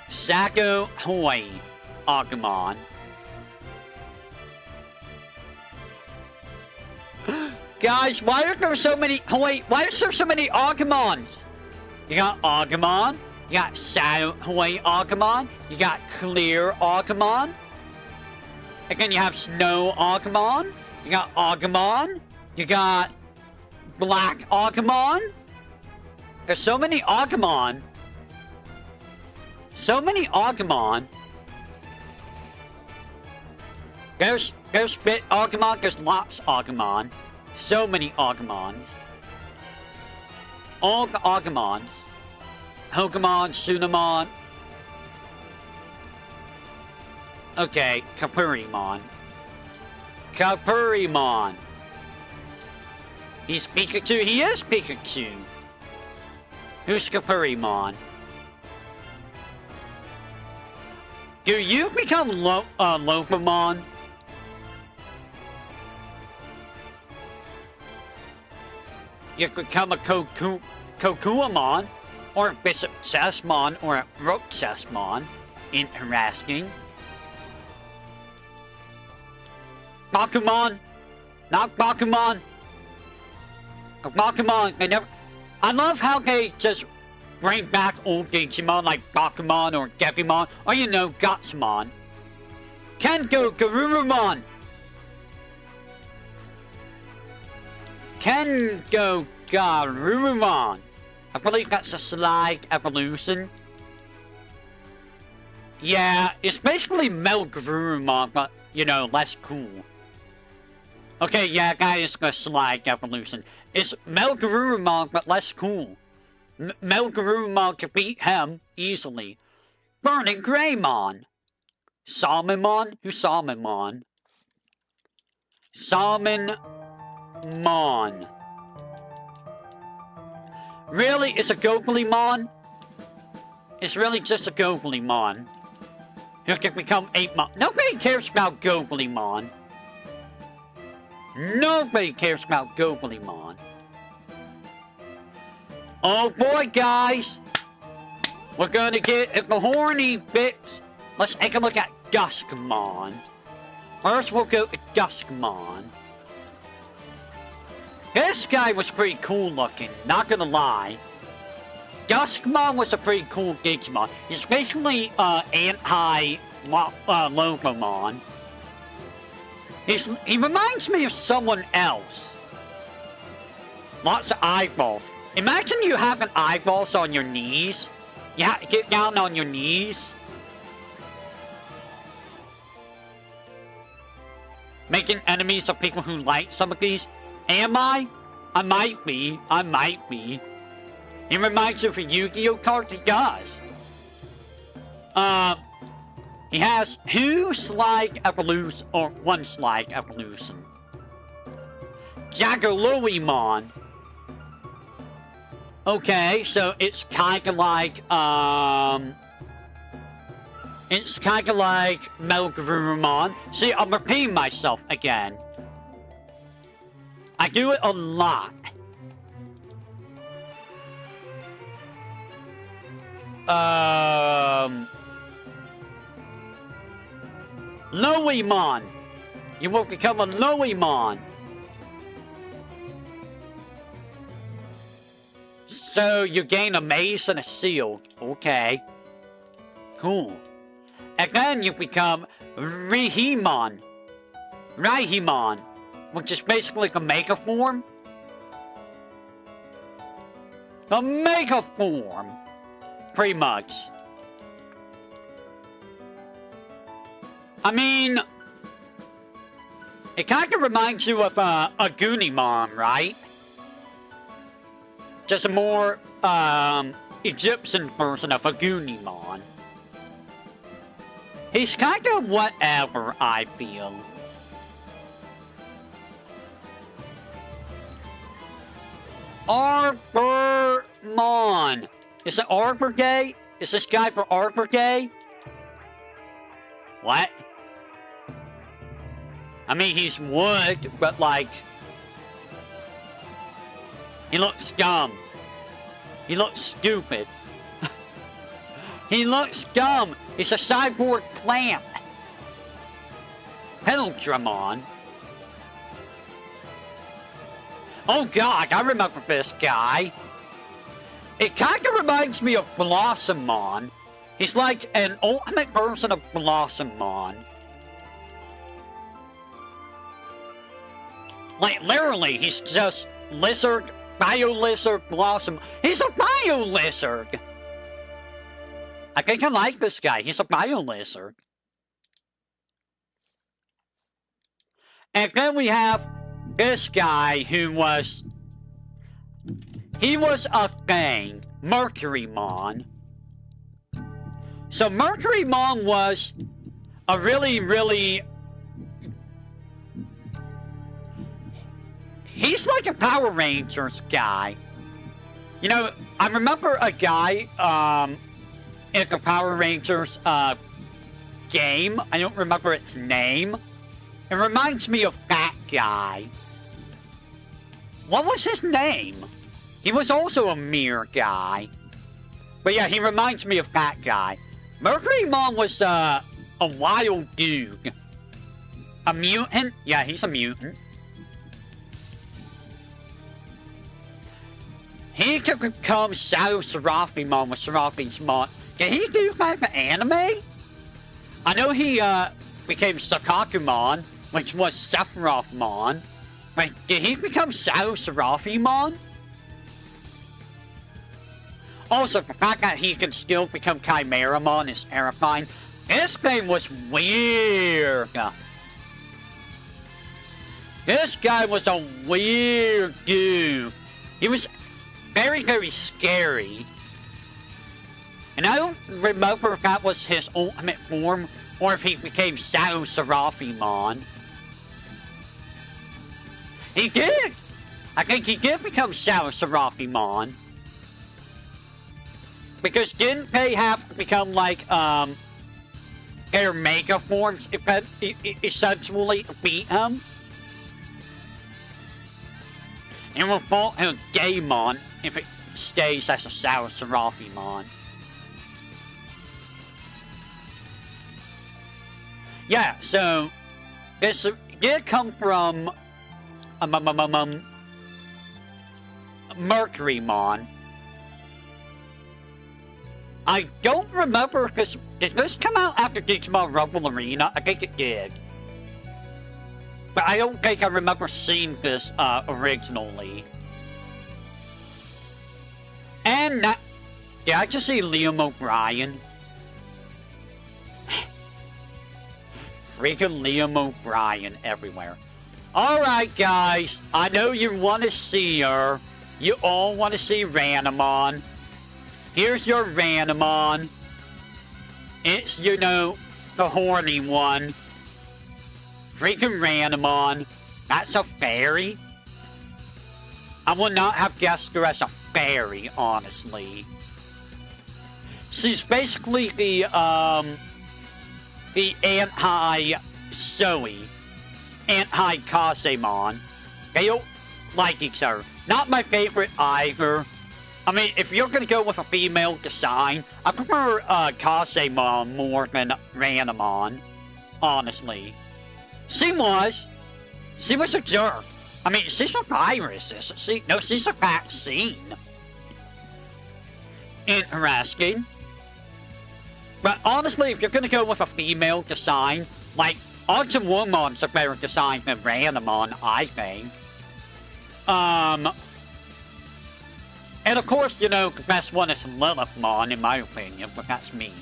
Sahoy Agumon. Guys, why are there so many... Wait, why is there so many Agumons? You got Agumon. You got Sahoy Agumon. You got Clear Agumon. And then you have Snow Agumon. You got Agumon. You got Black Agumon. There's so many Agumon. So many Agumon. There's Bit Agumon. There's lots of Agumon. So many Agumons. All the Agumons. Hokemon, Sunamon. Okay, Kapurimon. Kapurimon. He's Pikachu. He is Pikachu. Who's VTuberEN? Do you become Lopamon? You could become a Kokuamon, or Bishop Chessmon, or a Rook Chessmon. Interesting. Bakumon! Not Bakumon! Bakumon, they never... I love how they just bring back old Digimon like Bakumon or Gepimon, or you know, Gutsmon. Kengo Garurumon! Kengo Garurumon! I believe that's a Slag evolution. Yeah, it's basically Mel Garurumon, but, you know, less cool. Okay, yeah, guys, a Slag evolution. It's Mel Garurumon, but less cool. Mel Garurumon can beat him easily. Burning Greymon. Salmonmon? Who's Salmonmon? Salmonmon. Really? It's a Gokulimon? It's really just a Gokulimon. Who can become 8-Mon. Nobody cares about Gokulimon. Nobody cares about Gokulimon. Oh boy, guys. We're gonna get the horny bits. Let's take a look at Duskmon. First, we'll go to Duskmon. This guy was pretty cool looking, not gonna lie. Duskmon was a pretty cool Digimon. He's basically anti-Lopamon. He reminds me of someone else. Lots of eyeballs. Imagine you having eyeballs on your knees. You have to get down on your knees. Making enemies of people who like some of these. Am I? I might be. I might be. It reminds you of a Yu-Gi-Oh card. He does. He has 2 Slag evolutions, or 1 Slag evolution. Jagaloimon. Okay, so it's kinda like, it's kinda like Melgarurumon. See, I'm repeating myself again. I do it a lot. Loimon. You will become a Loimon. So you gain a mace and a shield. Okay. Cool. And then you become Rihimon. Raihimon. Which is basically like a Mega form. The Mega form. Pretty much. I mean, it kind of reminds you of a Gunimon, right? Just a more Egyptian version of a Gunimon. He's kind of whatever, I feel. Arbormon. Is it Arbor Gay? Is this guy for Arbor Gay? What? I mean, he's wood, but like... He looks dumb. He looks stupid. He looks dumb. He's a cyborg plant. Pedaldramon. Oh god, I remember this guy. It kind of reminds me of Blossomon. He's like an ultimate version of Blossomon. Like, literally, he's just lizard, bio-lizard, Blossom. He's a bio-lizard! I think I like this guy. He's a bio-lizard. And then we have this guy who was... He was a thing. Mercurymon. So Mercurymon was a really... He's like a Power Rangers guy. You know, I remember a guy, in the Power Rangers, game. I don't remember its name. It reminds me of that guy. What was his name? He was also a mirror guy. But yeah, he reminds me of that guy. VTuberEN was, a wild dude. A mutant? Yeah, he's a mutant. He could become Shadow Seraphimon with Seraphimon. Can he do that in anime? I know he, became Sakakumon, which was Sephirothmon. But did he become Shadow Seraphimon? Also, the fact that he can still become Chimeramon is terrifying. This game was weird. This guy was a weird dude. He was very, very scary. And I don't remember if that was his ultimate form or if he became Shadow Seraphimon. He did! I think he did become Shadow Seraphimon. Because didn't they have to become like, their mega forms essentially to beat him? And will fall in a Daemon if it stays as a Shadow Seraphimon. Yeah, so this did come from VercuryMon. I don't remember because did this come out after Digimon Rumble Arena? I think it did. But I don't think I remember seeing this originally. And that, did I just see Liam O'Brien? Freaking Liam O'Brien everywhere. Alright guys, I know you want to see her. You all want to see Ranamon. Here's your Ranamon. It's, you know, the horny one. Freaking Ranamon. That's a fairy? I would not have guessed her as a fairy, honestly. She's basically the anti-Zoe. Anti-Kasemon. They don't like each other. Not my favorite either. I mean, if you're gonna go with a female design, I prefer Kasemon more than Ranamon. Honestly. She was a jerk. I mean, she's a virus, isn't she? No, she's a vaccine. Interesting. But honestly, if you're gonna go with a female design, like, Agumwonmon's a better design than Ranamon, I think. And of course, you know, the best one is Lilithmon, in my opinion, but that's me.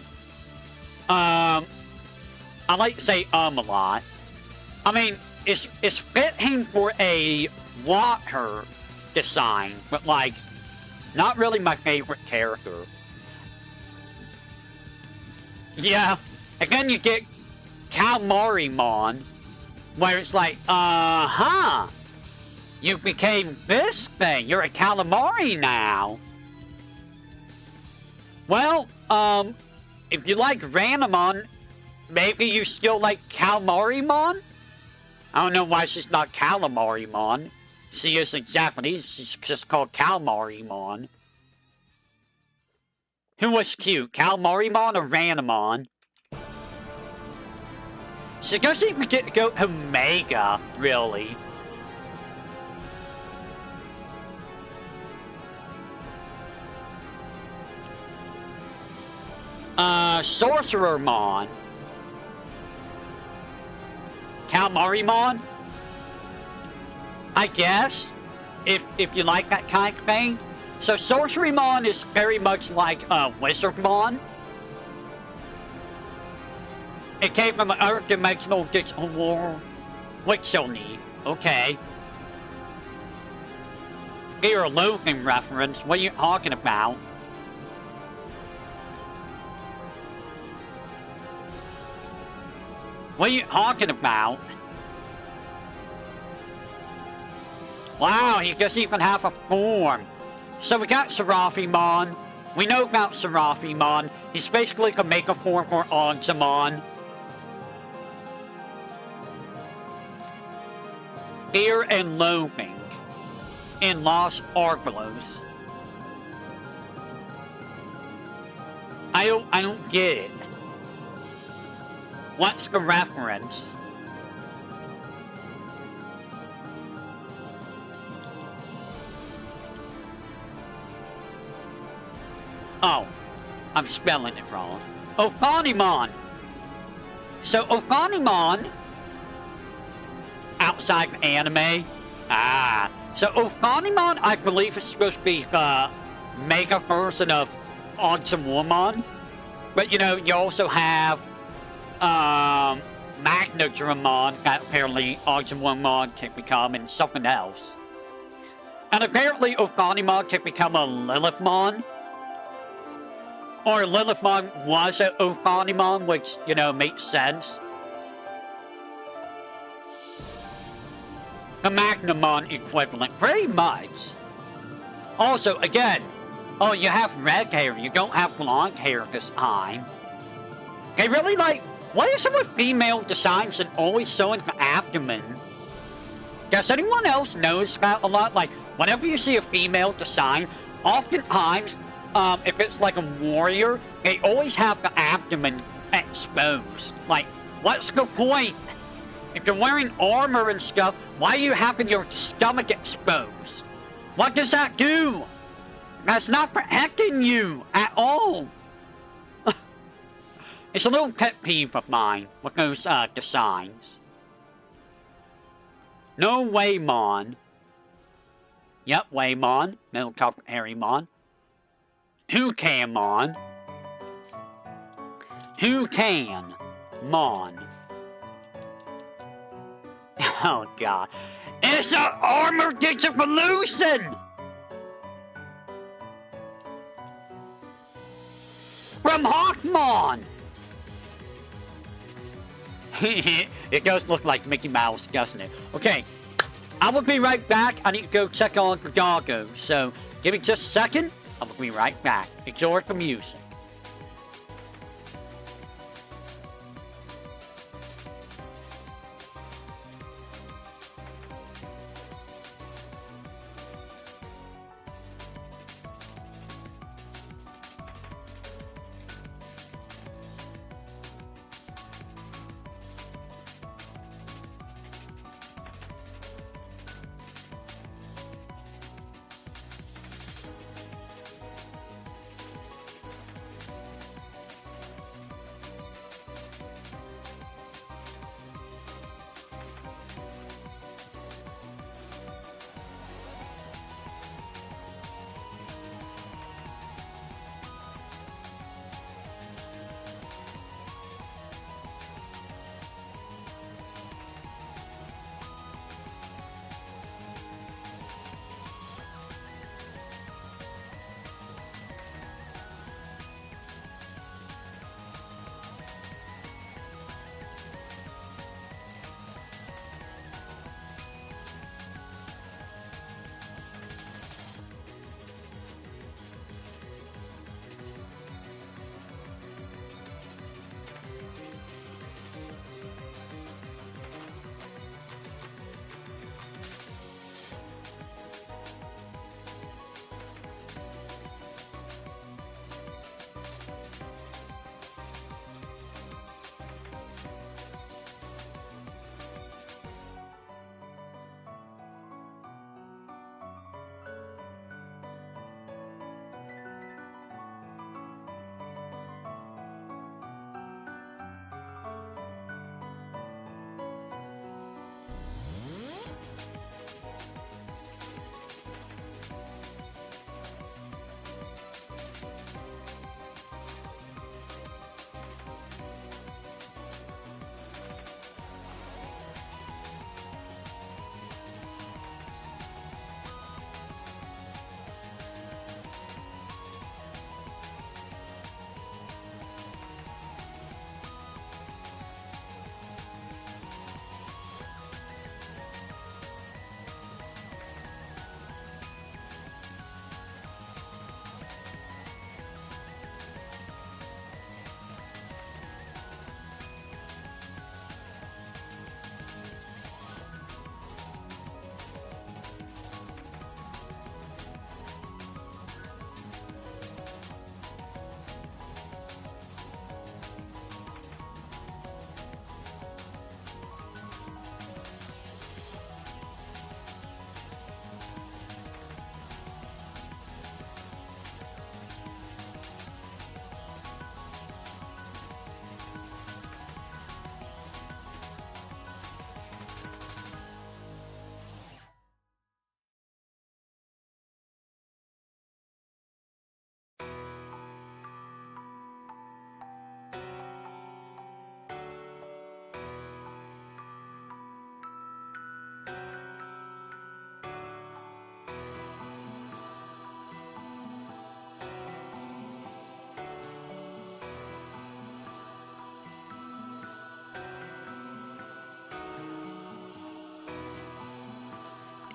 I like to say a lot. I mean, it's fitting for a water design, but like, not really my favorite character. Yeah, and then you get Calmarimon, where it's like, you became this thing. You're a calamari now. Well, if you like Ranamon, maybe you still like Calmarimon? I don't know why she's not Calamarimon. She isn't Japanese, she's just called Calmarimon. Who was cute, Calmarimon or Ranamon? She doesn't even get to go to Mega, really. Sorcerermon. Calmarimon? I guess, if you like that kind of thing. So Sorcerermon is very much like Wizardmon. It came from an Earth-dimensional digital world. Wixelny. Okay. Fear of Loathing reference. What are you talking about? What are you talking about? Wow, he doesn't even have a form. So we got Seraphimon. We know about Seraphimon. He's basically a mega form for Ozamon. Fear and Loathing in Los Arbalos. I don't get it. What's the reference? Oh, I'm spelling it wrong. Ophanimon. So Ophanimon, outside of anime. So Ophanimon, I believe it's supposed to be the mega version of Ozamon. But you know, you also have Magnadramon that apparently Ozamon can become, and something else. And apparently Ophanimon can become a Lilithmon. Or Lilithmon was an Ophanimon, which, you know, makes sense. The Magnamon equivalent, pretty much. Also, again, oh, you have red hair, you don't have blonde hair this time. Okay, really, like, what is it with female designs and always showing the abdomen? Does anyone else notice that a lot? Like, whenever you see a female design, oftentimes, if it's like a warrior, they always have the abdomen exposed. Like, what's the point? If you're wearing armor and stuff, why are you having your stomach exposed? What does that do? That's not protecting you at all. It's a little pet peeve of mine with those designs. No Waymon. Yep, Waymon. Middle top Harrymon. Who can Mon? Who can Mon? Oh god. It's an armor digivolution! From Hawkmon! It does look like Mickey Mouse, doesn't it? Okay, I will be right back. I need to go check on the doggos, so give me just a second. I will be right back. Enjoy the music.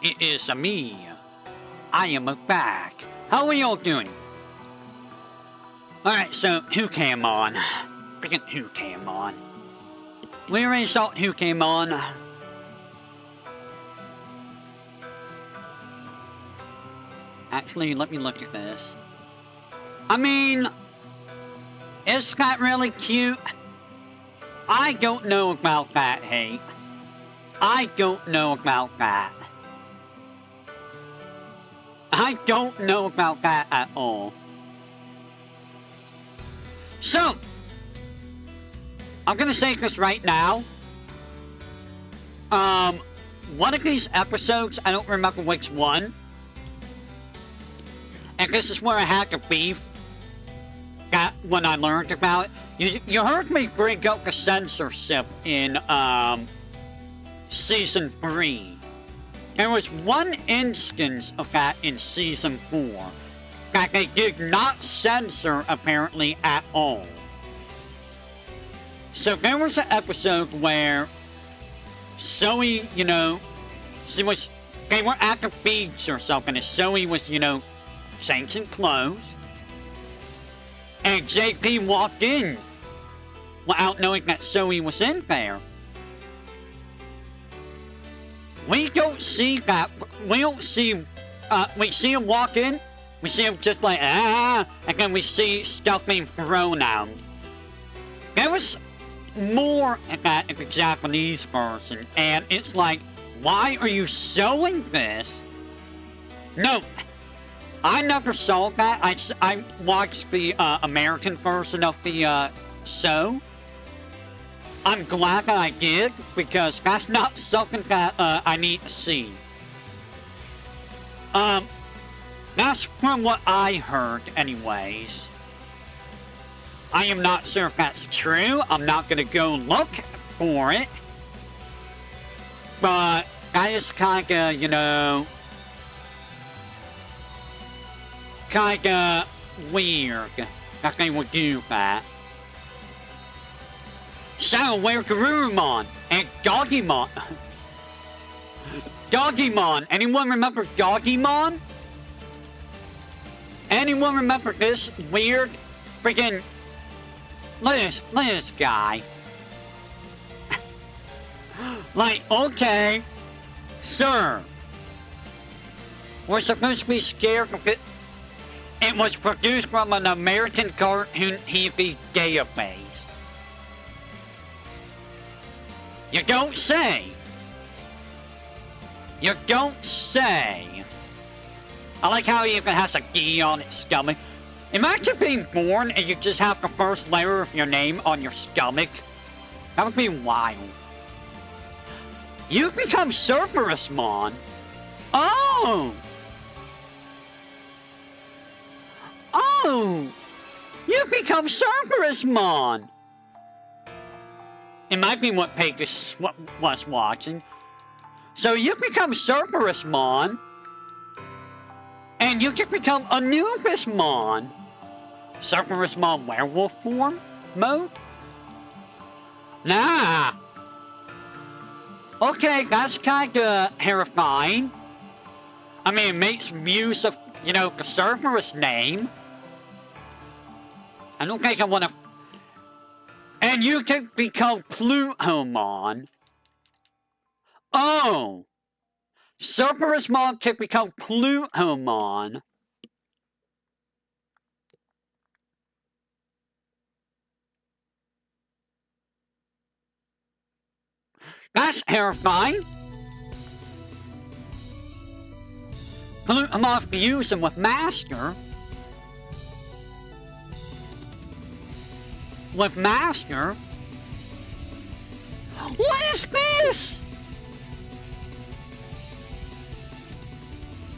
it is me. I am back. How are y'all doing? Alright, so who came on? Freaking who came on? We already saw who came on. Actually, let me look at this. I mean, is that really cute? I don't know about that, hate. I don't know about that. I don't know about that at all. So, I'm gonna say this right now. One of these episodes, I don't remember which one. And this is where I had the beef. That when I learned about it. You heard me bring up the censorship in, Season 3. There was one instance of that in Season 4. That they did not censor, apparently, at all. So there was an episode where Zoe, you know, they were at the beach or something, and Zoe was, you know, changing clothes. And JP walked in without knowing that Zoe was in there. We don't see that. We don't see. We see him walk in. We see him just like, and then we see stuff being thrown out. There was more of that in the Japanese version, and it's like, why are you showing this? No, I never saw that. I watched the American version of the show. I'm glad that I did, because that's not something that I need to see. That's from what I heard anyways. I am not sure if that's true. I'm not gonna go look for it. But that is kinda, you know, kinda weird that they would do that. So, where's Garurumon and Doggymon? Doggymon! Anyone remember Doggymon? Anyone remember this weird freaking... Look at this guy. Like, okay, sir. We're supposed to be scared of it. It was produced from an American cartoon TV database. You don't say. You don't say. I like how he even has a D on its stomach. Imagine being born and you just have the first letter of your name on your stomach. That would be wild. You become Cerberusmon. Oh! Oh! You become Cerberusmon! It might be what Pegasus was watching. So you become Cerberusmon, and you can become Anubismon. Cerberusmon werewolf form mode? Nah. Okay, that's kinda terrifying. I mean, it makes use of, you know, the Cerberus name. I don't think I wanna... And you can become Plutomon. Oh! Cerberusmon can become Plutomon. That's terrifying. Plutomon fusing with Master. With Master? What is this?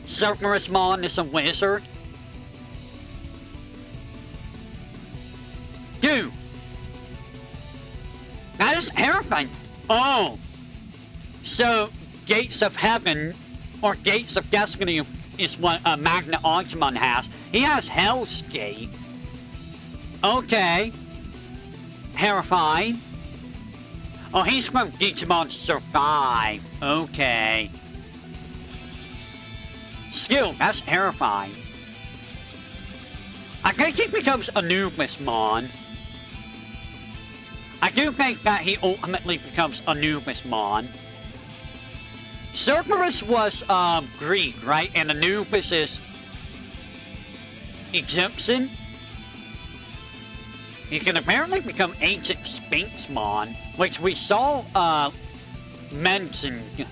Cerberusmon is a wizard? Dude! That is terrifying. Oh! So, Gates of Heaven, or Gates of Destiny is what Magna Archmon has. He has Hell's Gate. Okay. Terrifying. Oh, he's from Digimon Survive. Okay. Still, that's terrifying. I think he becomes Anubismon. I do think that he ultimately becomes Anubismon. Cerberus was Greek, right? And Anubis is Egyptian. He can apparently become Ancient Sphinxmon, which we saw mentioned.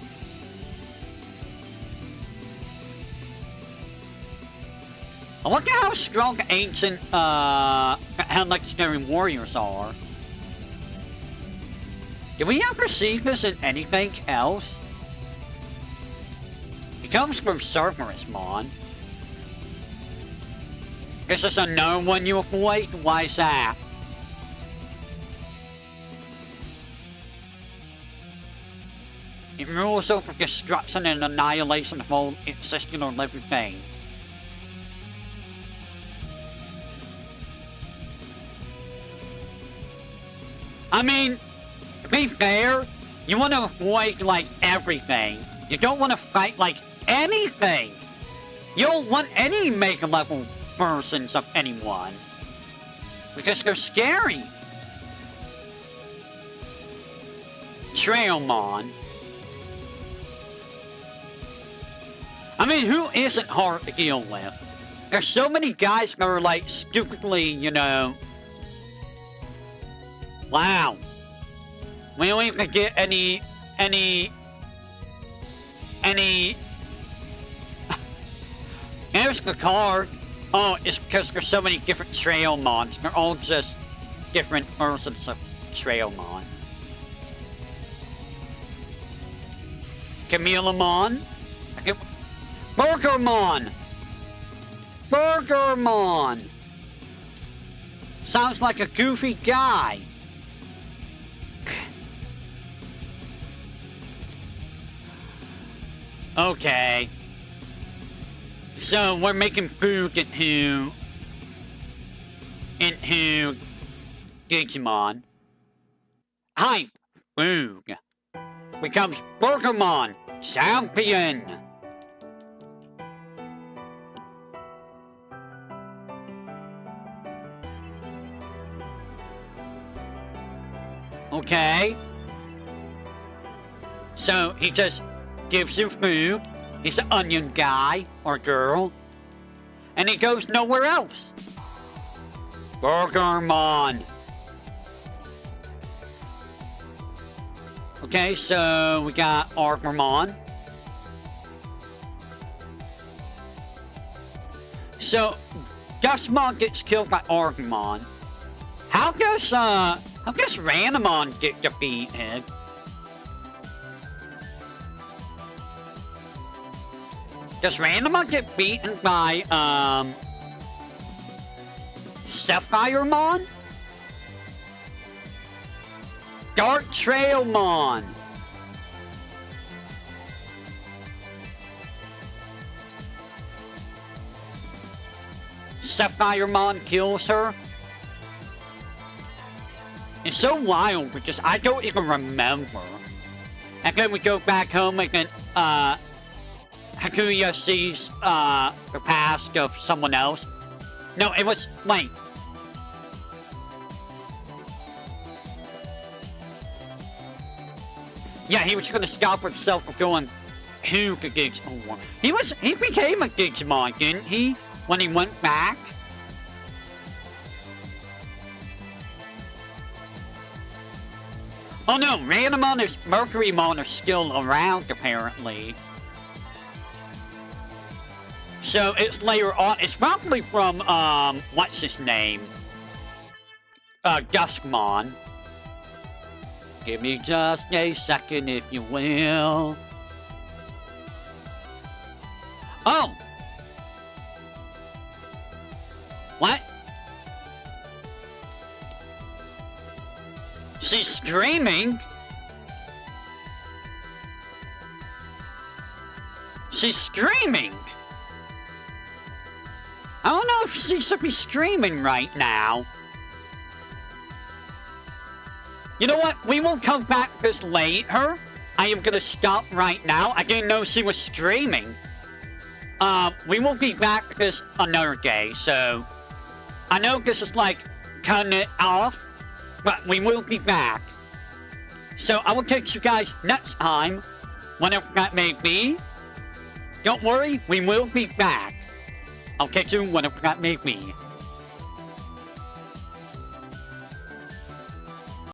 I wonder how strong ancient legendary warriors are. Did we ever see this in anything else? It comes from Cerberusmon. This is a known one you avoid? Why is that? It rules over destruction and annihilation of all existing or living things. I mean, to be fair, you want to avoid, like, everything. You don't want to fight, like, anything. You don't want any mega-level versions of anyone. Because they're scary. Trailmon. I mean, who isn't hard to deal with? There's so many guys that are, like, stupidly, you know... Wow. We don't even get any... There's the card. Oh, it's because there's so many different Trailmons. They're all just different versions of Trailmon. Camelomon. Burgermon. Burgermon. Sounds like a goofy guy. Okay. So we're making food into Digimon. Hi, Foog becomes Burgermon champion. Okay. So he just gives you food. He's an onion guy or girl. And he goes nowhere else. Burgermon. Okay, so we got Armormon. So Dustmon gets killed by Armormon. How does Randomon get defeated? Does Randomon get beaten by, Saphiremon? Dark Trailmon. Saphiremon kills her. It's so wild because I don't even remember. And then we go back home and then, Hakuya sees, the past of someone else. No, it was, wait. Yeah, he was gonna stop himself from going who could Digimon. He became a Digimon, didn't he? When he went back? Oh no, Randomon and Mercurymon are still around, apparently. So it's later on. It's probably from, what's his name? Duskmon. Give me just a second, if you will. Oh! What? She's screaming? She's screaming! I don't know if she should be screaming right now. You know what? We will come back to this later. I am gonna stop right now. I didn't know she was screaming. We will be back this another day, so I know this is like cutting it off, but we will be back. So I will catch you guys next time, whenever that may be. Don't worry, we will be back. I'll catch you whenever that may be.